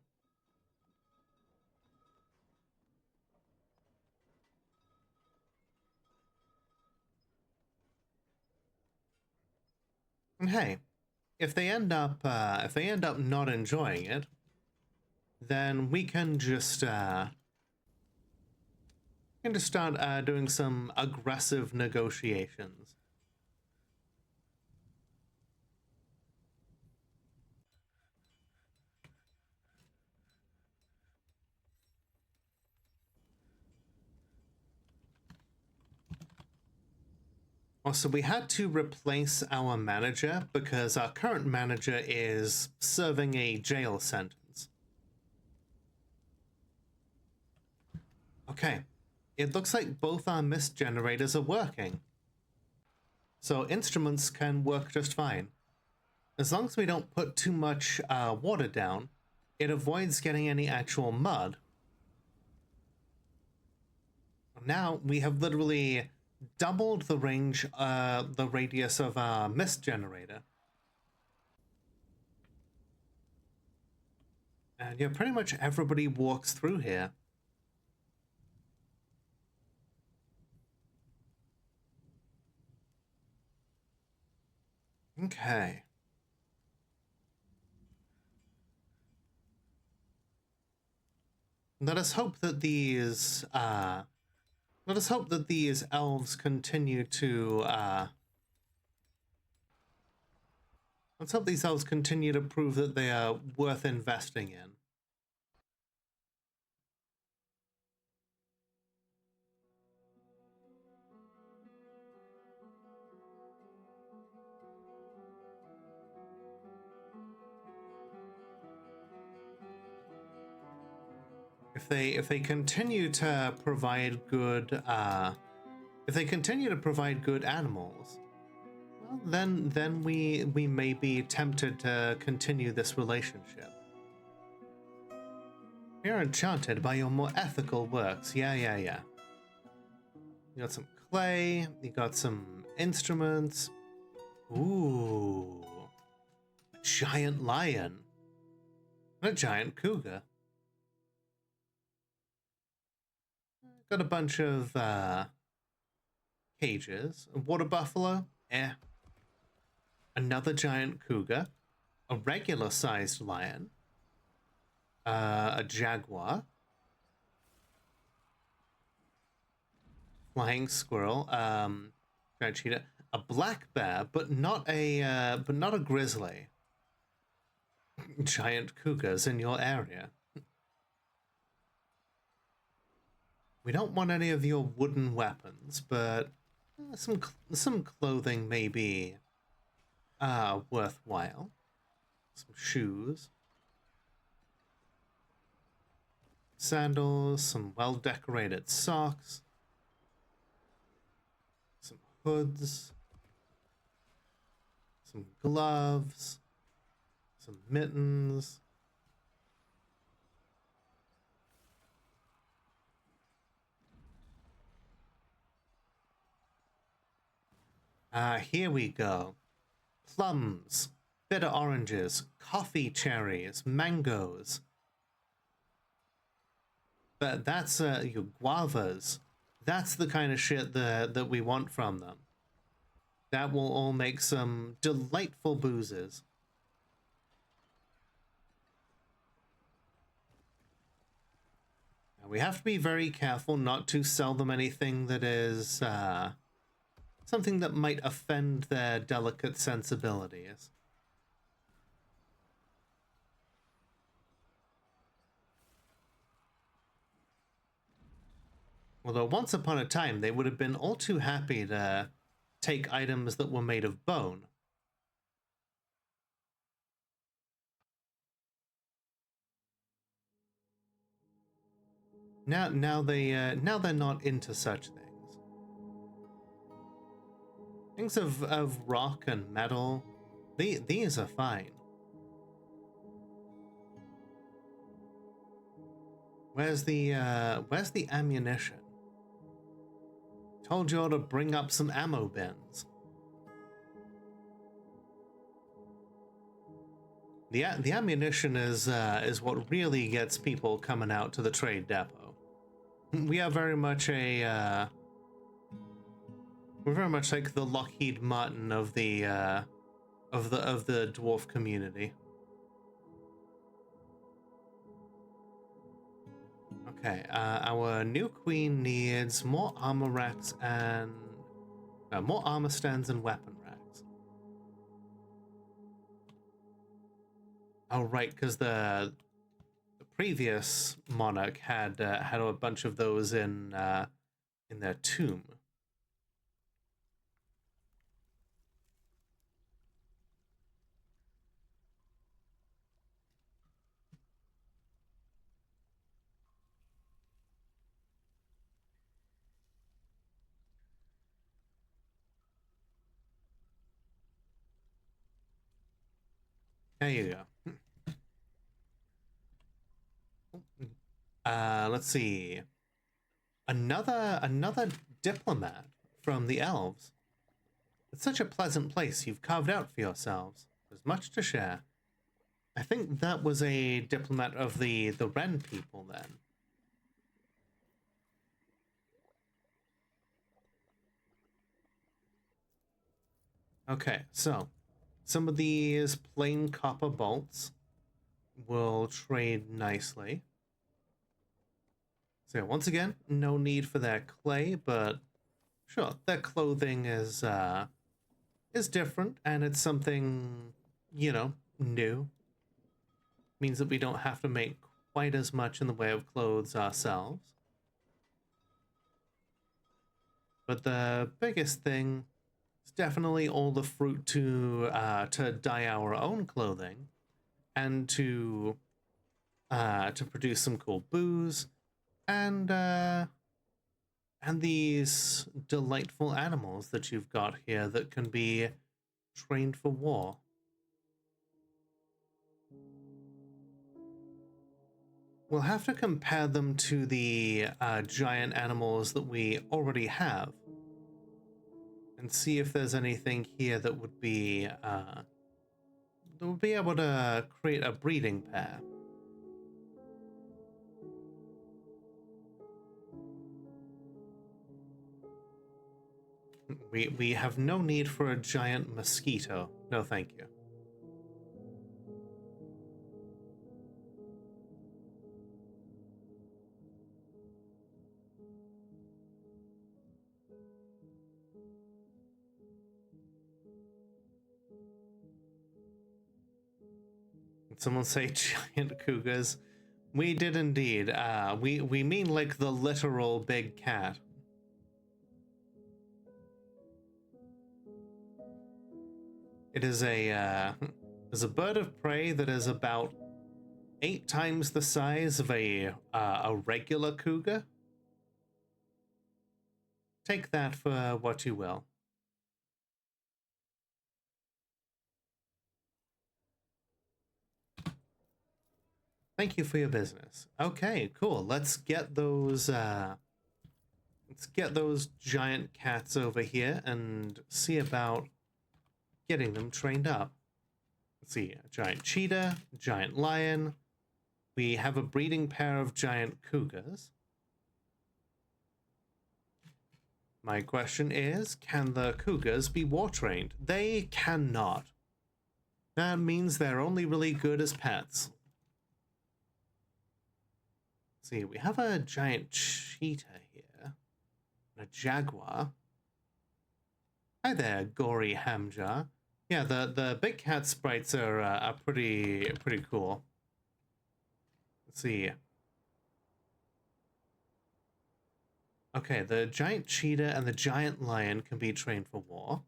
And hey, if they end up not enjoying it, then we can just start doing some aggressive negotiations. Also, we had to replace our manager because our current manager is serving a jail sentence. Okay, it looks like both our mist generators are working. So instruments can work just fine. As long as we don't put too much water down, it avoids getting any actual mud. Now we have literally doubled the range, the radius of our mist generator. And yeah, pretty much everybody walks through here. Okay. Let us hope that these elves continue to let's hope these elves continue to prove that they are worth investing in. If they continue to provide good If they continue to provide good animals, well, then we may be tempted to continue this relationship. We are enchanted by your more ethical works. Yeah. You got some clay, you got some instruments. Ooh. A giant lion. And a giant cougar. Got a bunch of cages. A water buffalo. Another giant cougar. A regular sized lion. A jaguar. Flying squirrel. Giant cheetah. A black bear, but not a grizzly. Giant cougars in your area. We don't want any of your wooden weapons, but some clothing may be worthwhile. Some shoes. Sandals, some well-decorated socks. Some hoods. Some gloves. Some mittens. Here we go. Plums, bitter oranges, coffee cherries, mangoes. But that's your guavas. That's the kind of shit that we want from them. That will all make some delightful boozes. Now, we have to be very careful not to sell them anything that is something that might offend their delicate sensibilities. Although once upon a time, they would have been all too happy to take items that were made of bone. Now they're not into such things. Things of rock and metal, these are fine. Where's the ammunition? Told you all to bring up some ammo bins. The ammunition is what really gets people coming out to the trade depot. We are very much we're very much like the Lockheed Martin of the dwarf community. Okay, our new queen needs more armor racks and more armor stands and weapon racks. Oh, right, because the previous monarch had a bunch of those in their tomb. There you go. Let's see. Another diplomat from the elves. It's such a pleasant place you've carved out for yourselves. There's much to share. I think that was a diplomat of the Wren people then. Okay, so some of these plain copper bolts will trade nicely. So once again, no need for that clay, but sure, their clothing is different, and it's something, you know, new. Means that we don't have to make quite as much in the way of clothes ourselves. But the biggest thing is definitely all the fruit to dye our own clothing, and to produce some cool booze, and And these delightful animals that you've got here that can be trained for war. We'll have to compare them to the giant animals that we already have and see if there's anything here that would be able to create a breeding pair. We have no need for a giant mosquito. No, thank you. Someone say giant cougars. We did indeed. We mean like the literal big cat. It is a bird of prey that is about 8 times the size of a regular cougar. Take that for what you will. Thank you for your business. Okay, cool. Let's get those giant cats over here and see about getting them trained up. Let's see, a giant cheetah, giant lion. We have a breeding pair of giant cougars. My question is, can the cougars be war trained? They cannot. That means they're only really good as pets. Let's see, we have a giant cheetah here, and a jaguar. Hi there, gory hamjar. Yeah, the big cat sprites are pretty cool. Let's see. Okay, the giant cheetah and the giant lion can be trained for war.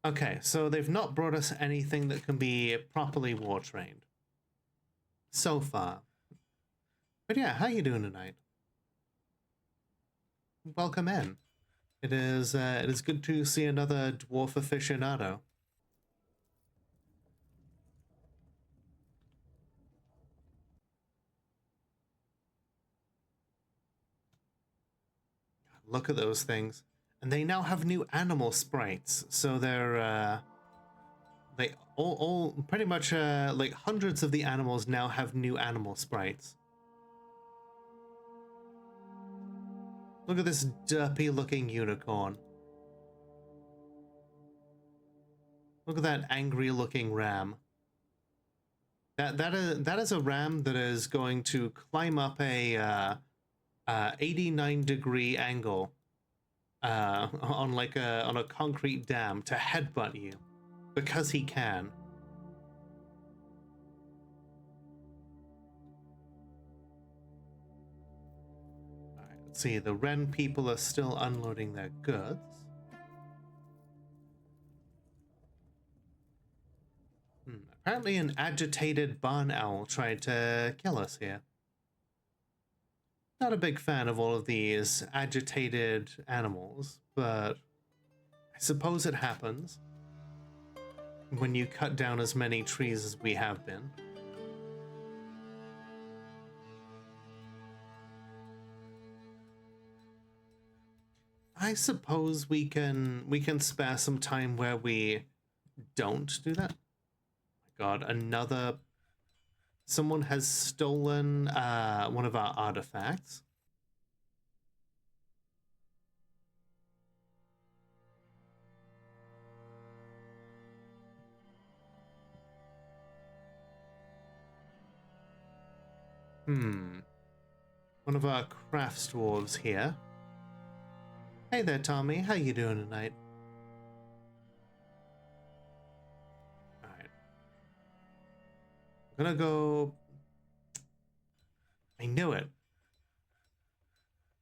Okay, so they've not brought us anything that can be properly war trained so far. But yeah, how you doing tonight? Welcome in. It is good to see another dwarf aficionado. Look at those things. And they now have new animal sprites. So they're they all pretty much like hundreds of the animals now have new animal sprites. Look at this derpy looking unicorn. Look at that angry looking ram. That is a ram that is going to climb up a 89-degree angle on a concrete dam to headbutt you because he can. Let's see, the Wren people are still unloading their goods. Apparently an agitated barn owl tried to kill us here. Not a big fan of all of these agitated animals, but I suppose it happens when you cut down as many trees as we have been. I suppose we can spare some time where we don't do that. Oh my God, someone has stolen one of our artifacts. One of our crafts dwarves here. Hey there, Tommy. How you doing tonight? Alright. I'm gonna go... I knew it.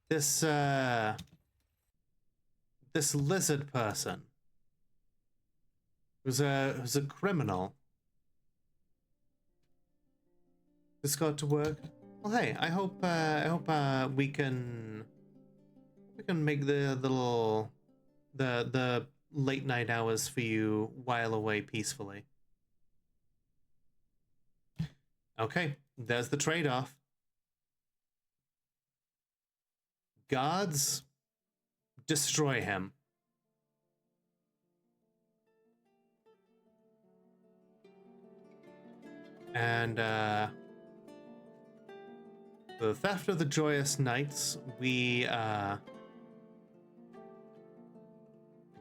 This lizard person who's a criminal. Just got to work. Well, hey, I hope we can We can make the little the late night hours for you while away peacefully. Okay, there's the trade-off. Guards, destroy him. And for the theft of the joyous knights, we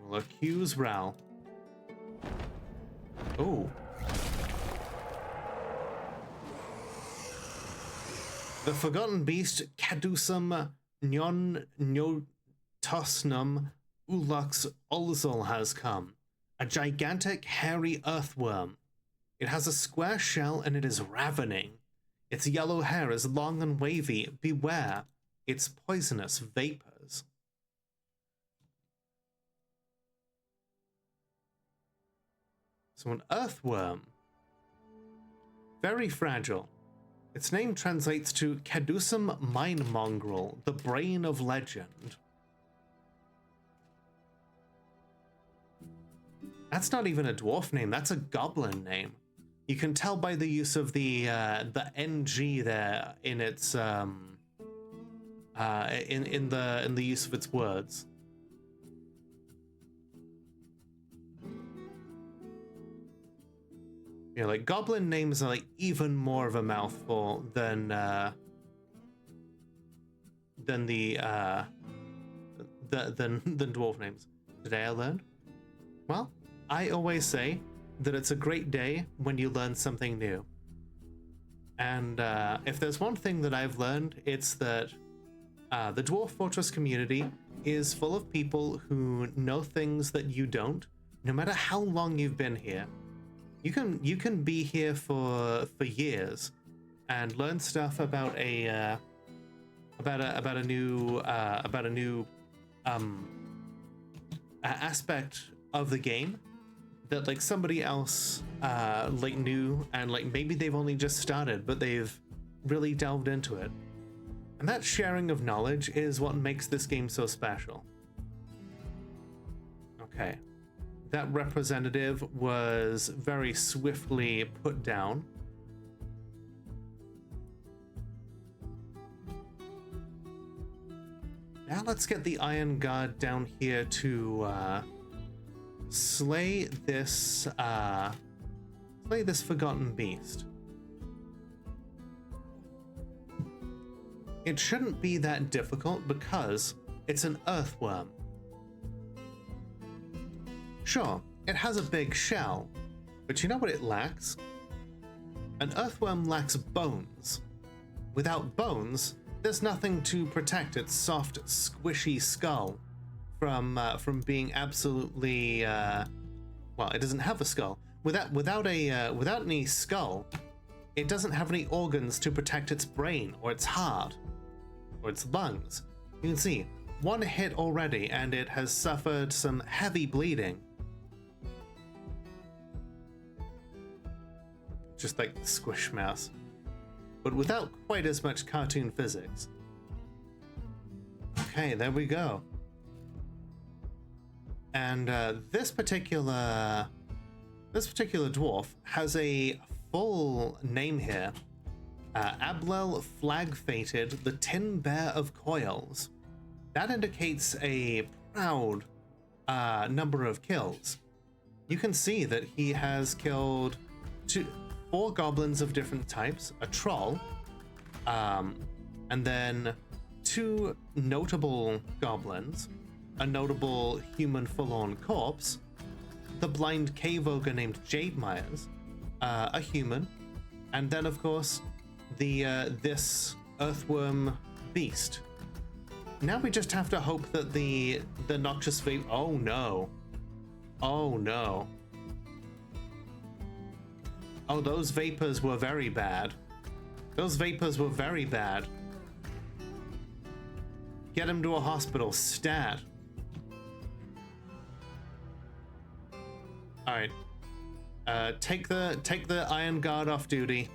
will accuse Ral. Oh. The forgotten beast Cadusum Nyon Nyotosnum Ulux Olzol has come. A gigantic hairy earthworm. It has a square shell and it is ravening. Its yellow hair is long and wavy. Beware, its poisonous vapors. So an earthworm. Very fragile. Its name translates to Cadusum Mine Mongrel, the brain of legend. That's not even a dwarf name, that's a goblin name. You can tell by the use of the NG there in its in the use of its words. Yeah, like goblin names are like even more of a mouthful than dwarf names. Today I learned. Well, I always say that it's a great day when you learn something new. And if there's one thing that I've learned, it's that the Dwarf Fortress community is full of people who know things that you don't, no matter how long you've been here. You can be here for years and learn stuff about a new aspect of the game that like somebody else like knew, and like maybe they've only just started but they've really delved into it. And that sharing of knowledge is what makes this game so special. Okay. That representative was very swiftly put down. Now let's get the Iron Guard down here to slay this forgotten beast. It shouldn't be that difficult because it's an earthworm. Sure, it has a big shell, but you know what it lacks? An earthworm lacks bones. Without bones, there's nothing to protect its soft, squishy skull from being absolutely well, it doesn't have a skull. Without any skull, it doesn't have any organs to protect its brain or its heart or its lungs. You can see one hit already and it has suffered some heavy bleeding. Just like the Squish Mouse, but without quite as much cartoon physics. Okay, there we go. And this particular dwarf has a full name here. Ablel Flag-Fated, the Tin Bear of Coils. That indicates a proud number of kills. You can see that he has killed 4 goblins of different types, a troll, and then 2 notable goblins, a notable human forlorn corpse, the blind cave ogre named Jade Myers, a human, and then of course this earthworm beast. Now we just have to hope that the noxious vape. Oh no! Oh no! Oh, those vapors were very bad. Those vapors were very bad. Get him to a hospital, stat. All right. Take the Iron Guard off duty.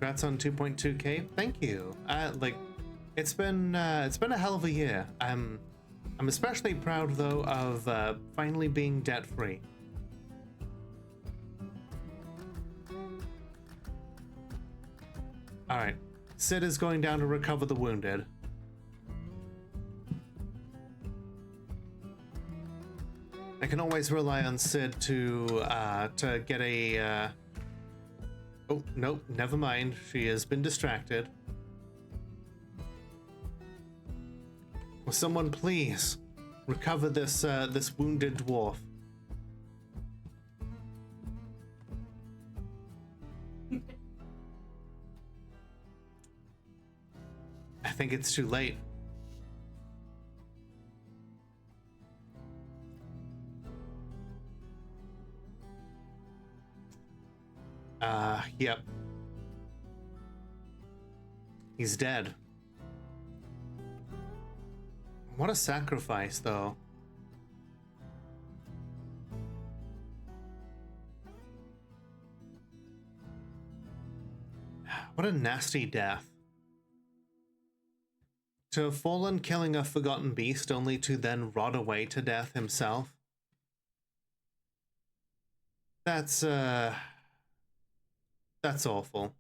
congrats on 2.2k. Thank you. Like, it's been a hell of a year. I'm especially proud though of finally being debt free. All right, Sid is going down to recover the wounded. I can always rely on Sid to get a. Oh nope, never mind. She has been distracted. Will someone please recover this this wounded dwarf? I think it's too late. Yep. He's dead. What a sacrifice, though. What a nasty death. To have fallen killing a forgotten beast only to then rot away to death himself. That's awful.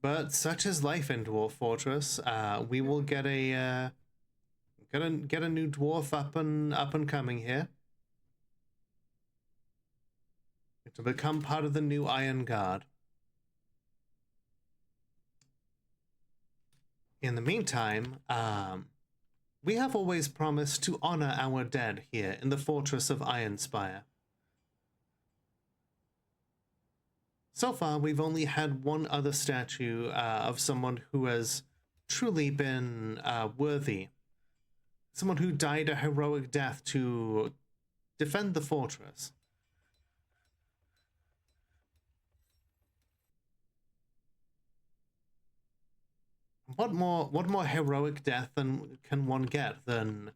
But such is life in Dwarf Fortress. We will get a get a new dwarf up and coming here to become part of the new Iron Guard. In the meantime, we have always promised to honor our dead here in the Fortress of Ironspire. So far, we've only had one other statue of someone who has truly been worthy. Someone who died a heroic death to defend the fortress. What more heroic death can one get than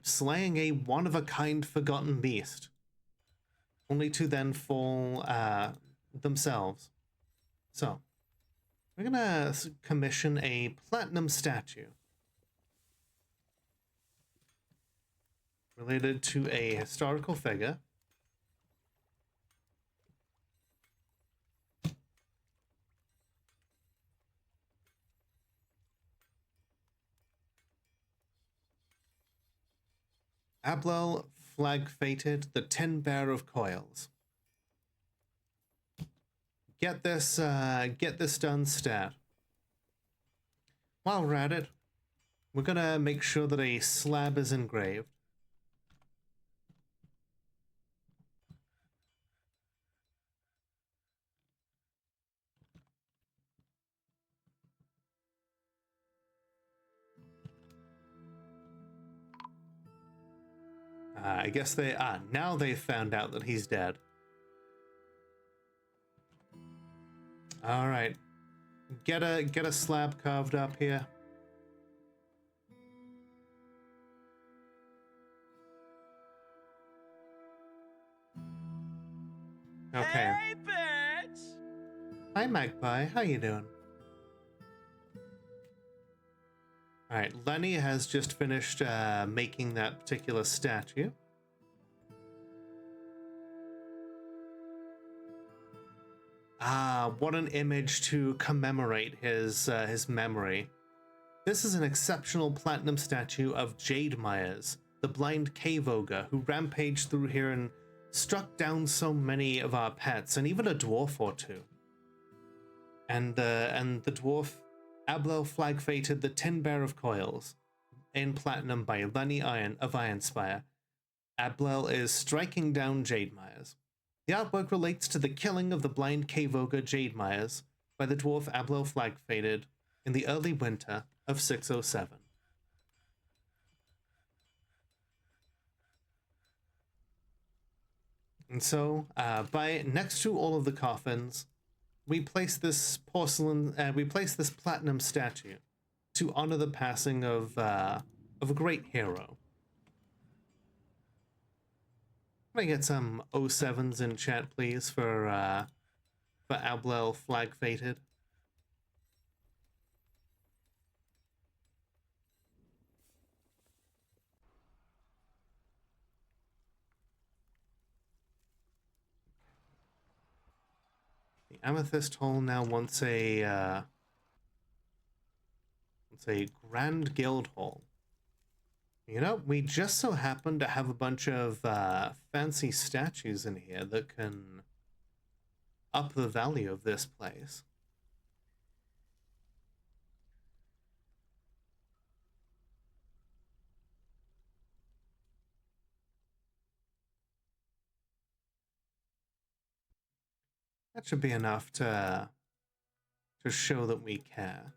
slaying a one-of-a-kind forgotten beast, only to then fall themselves. So, we're gonna commission a platinum statue related to a historical figure. Ablel Flag-Fated, the Tin Bear of Coils. Get this done stat. While we're at it, we're gonna make sure that a slab is engraved. I guess now they've found out that he's dead. All right, get a slab carved up here. Okay. Hey, bitch! Hi, Magpie. How you doing? All right, Lenny has just finished making that particular statue. What an image to commemorate his memory. This is an exceptional platinum statue of Jade Myers, the blind cave ogre who rampaged through here and struck down so many of our pets and even a dwarf or two. And the dwarf Ablel Flag-Fated, the Tin Bear of Coils, in platinum by Lenny Iron of Ironspire. Ablel is striking down Jade Myers. The artwork relates to the killing of the blind cave ogre Jade Myers by the dwarf Ablel Flag-Fated in the early winter of 607. And so, next to all of the coffins, we place this platinum statue to honor the passing of a great hero. I'm Can I get some 07s in chat, please, for Ablel Flag Fated? The Amethyst Hall now wants a Grand Guild Hall. You know, we just so happen to have a bunch of fancy statues in here that can up the value of this place. That should be enough to show that we care.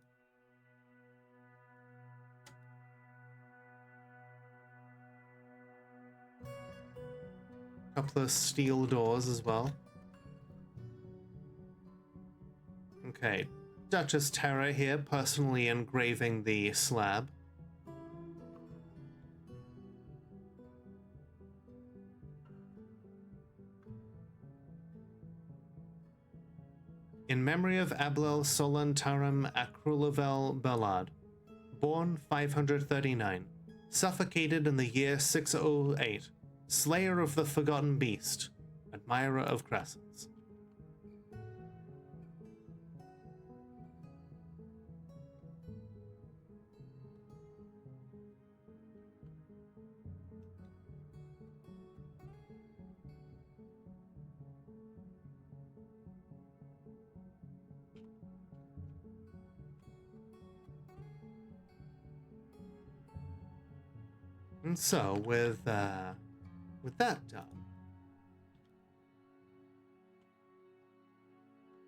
Couple of steel doors as well. Okay, Duchess Terra here, personally engraving the slab. In memory of Ablel Solantarum Acrulavel Ballad, born 539, suffocated in the year 608, slayer of the forgotten beast, admirer of crescents. And so, with that done,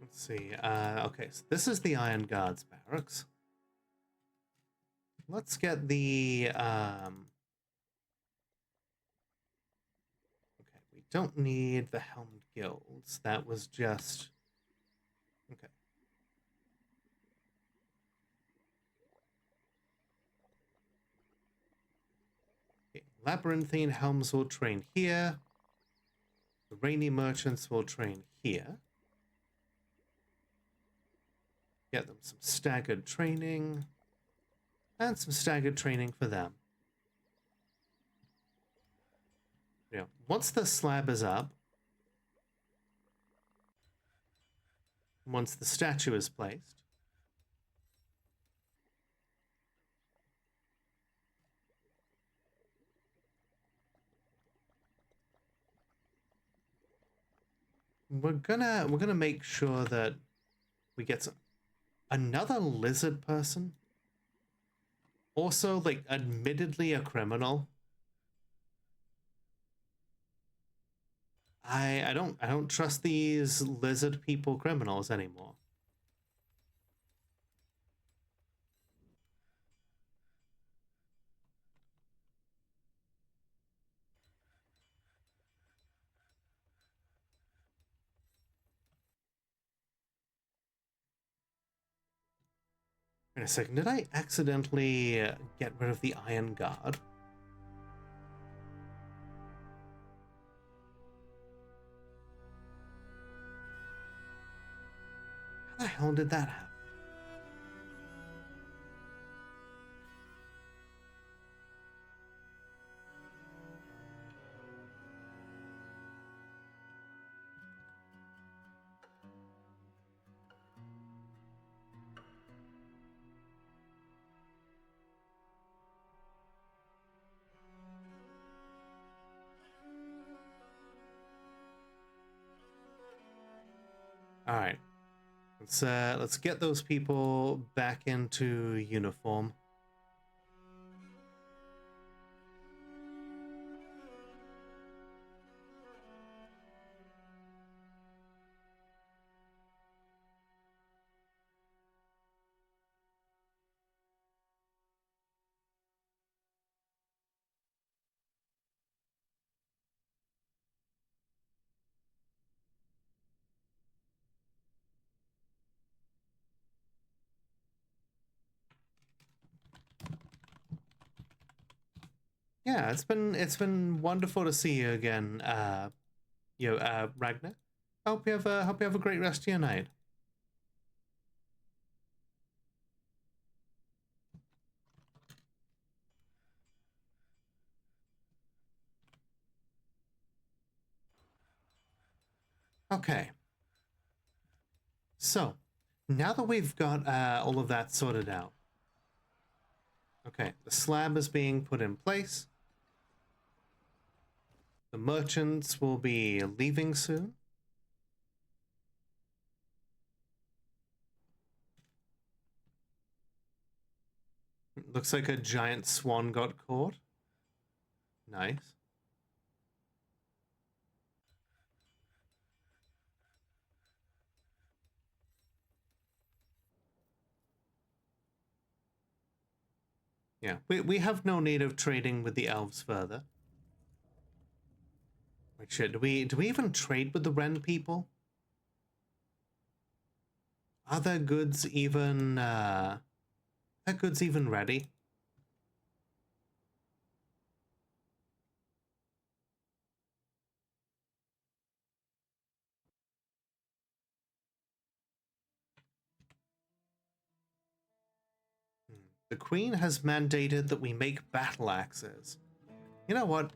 let's see. Okay, so this is the Iron Guards barracks. Let's get the okay. We don't need the Helmed Guilds. That was just okay. Labyrinthine Helms will train here. The Rainy Merchants will train here. Get them some staggered training. And some staggered training for them. Yeah. Once the slab is up, once the statue is placed, we're gonna make sure that we get another lizard person. Also, like, admittedly a criminal. I don't trust these lizard people criminals anymore. Wait a second, did I accidentally get rid of the Iron Guard? How the hell did that happen? All right, let's get those people back into uniform. Yeah, it's been wonderful to see you again, Ragnar. Hope you have a great rest of your night. Okay. So, now that we've got all of that sorted out, okay, the slab is being put in place. The merchants will be leaving soon. Looks like a giant swan got caught. Nice. Yeah, we have no need of trading with the elves further. Wait, shit, do we even trade with the Ren people? Are their goods even ready? The Queen has mandated that we make battle axes. You know what?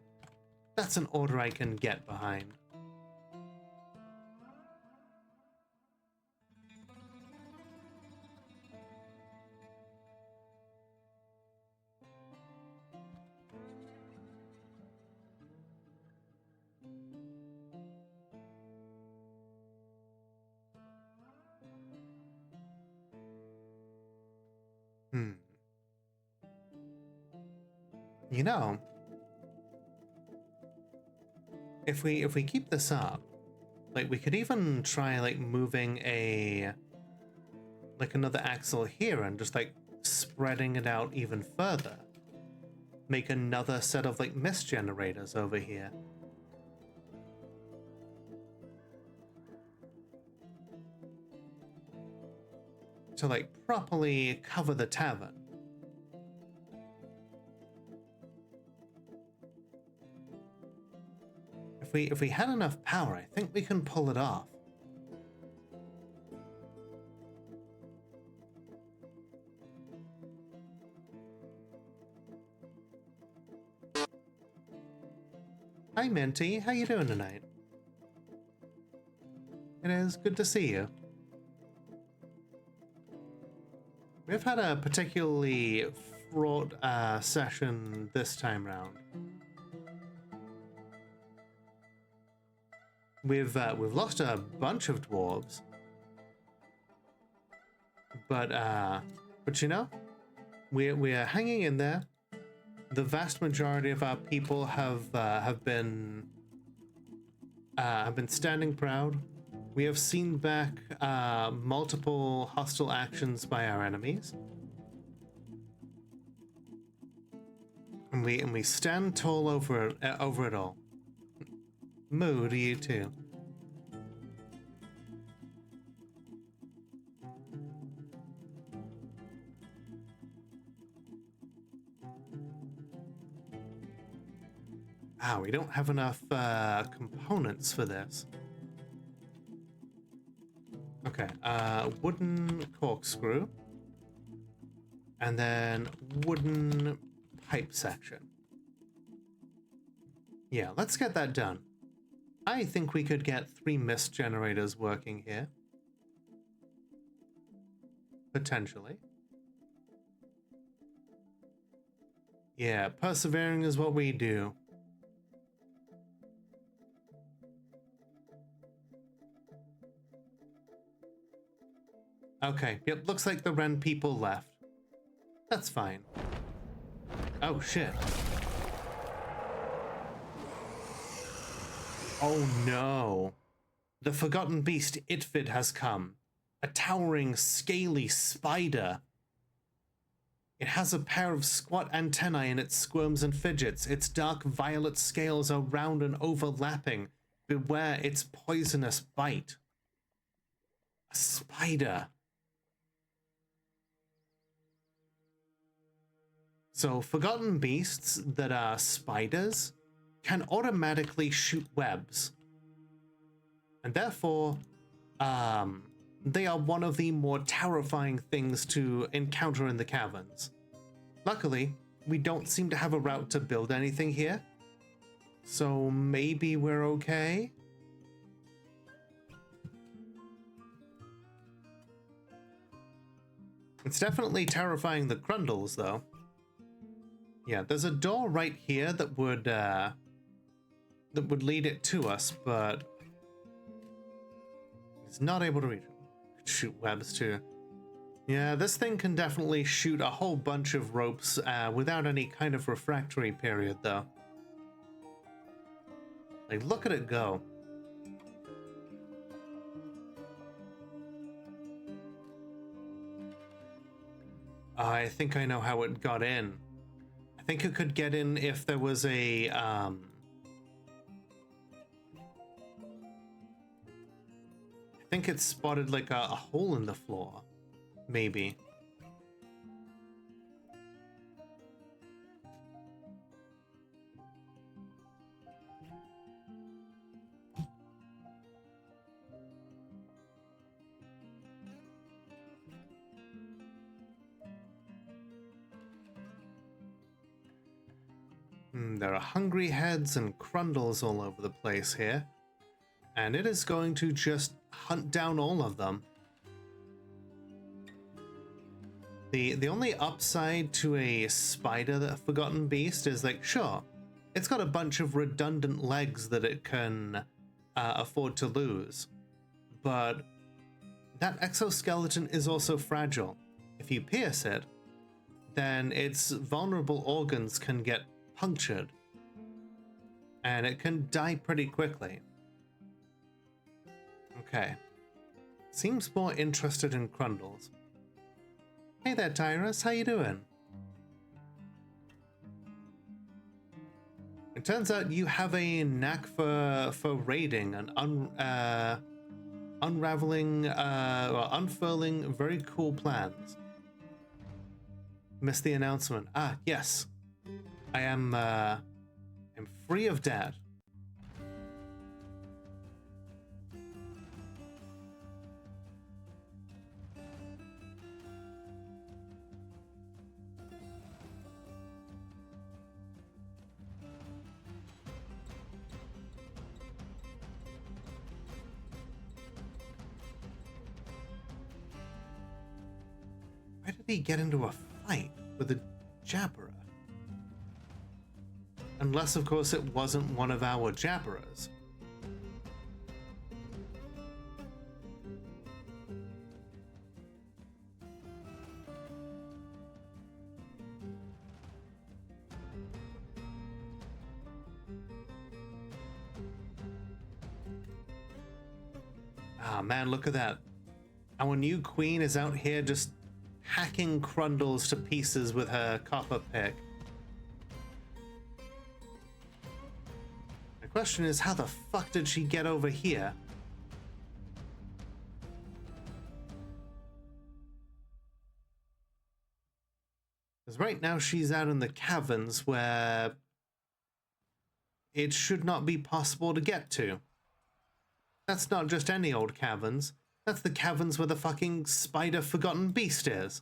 That's an order I can get behind. You know, if we keep this up, like we could even try like moving another axle here and just like spreading it out even further. Make another set of like mist generators over here. To like properly cover the tavern. If we had enough power, I think we can pull it off. Hi Minty, how you doing tonight? It is good to see you. We've had a particularly fraught session this time round. We've lost a bunch of dwarves, but you know, we're hanging in there. The vast majority of our people have been standing proud. We have seen back multiple hostile actions by our enemies, and we stand tall over it all. Moo to you too. Ah, we don't have enough components for this. Okay, wooden corkscrew. And then wooden pipe section. Yeah, let's get that done. I think we could get 3 mist generators working here. Potentially. Yeah, persevering is what we do. Okay, yep, looks like the Ren people left. That's fine. Oh, shit. Oh, no. The forgotten beast Itvid has come. A towering, scaly spider. It has a pair of squat antennae in its squirms and fidgets. Its dark violet scales are round and overlapping. Beware its poisonous bite. A spider. So forgotten beasts that are spiders can automatically shoot webs. And therefore, they are one of the more terrifying things to encounter in the caverns. Luckily, we don't seem to have a route to build anything here, so maybe we're okay? It's definitely terrifying the Grundles, though. Yeah, there's a door right here that would lead it to us, but it's not able to reach it. Shoot webs too. Yeah, this thing can definitely shoot a whole bunch of ropes without any kind of refractory period, though. Like, look at it go. I think I know how it got in. I think it could get in if there was a, I think it spotted like a hole in the floor. Maybe. There are hungry heads and Grundles all over the place here, and it is going to just hunt down all of them. The only upside to a spider, that forgotten beast, is like, sure, it's got a bunch of redundant legs that it can afford to lose, but that exoskeleton is also fragile. If you pierce it, then its vulnerable organs can get punctured, and it can die pretty quickly. Okay. Seems more interested in Grundles. Hey there, Tyrus. How you doing? It turns out you have a knack for raiding and unraveling or unfurling very cool plans. Missed the announcement. Ah, yes. I am free of debt. Why did he get into a fight with a Jabberer? Unless, of course, it wasn't one of our Jabberers. Ah, man, look at that. Our new queen is out here just hacking Grundles to pieces with her copper pick. The question is, how the fuck did she get over here? Because right now she's out in the caverns where it should not be possible to get to. That's not just any old caverns. That's the caverns where the fucking spider forgotten beast is.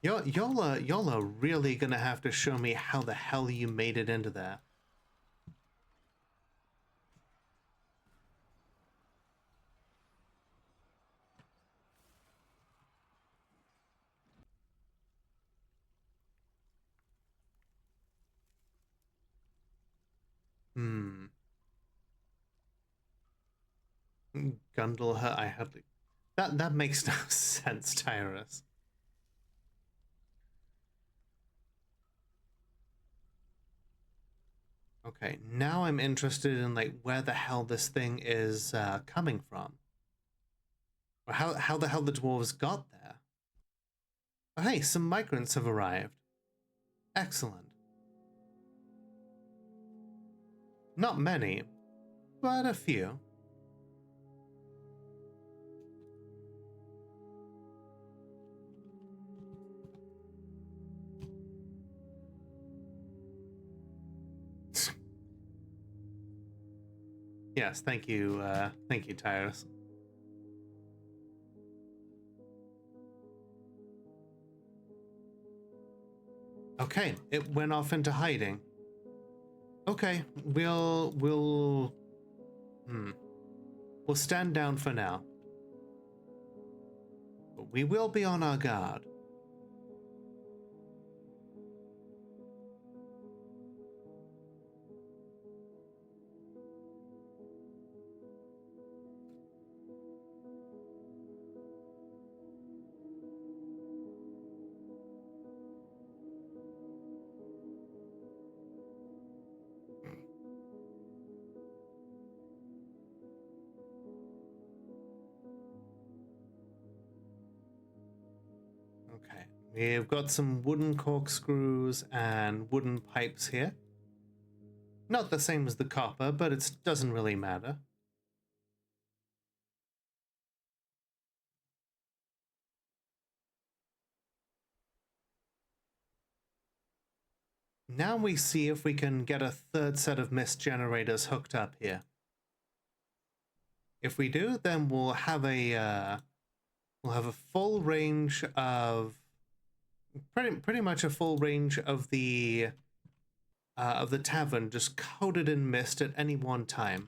Y'all are really gonna have to show me how the hell you made it into there. Gundle her, I had that makes no sense, Tyrus. Okay, now I'm interested in like where the hell this thing is coming from. Or how the hell the dwarves got there. Oh, hey, some migrants have arrived. Excellent. Not many, but a few. Yes, thank you, Tyrus. Okay, it went off into hiding. Okay, we'll stand down for now. But we will be on our guard. Okay, we've got some wooden corkscrews and wooden pipes here. Not the same as the copper, but it doesn't really matter. Now we see if we can get a third set of mist generators hooked up here. If we do, then we'll have a full range of pretty much a full range of the tavern just coated in mist at any one time.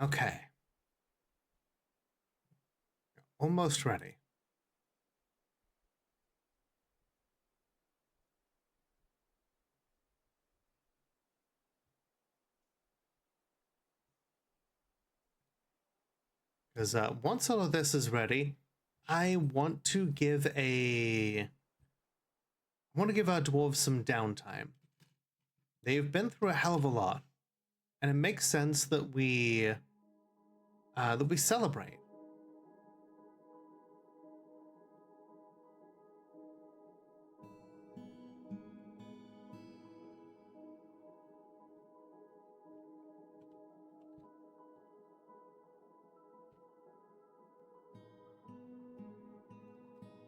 Okay. Almost ready. Because once all of this is ready, I want to give our dwarves some downtime. They've been through a hell of a lot, and it makes sense that we celebrate.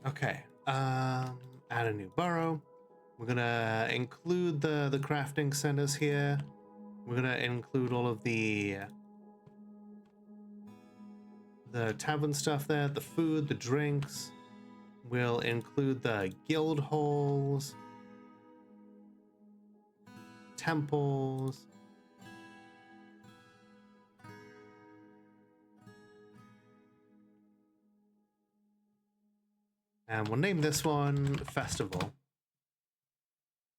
Okay, add a new burrow. We're gonna include the crafting centers here. We're gonna include all of the tavern stuff there, the food, the drinks. We'll include the guild halls, temples. And we'll name this one Festival.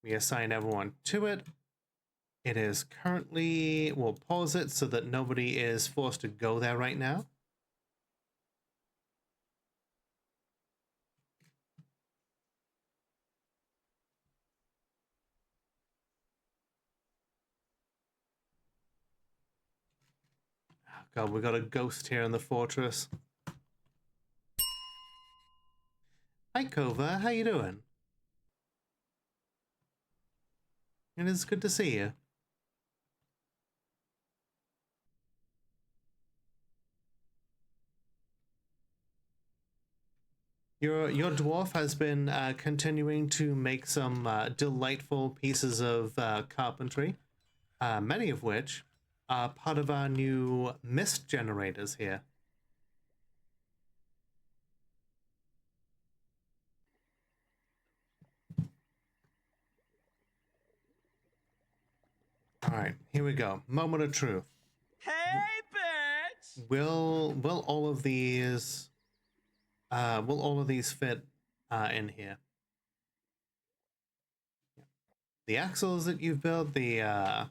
We assign everyone to it. It is currently, we'll pause it so that nobody is forced to go there right now. Oh God, we got a ghost here in the fortress. Hi, Kova. How you doing? It is good to see you. Your dwarf has been continuing to make some delightful pieces of carpentry, many of which are part of our new mist generators here. All right, here we go. Moment of truth. Hey, bitch! Will all of these will all of these fit in here? The axles that you've built, the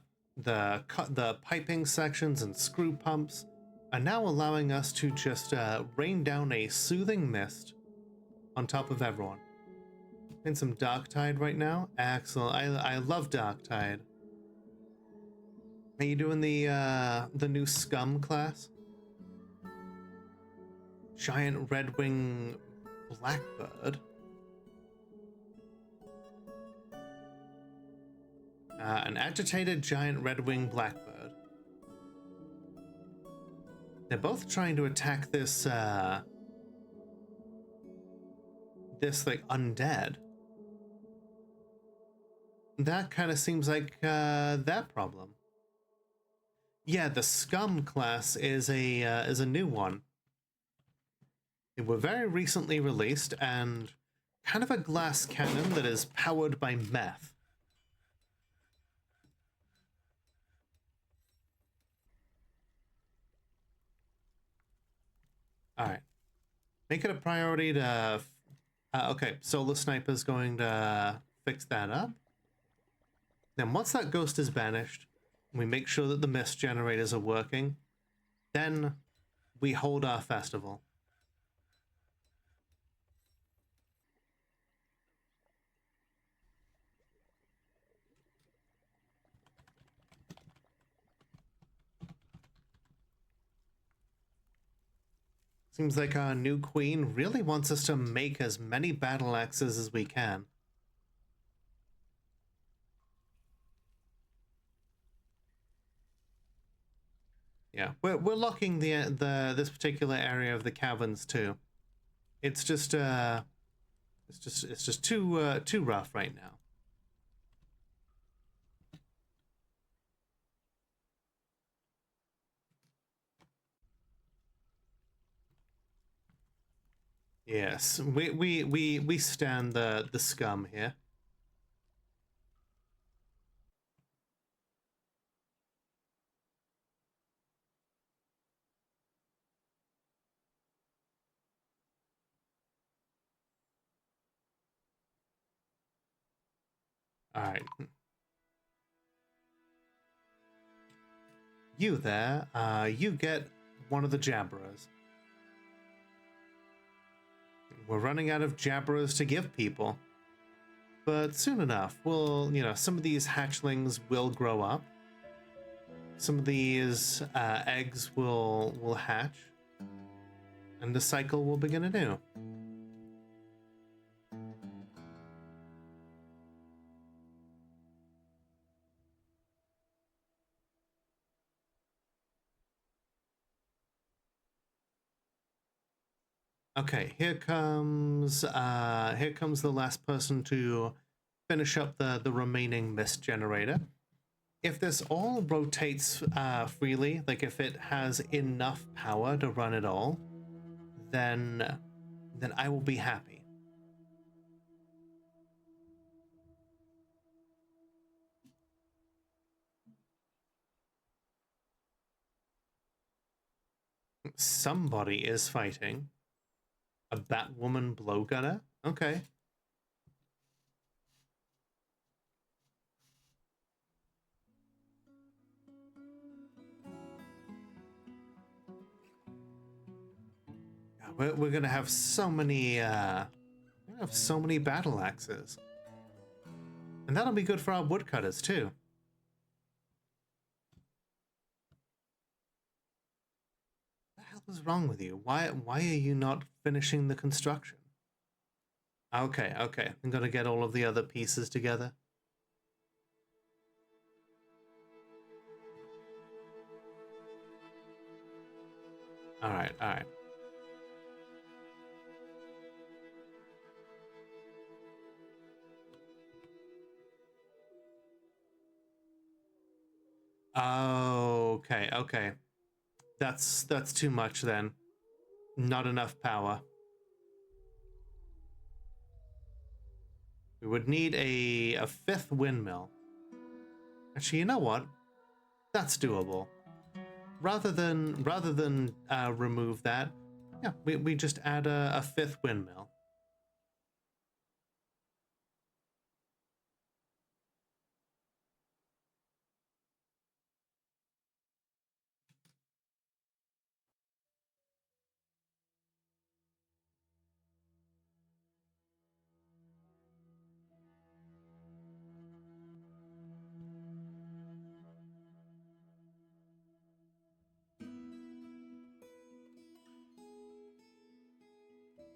piping sections and screw pumps are now allowing us to just rain down a soothing mist on top of everyone. And some dark tide right now. Excellent. I love dark tide. Are you doing the new scum class? Giant red-wing blackbird. An agitated giant red-wing blackbird. They're both trying to attack this this like undead. That kind of seems like their problem. Yeah, the scum class is a new one. It were very recently released and kind of a glass cannon that is powered by meth. All right, make it a priority to. Okay, Solar Sniper's going to fix that up. Then once that ghost is banished, we make sure that the mist generators are working. Then we hold our festival. Seems like our new queen really wants us to make as many battle axes as we can. Yeah, we're locking the this particular area of the caverns too. It's just too rough right now. Yes, we stand the scum here. All right. You there, you get one of the jabberers. We're running out of jabberers to give people. But soon enough, some of these hatchlings will grow up. Some of these eggs will hatch. And the cycle will begin anew. Okay, here comes the last person to finish up the remaining mist generator. If this all rotates freely, like if it has enough power to run it all, then I will be happy. Somebody is fighting. A Batwoman blowgunner? Okay. We're gonna have so many battle axes. And that'll be good for our woodcutters too. What the hell is wrong with you? Why are you not finishing the construction? Okay. I'm gonna get all of the other pieces together. All right. Okay. That's too much then. Not enough power. We would need a fifth windmill. Actually, you know what? That's doable. Rather than remove that, Yeah, we just add a fifth windmill.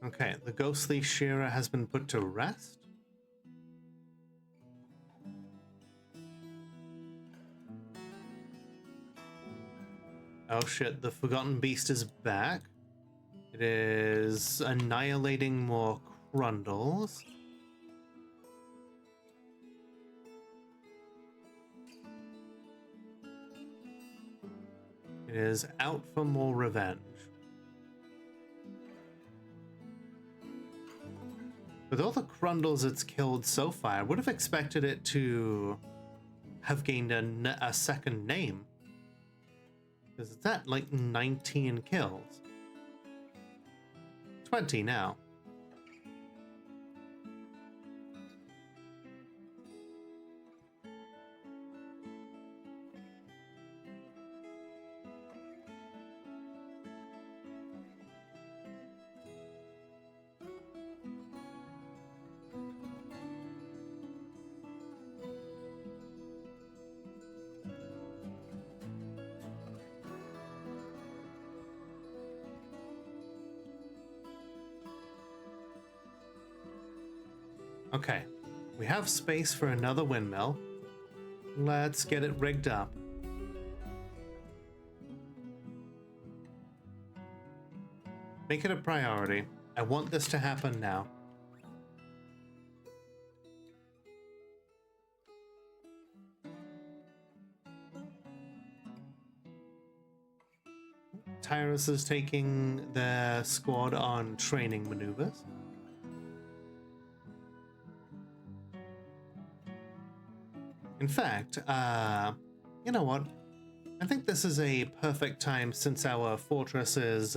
Okay, the ghostly shearer has been put to rest. Oh shit, the Forgotten Beast is back. It is annihilating more Crundles. It is out for more revenge. With all the Crundles it's killed so far, I would have expected it to have gained a second name. Because it's at like 19 kills. 20 now. Okay, we have space for another windmill. Let's get it rigged up. Make it a priority. I want this to happen now. Tyrus is taking their squad on training maneuvers. In fact, you know what? I think this is a perfect time, since our fortress is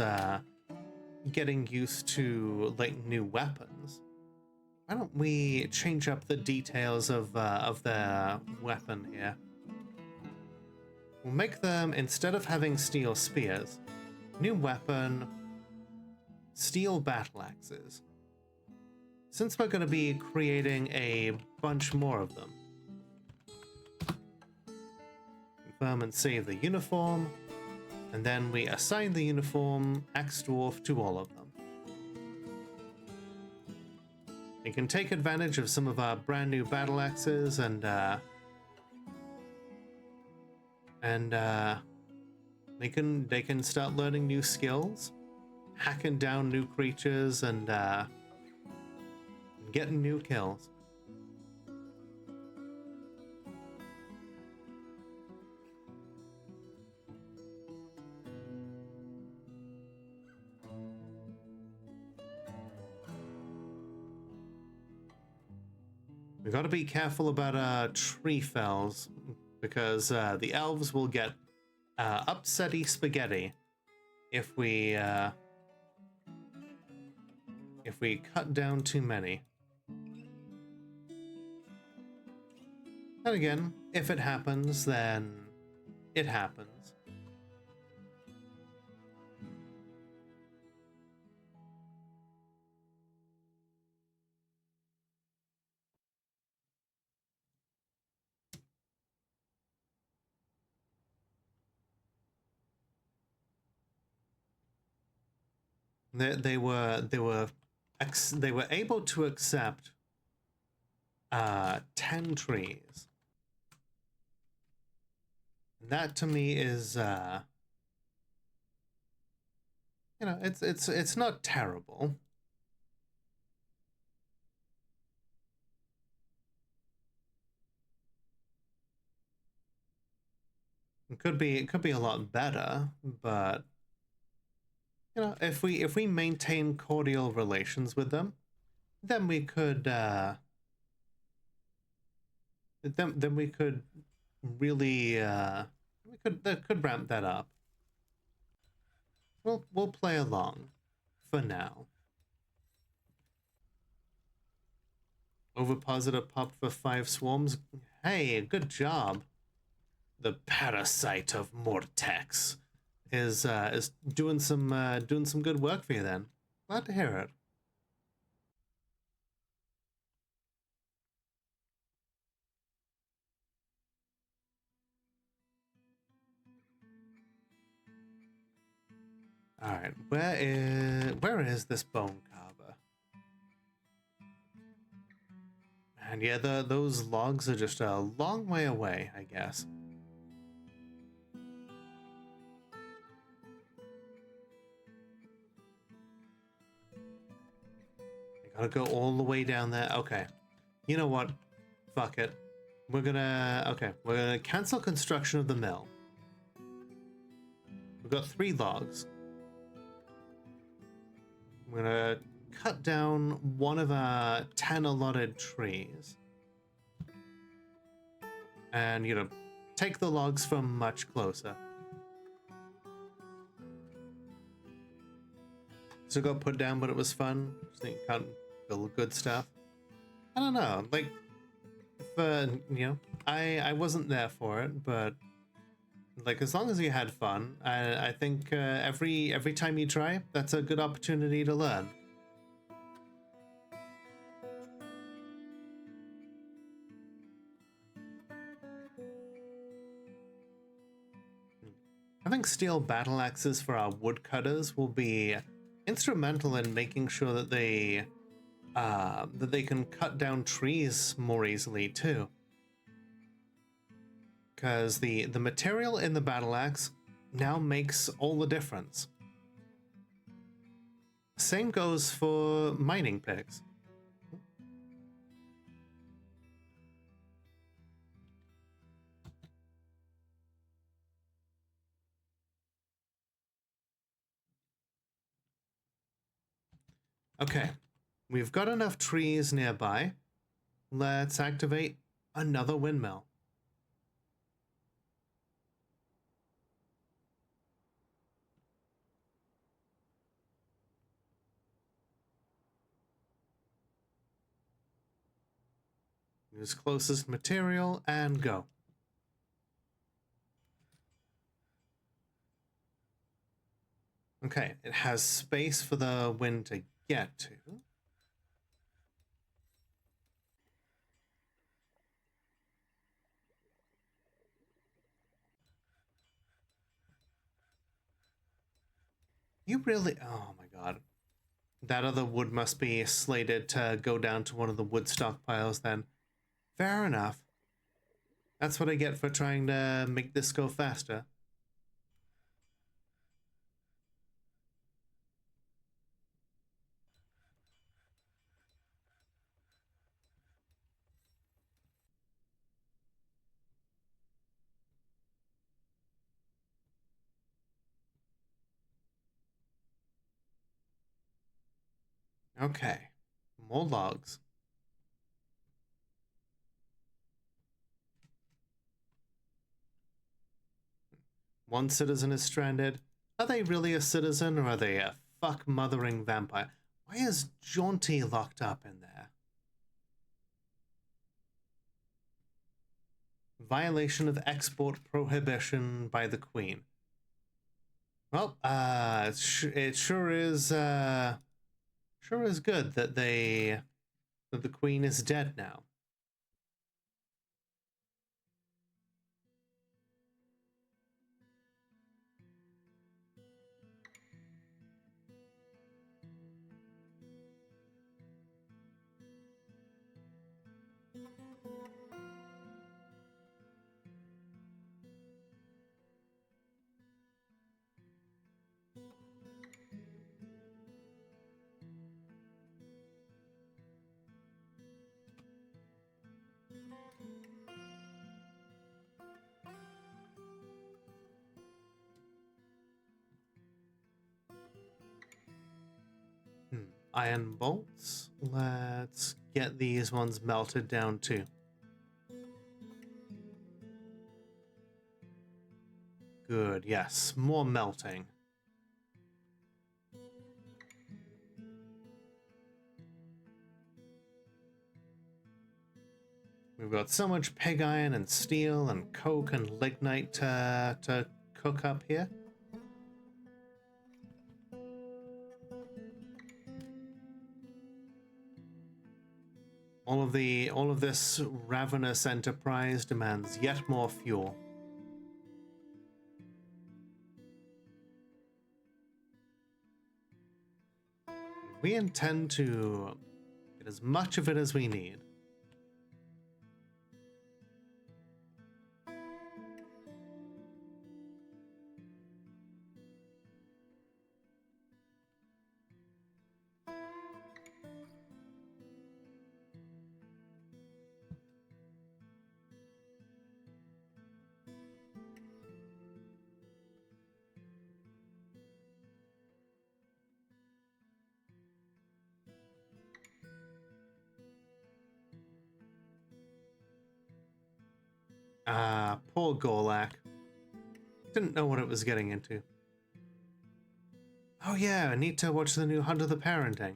getting used to like new weapons. Why don't we change up the details of their weapon here? We'll make them, instead of having steel spears, new weapon, steel battle axes. Since we're going to be creating a bunch more of them. Confirm and save the uniform, and then we assign the uniform Axe Dwarf to all of them. You can take advantage of some of our brand new battle axes and they can start learning new skills, hacking down new creatures, and getting new kills. We got to be careful about tree fells, because the elves will get upsetty spaghetti if we cut down too many. And again, if it happens, then it happens. They were able to accept 10 trees. That to me is you know, it's not terrible. It could be a lot better, but you know, if we maintain cordial relations with them, then we could then we could really we could ramp that up. We'll play along. for now. Overpositor pop for 5 swarms. Hey, good job. The parasite of Mortex is doing some good work for you then. Glad to hear it. All right, where is this bone carver? And yeah, those logs are just a long way away, I guess. I gotta go all the way down there. Okay, you know what? Fuck it. We're gonna cancel construction of the mill. We've got 3 logs. I'm gonna cut down one of our 10 allotted trees. And, you know, take the logs from much closer. So it got put down, but it was fun. Just think you can't build good stuff. I don't know, like, if, you know, I wasn't there for it, but like, as long as you had fun, I think every time you try, that's a good opportunity to learn. I think steel battle axes for our woodcutters will be instrumental in making sure that they can cut down trees more easily too. Because the material in the battle axe now makes all the difference. Same goes for mining picks. Okay, we've got enough trees nearby. Let's activate another windmill. Use closest material and go. Okay, it has space for the wind to get to. You really... Oh my god. That other wood must be slated to go down to one of the wood stockpiles then. Fair enough. That's what I get for trying to make this go faster. Okay. More logs. One citizen is stranded. Are they really a citizen or are they a fuck-mothering vampire? Why is Jaunty locked up in there? Violation of export prohibition by the Queen. Well, it sure is good that that the Queen is dead now. Iron bolts. Let's get these ones melted down too. Good, yes, more melting. We've got so much pig iron and steel and coke and lignite to cook up here. All of this ravenous enterprise demands yet more fuel. We intend to get as much of it as we need. Poor Golak. Didn't know what it was getting into. Oh yeah, I need to watch the new Hunt of the Parenting.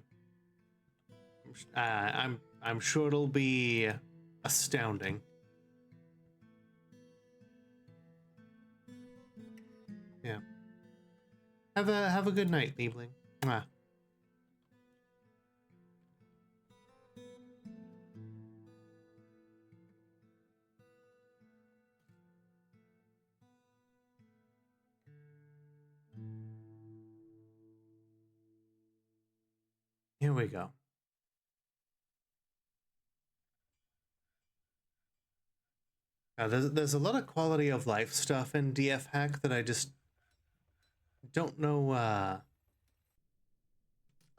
I'm sure it'll be astounding. Yeah. Have a good night, Liebling. Mwah. Here we go. There's a lot of quality of life stuff in DF Hack that I just don't know.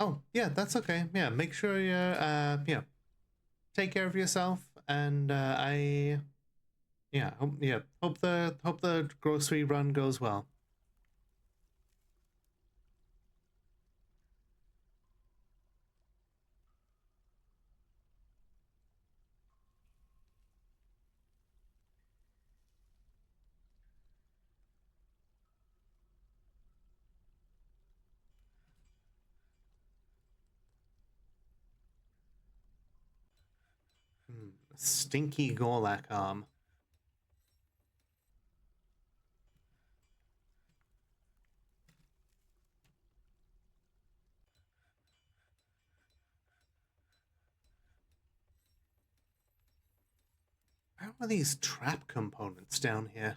Oh, yeah, that's okay. Yeah, make sure you yeah, take care of yourself, and hope the grocery run goes well. Stinky Golak arm. Where are these trap components down here?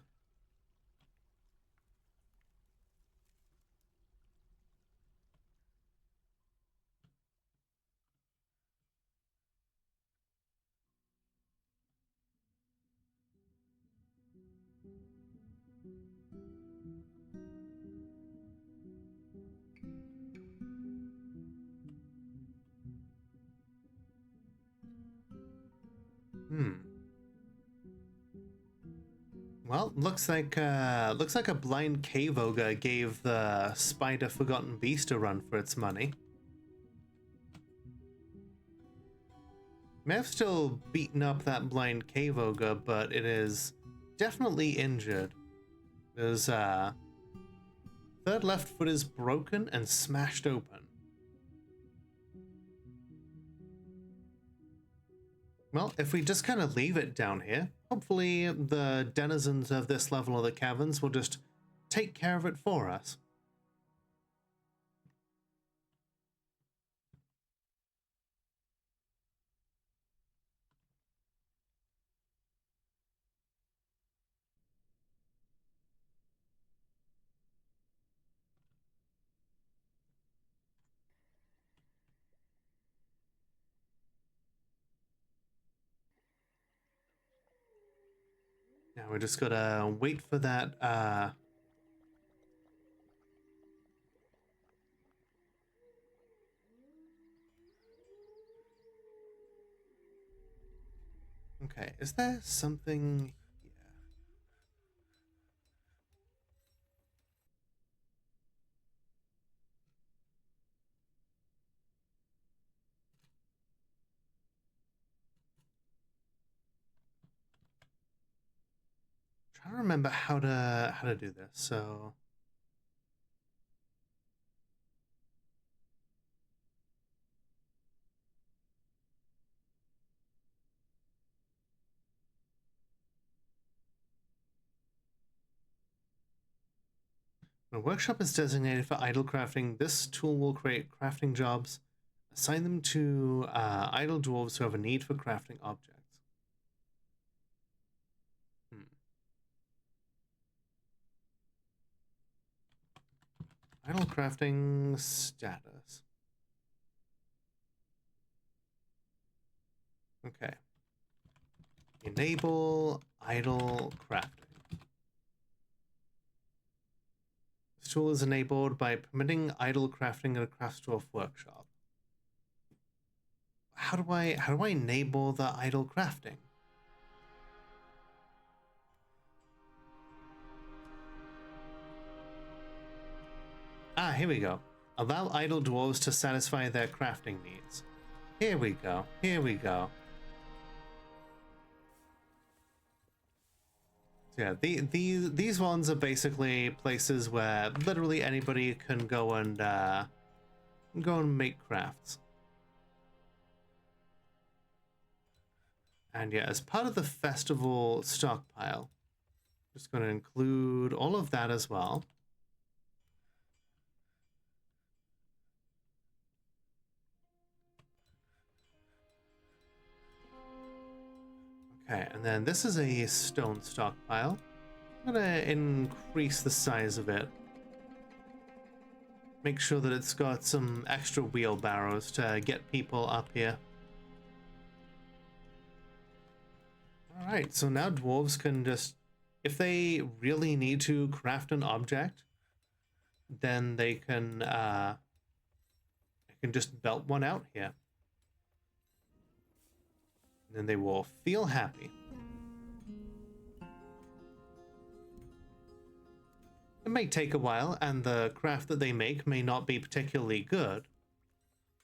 Well, looks like a blind cave ogre gave the spider forgotten beast a run for its money. May have still beaten up that blind cave ogre, but it is definitely injured. His third left foot is broken and smashed open. Well, if we just kind of leave it down here, hopefully the denizens of this level of the caverns will just take care of it for us. Now we just gotta wait for that, okay, is there something here? Trying to remember how to do this, so A workshop is designated for idle crafting. This tool will create crafting jobs. Assign them to idle dwarves who have a need for crafting objects. Idle crafting status. Okay. Enable idle crafting. This tool is enabled by permitting idle crafting at a craftsdwarf workshop. How do I enable the idle crafting? Ah, here we go. Allow idle dwarves to satisfy their crafting needs. Here we go. Here we go. So yeah, these ones are basically places where literally anybody can go and make crafts. And yeah, as part of the festival stockpile, just going to include all of that as well. Okay, and then this is a stone stockpile. I'm gonna increase the size of it. Make sure that it's got some extra wheelbarrows to get people up here. Alright, so now dwarves can just, if they really need to craft an object, then they can just belt one out here. And then they will feel happy. It may take a while, and the craft that they make may not be particularly good,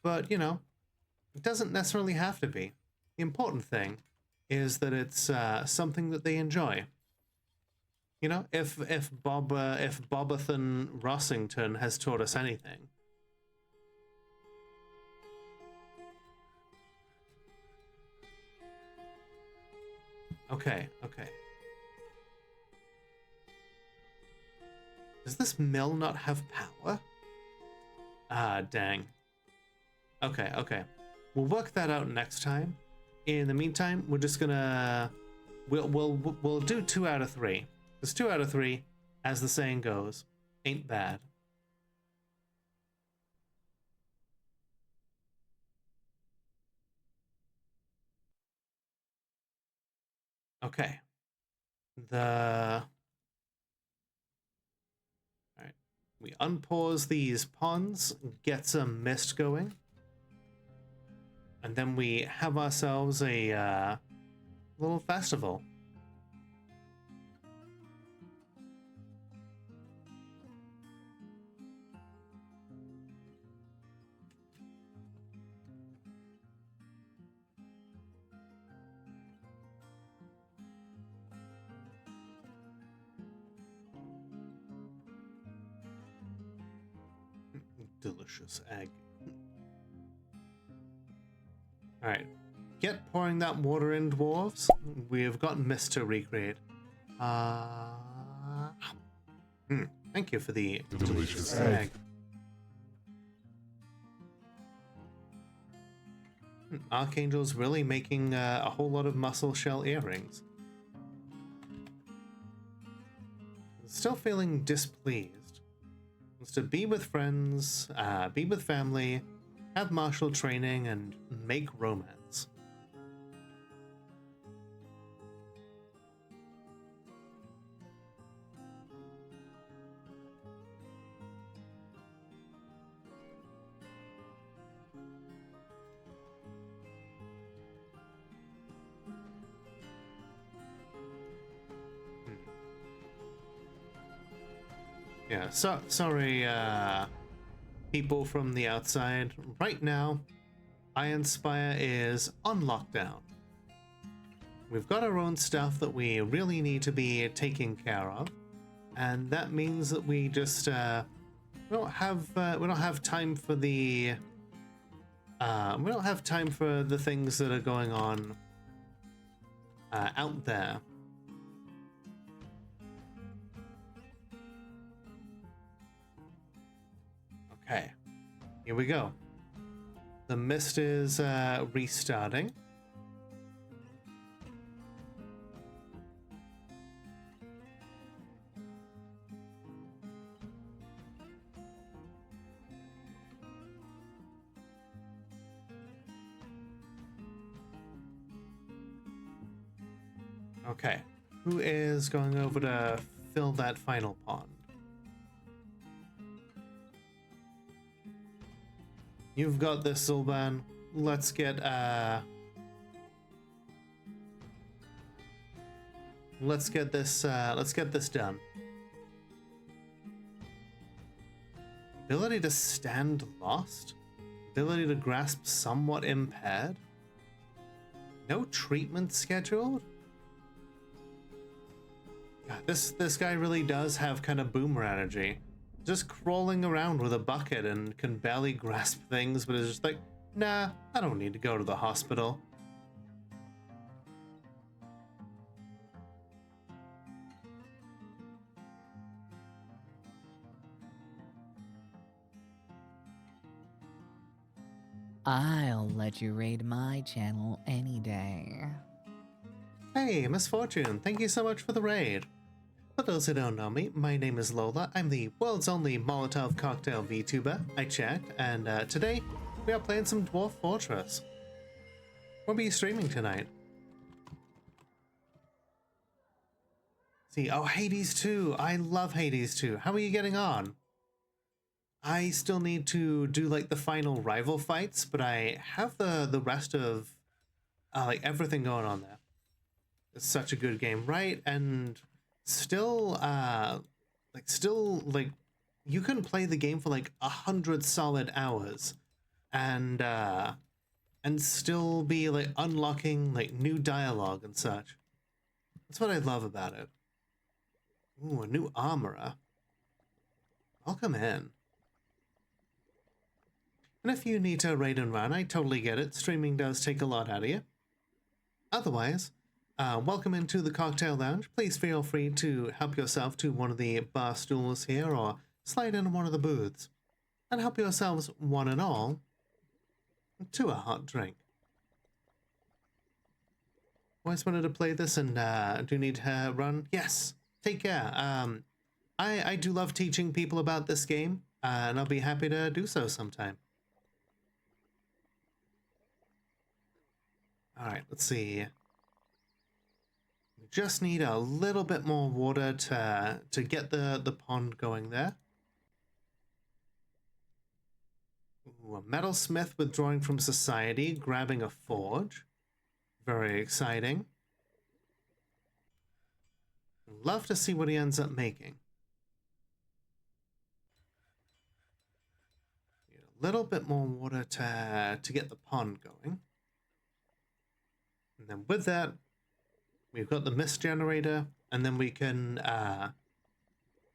but, you know, it doesn't necessarily have to be. The important thing is that it's something that they enjoy. You know, if Bobathan Rossington has taught us anything, okay. Does this mill not have power? Ah, dang. Okay. We'll work that out next time. In the meantime, we're just gonna we'll do 2 out of 3. Because 2 out of 3, as the saying goes, ain't bad. Okay. Alright. We unpause these ponds, get some mist going. And then we have ourselves a little festival. Delicious egg. Alright. Get pouring that water in, dwarves. We have got mist to recreate. Thank you for the delicious egg. Archangel's really making a whole lot of muscle shell earrings. Still feeling displeased. Wants to be with friends, be with family, have martial training, and make romance. Yeah, sorry, people from the outside. Right now, Ironspire is on lockdown. We've got our own stuff that we really need to be taking care of, and that means that we just we don't have time for the things that are going on out there. Okay, here we go. The mist is restarting. Okay, who is going over to fill that final pond? You've got this, Zulban. Let's get this done. Ability to stand lost? Ability to grasp somewhat impaired? No treatment scheduled? Yeah, this guy really does have kind of boomer energy. Just crawling around with a bucket and can barely grasp things, but is just like, nah, I don't need to go to the hospital. I'll let you raid my channel any day. Hey, Miss Fortune, thank you so much for the raid. For those who don't know me, my name is Lola. I'm the world's only Molotov cocktail VTuber. I checked, and today we are playing some Dwarf Fortress. What are you streaming tonight? See, oh, Hades 2. I love Hades 2. How are you getting on? I still need to do like the final rival fights, but I have the rest of like everything going on there. It's such a good game, right? And still you can play the game for like 100 solid hours and still be like unlocking like new dialogue and such. That's what I love about it. Ooh, a new armorer. Welcome in. And if you need to raid and run, I totally get it. Streaming does take a lot out of you. Otherwise, welcome into the cocktail lounge. Please feel free to help yourself to one of the bar stools here or slide into one of the booths and help yourselves one and all to a hot drink. Always wanted to play this and do need to run? Yes, take care. I do love teaching people about this game and I'll be happy to do so sometime. All right, let's see. We just need a little bit more water to get the pond going there. Ooh, a metalsmith withdrawing from society, grabbing a forge. Very exciting. Love to see what he ends up making. Need a little bit more water to get the pond going. And then with that, we've got the mist generator, and then we can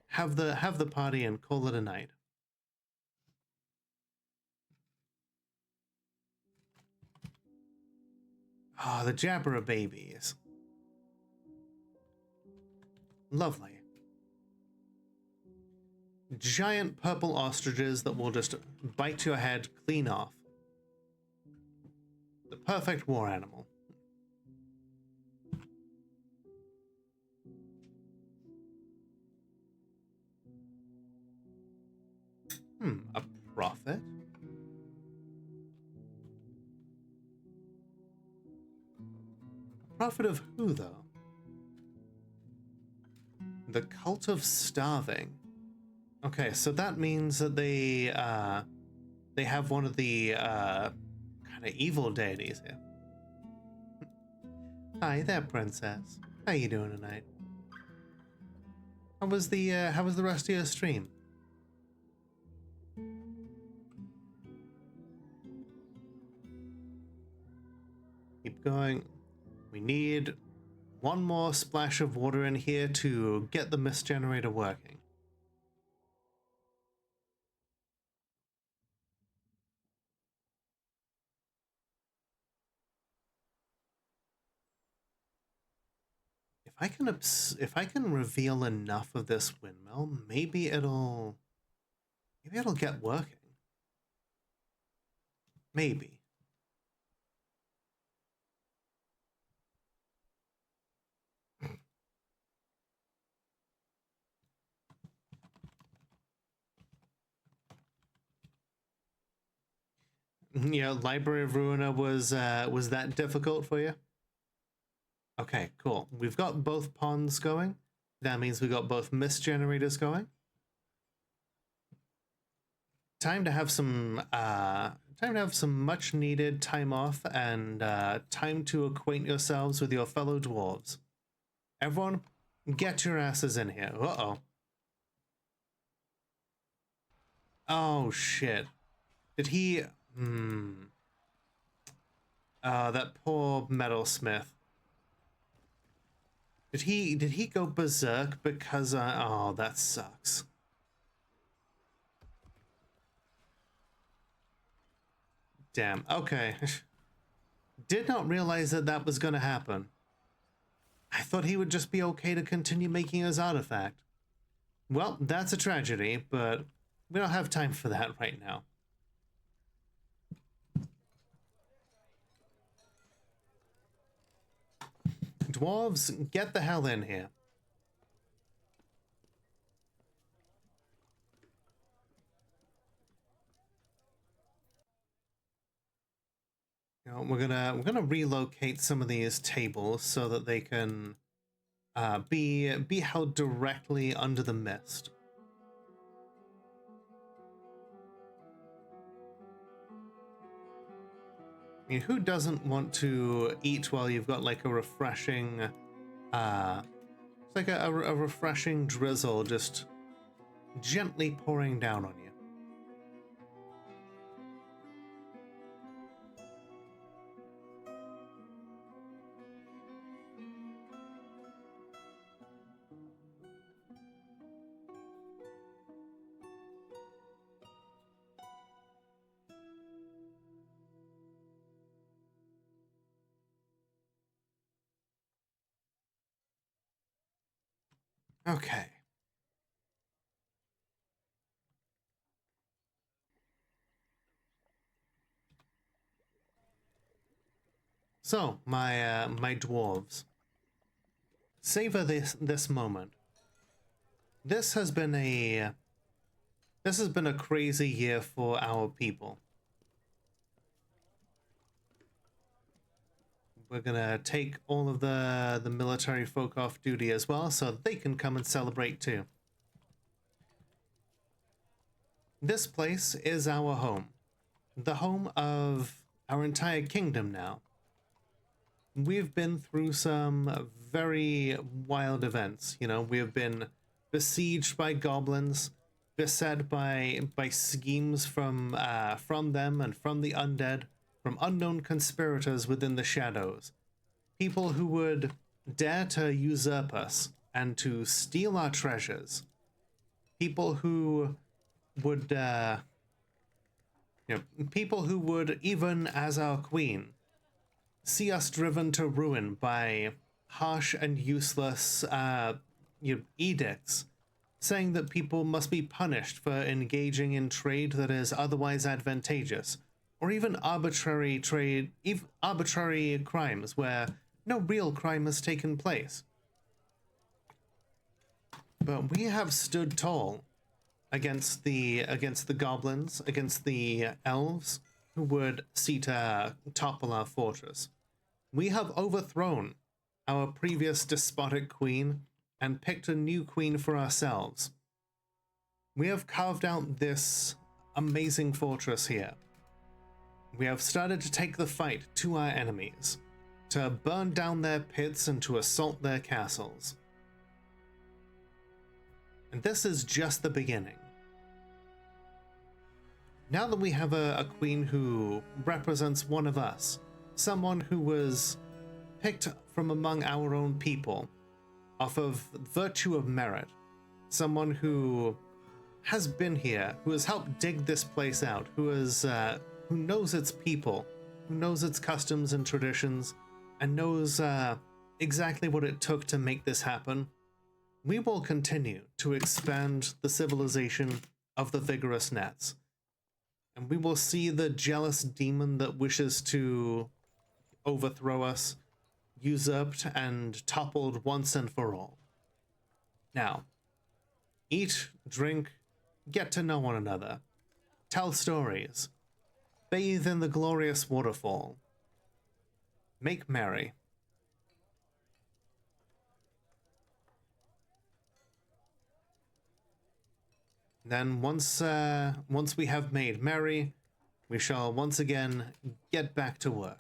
have the party and call it a night. Ah, the Jabra babies. Lovely. Giant purple ostriches that will just bite your head clean off. The perfect war animal. A prophet? A prophet of who, though? The Cult of Starving. Okay, so that means that they have one of the kind of evil deities here. Hi there, princess. How you doing tonight? How was the rest of your stream? Keep going. We need one more splash of water in here to get the mist generator working. If I can reveal enough of this windmill, maybe it'll get working. Maybe. Yeah, Library of Ruina was that difficult for you? Okay, cool. We've got both ponds going. That means we got both mist generators going. Time to have some much needed time off and time to acquaint yourselves with your fellow dwarves. Everyone, get your asses in here. Uh-oh. Oh shit. Did he that poor metalsmith. Did he go berserk because oh, that sucks. Damn. Okay. Did not realize that that was going to happen. I thought he would just be okay to continue making his artifact. Well, that's a tragedy, but we don't have time for that right now. Dwarves, get the hell in here. You know, we're gonna relocate some of these tables so that they can be held directly under the mist. I mean, who doesn't want to eat while you've got like a refreshing, it's like a refreshing drizzle just gently pouring down on you. Okay. So, my dwarves. Savor this moment. This has been a crazy year for our people. We're gonna take all of the military folk off duty as well, so they can come and celebrate too. This place is our home. The home of our entire kingdom now. We've been through some very wild events. You know, we have been besieged by goblins, beset by schemes from them and from the undead, from unknown conspirators within the shadows. People who would dare to usurp us and to steal our treasures. People who would, people who would, even as our queen, see us driven to ruin by harsh and useless edicts, saying that people must be punished for engaging in trade that is otherwise advantageous, or even arbitrary crimes where no real crime has taken place. But we have stood tall against the goblins, against the elves who would seek to topple our fortress. We have overthrown our previous despotic queen and picked a new queen for ourselves. We have carved out this amazing fortress here. We have started to take the fight to our enemies, to burn down their pits and to assault their castles. And this is just the beginning. Now that we have a queen who represents one of us, someone who was picked from among our own people, off of virtue of merit, someone who has been here, who has helped dig this place out, who knows its people, who knows its customs and traditions, and knows exactly what it took to make this happen, we will continue to expand the civilization of the Vigorous Nets. And we will see the jealous demon that wishes to overthrow us usurped and toppled once and for all. Now, eat, drink, get to know one another, tell stories, bathe in the glorious waterfall, make merry. Then once we have made merry, we shall once again get back to work.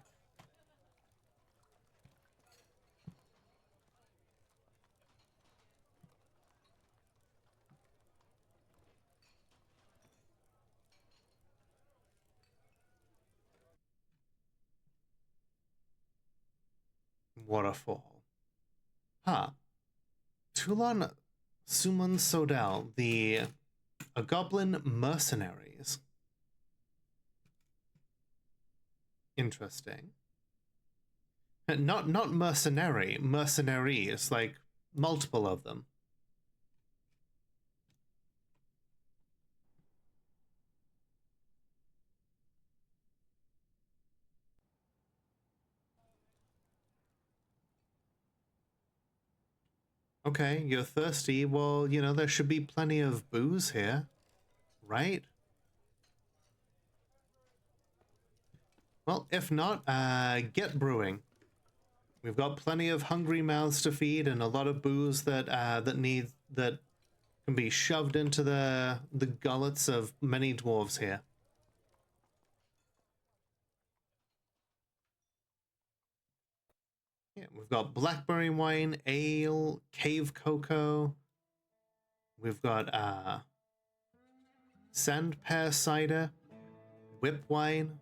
Waterfall. Huh. Tulon Sumun Sodal, a goblin mercenaries. Interesting. Not mercenary, mercenaries, like multiple of them. Okay, you're thirsty. Well, you know, there should be plenty of booze here, right? Well, if not, get brewing. We've got plenty of hungry mouths to feed and a lot of booze that can be shoved into the gullets of many dwarves here. Yeah, we've got blackberry wine, ale, cave cocoa. We've got sand pear cider, whip wine.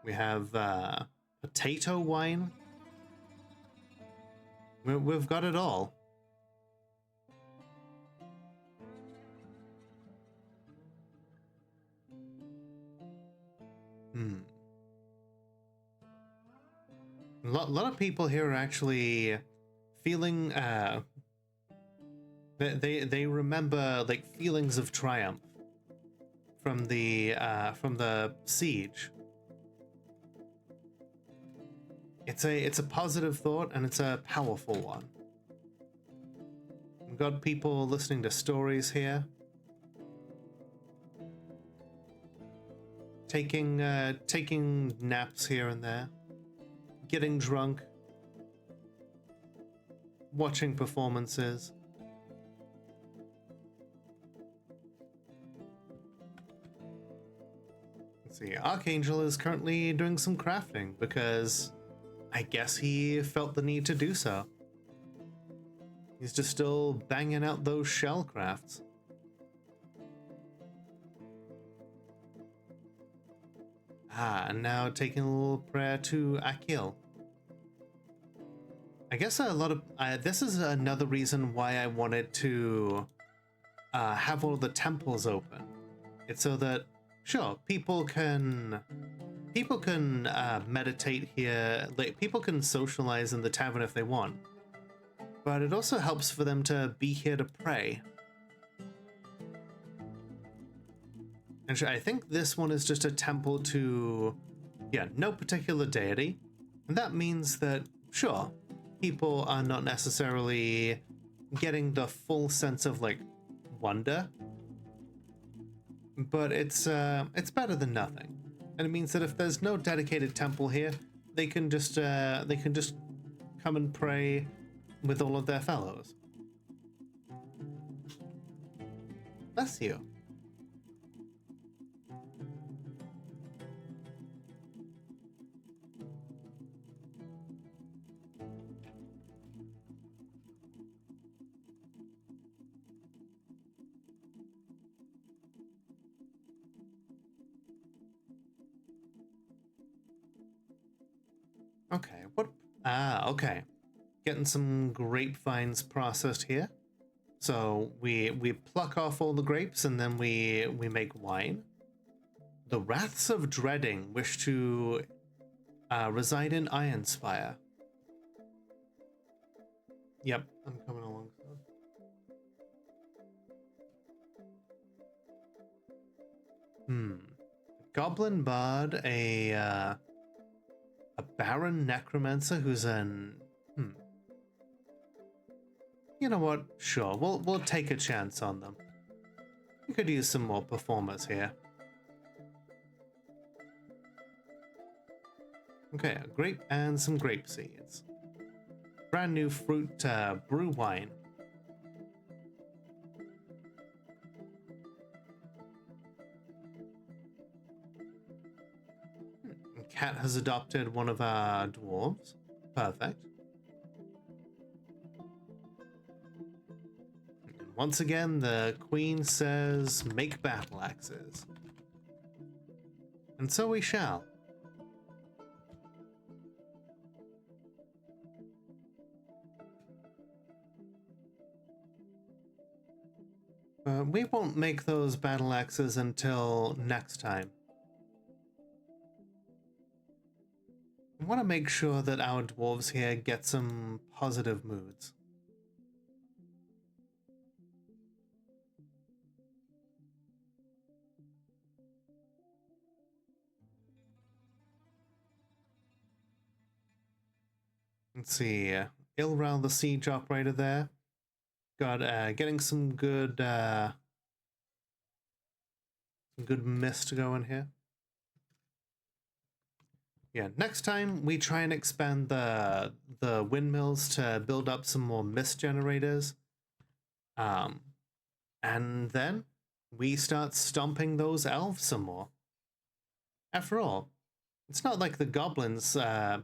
We have potato wine. We've got it all. A lot of people here are actually feeling they remember like feelings of triumph from the siege. It's a positive thought and it's a powerful one. We've got people listening to stories here, taking naps here and there, getting drunk, watching performances. Let's see, Archangel is currently doing some crafting because I guess he felt the need to do so. He's just still banging out those shell crafts. And now taking a little prayer to Akil. I guess a lot of this is another reason why I wanted to have all the temples open. It's so that sure people can meditate here, like people can socialize in the tavern if they want, but it also helps for them to be here to pray. And I think this one is just a temple to, yeah, no particular deity. And that means that, sure, people are not necessarily getting the full sense of, like, wonder. But it's better than nothing. And it means that if there's no dedicated temple here, they can just come and pray with all of their fellows. Bless you. Okay, what? Okay. Getting some grapevines processed here. So we pluck off all the grapes and then we make wine. The Wraths of Dreading wish to reside in Ironspire. Yep, I'm coming along. Goblin Bard, a Baron Necromancer who's an... You know what? Sure, we'll take a chance on them. We could use some more performers here. Okay, a grape and some grape seeds. Brand new fruit brew wine. Cat has adopted one of our dwarves. Perfect. And once again, the queen says, make battle axes. And so we shall. We won't make those battle axes until next time. I want to make sure that our dwarves here get some positive moods. Let's see, Ilral the siege operator there. Got getting some good mist going here. Yeah, next time we try and expand the windmills to build up some more mist generators. And then we start stomping those elves some more. After all, it's not like the goblins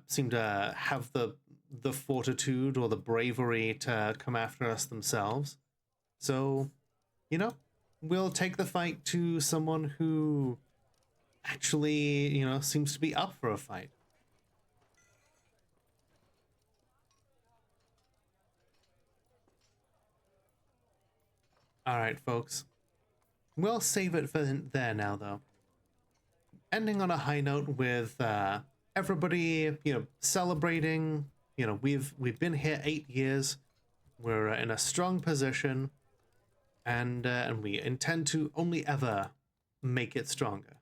seem to have the fortitude or the bravery to come after us themselves. So, you know, we'll take the fight to someone who actually, you know, seems to be up for a fight. All right, folks. We'll save it for there now, though. Ending on a high note with everybody, you know, celebrating. You know, we've been here 8 years. We're in a strong position, and we intend to only ever make it stronger.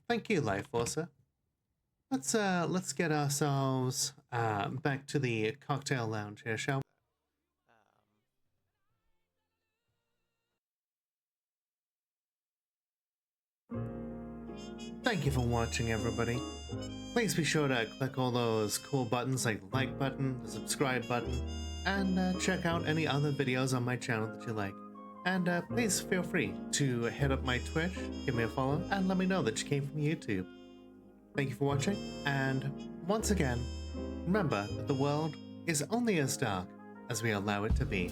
Thank you, Life Forcer. Let's get ourselves back to the cocktail lounge here, shall we? Thank you for watching, everybody. Please be sure to click all those cool buttons like the like button, the subscribe button, and check out any other videos on my channel that you like. And please feel free to hit up my Twitch, give me a follow, and let me know that you came from YouTube. Thank you for watching, and once again, remember that the world is only as dark as we allow it to be.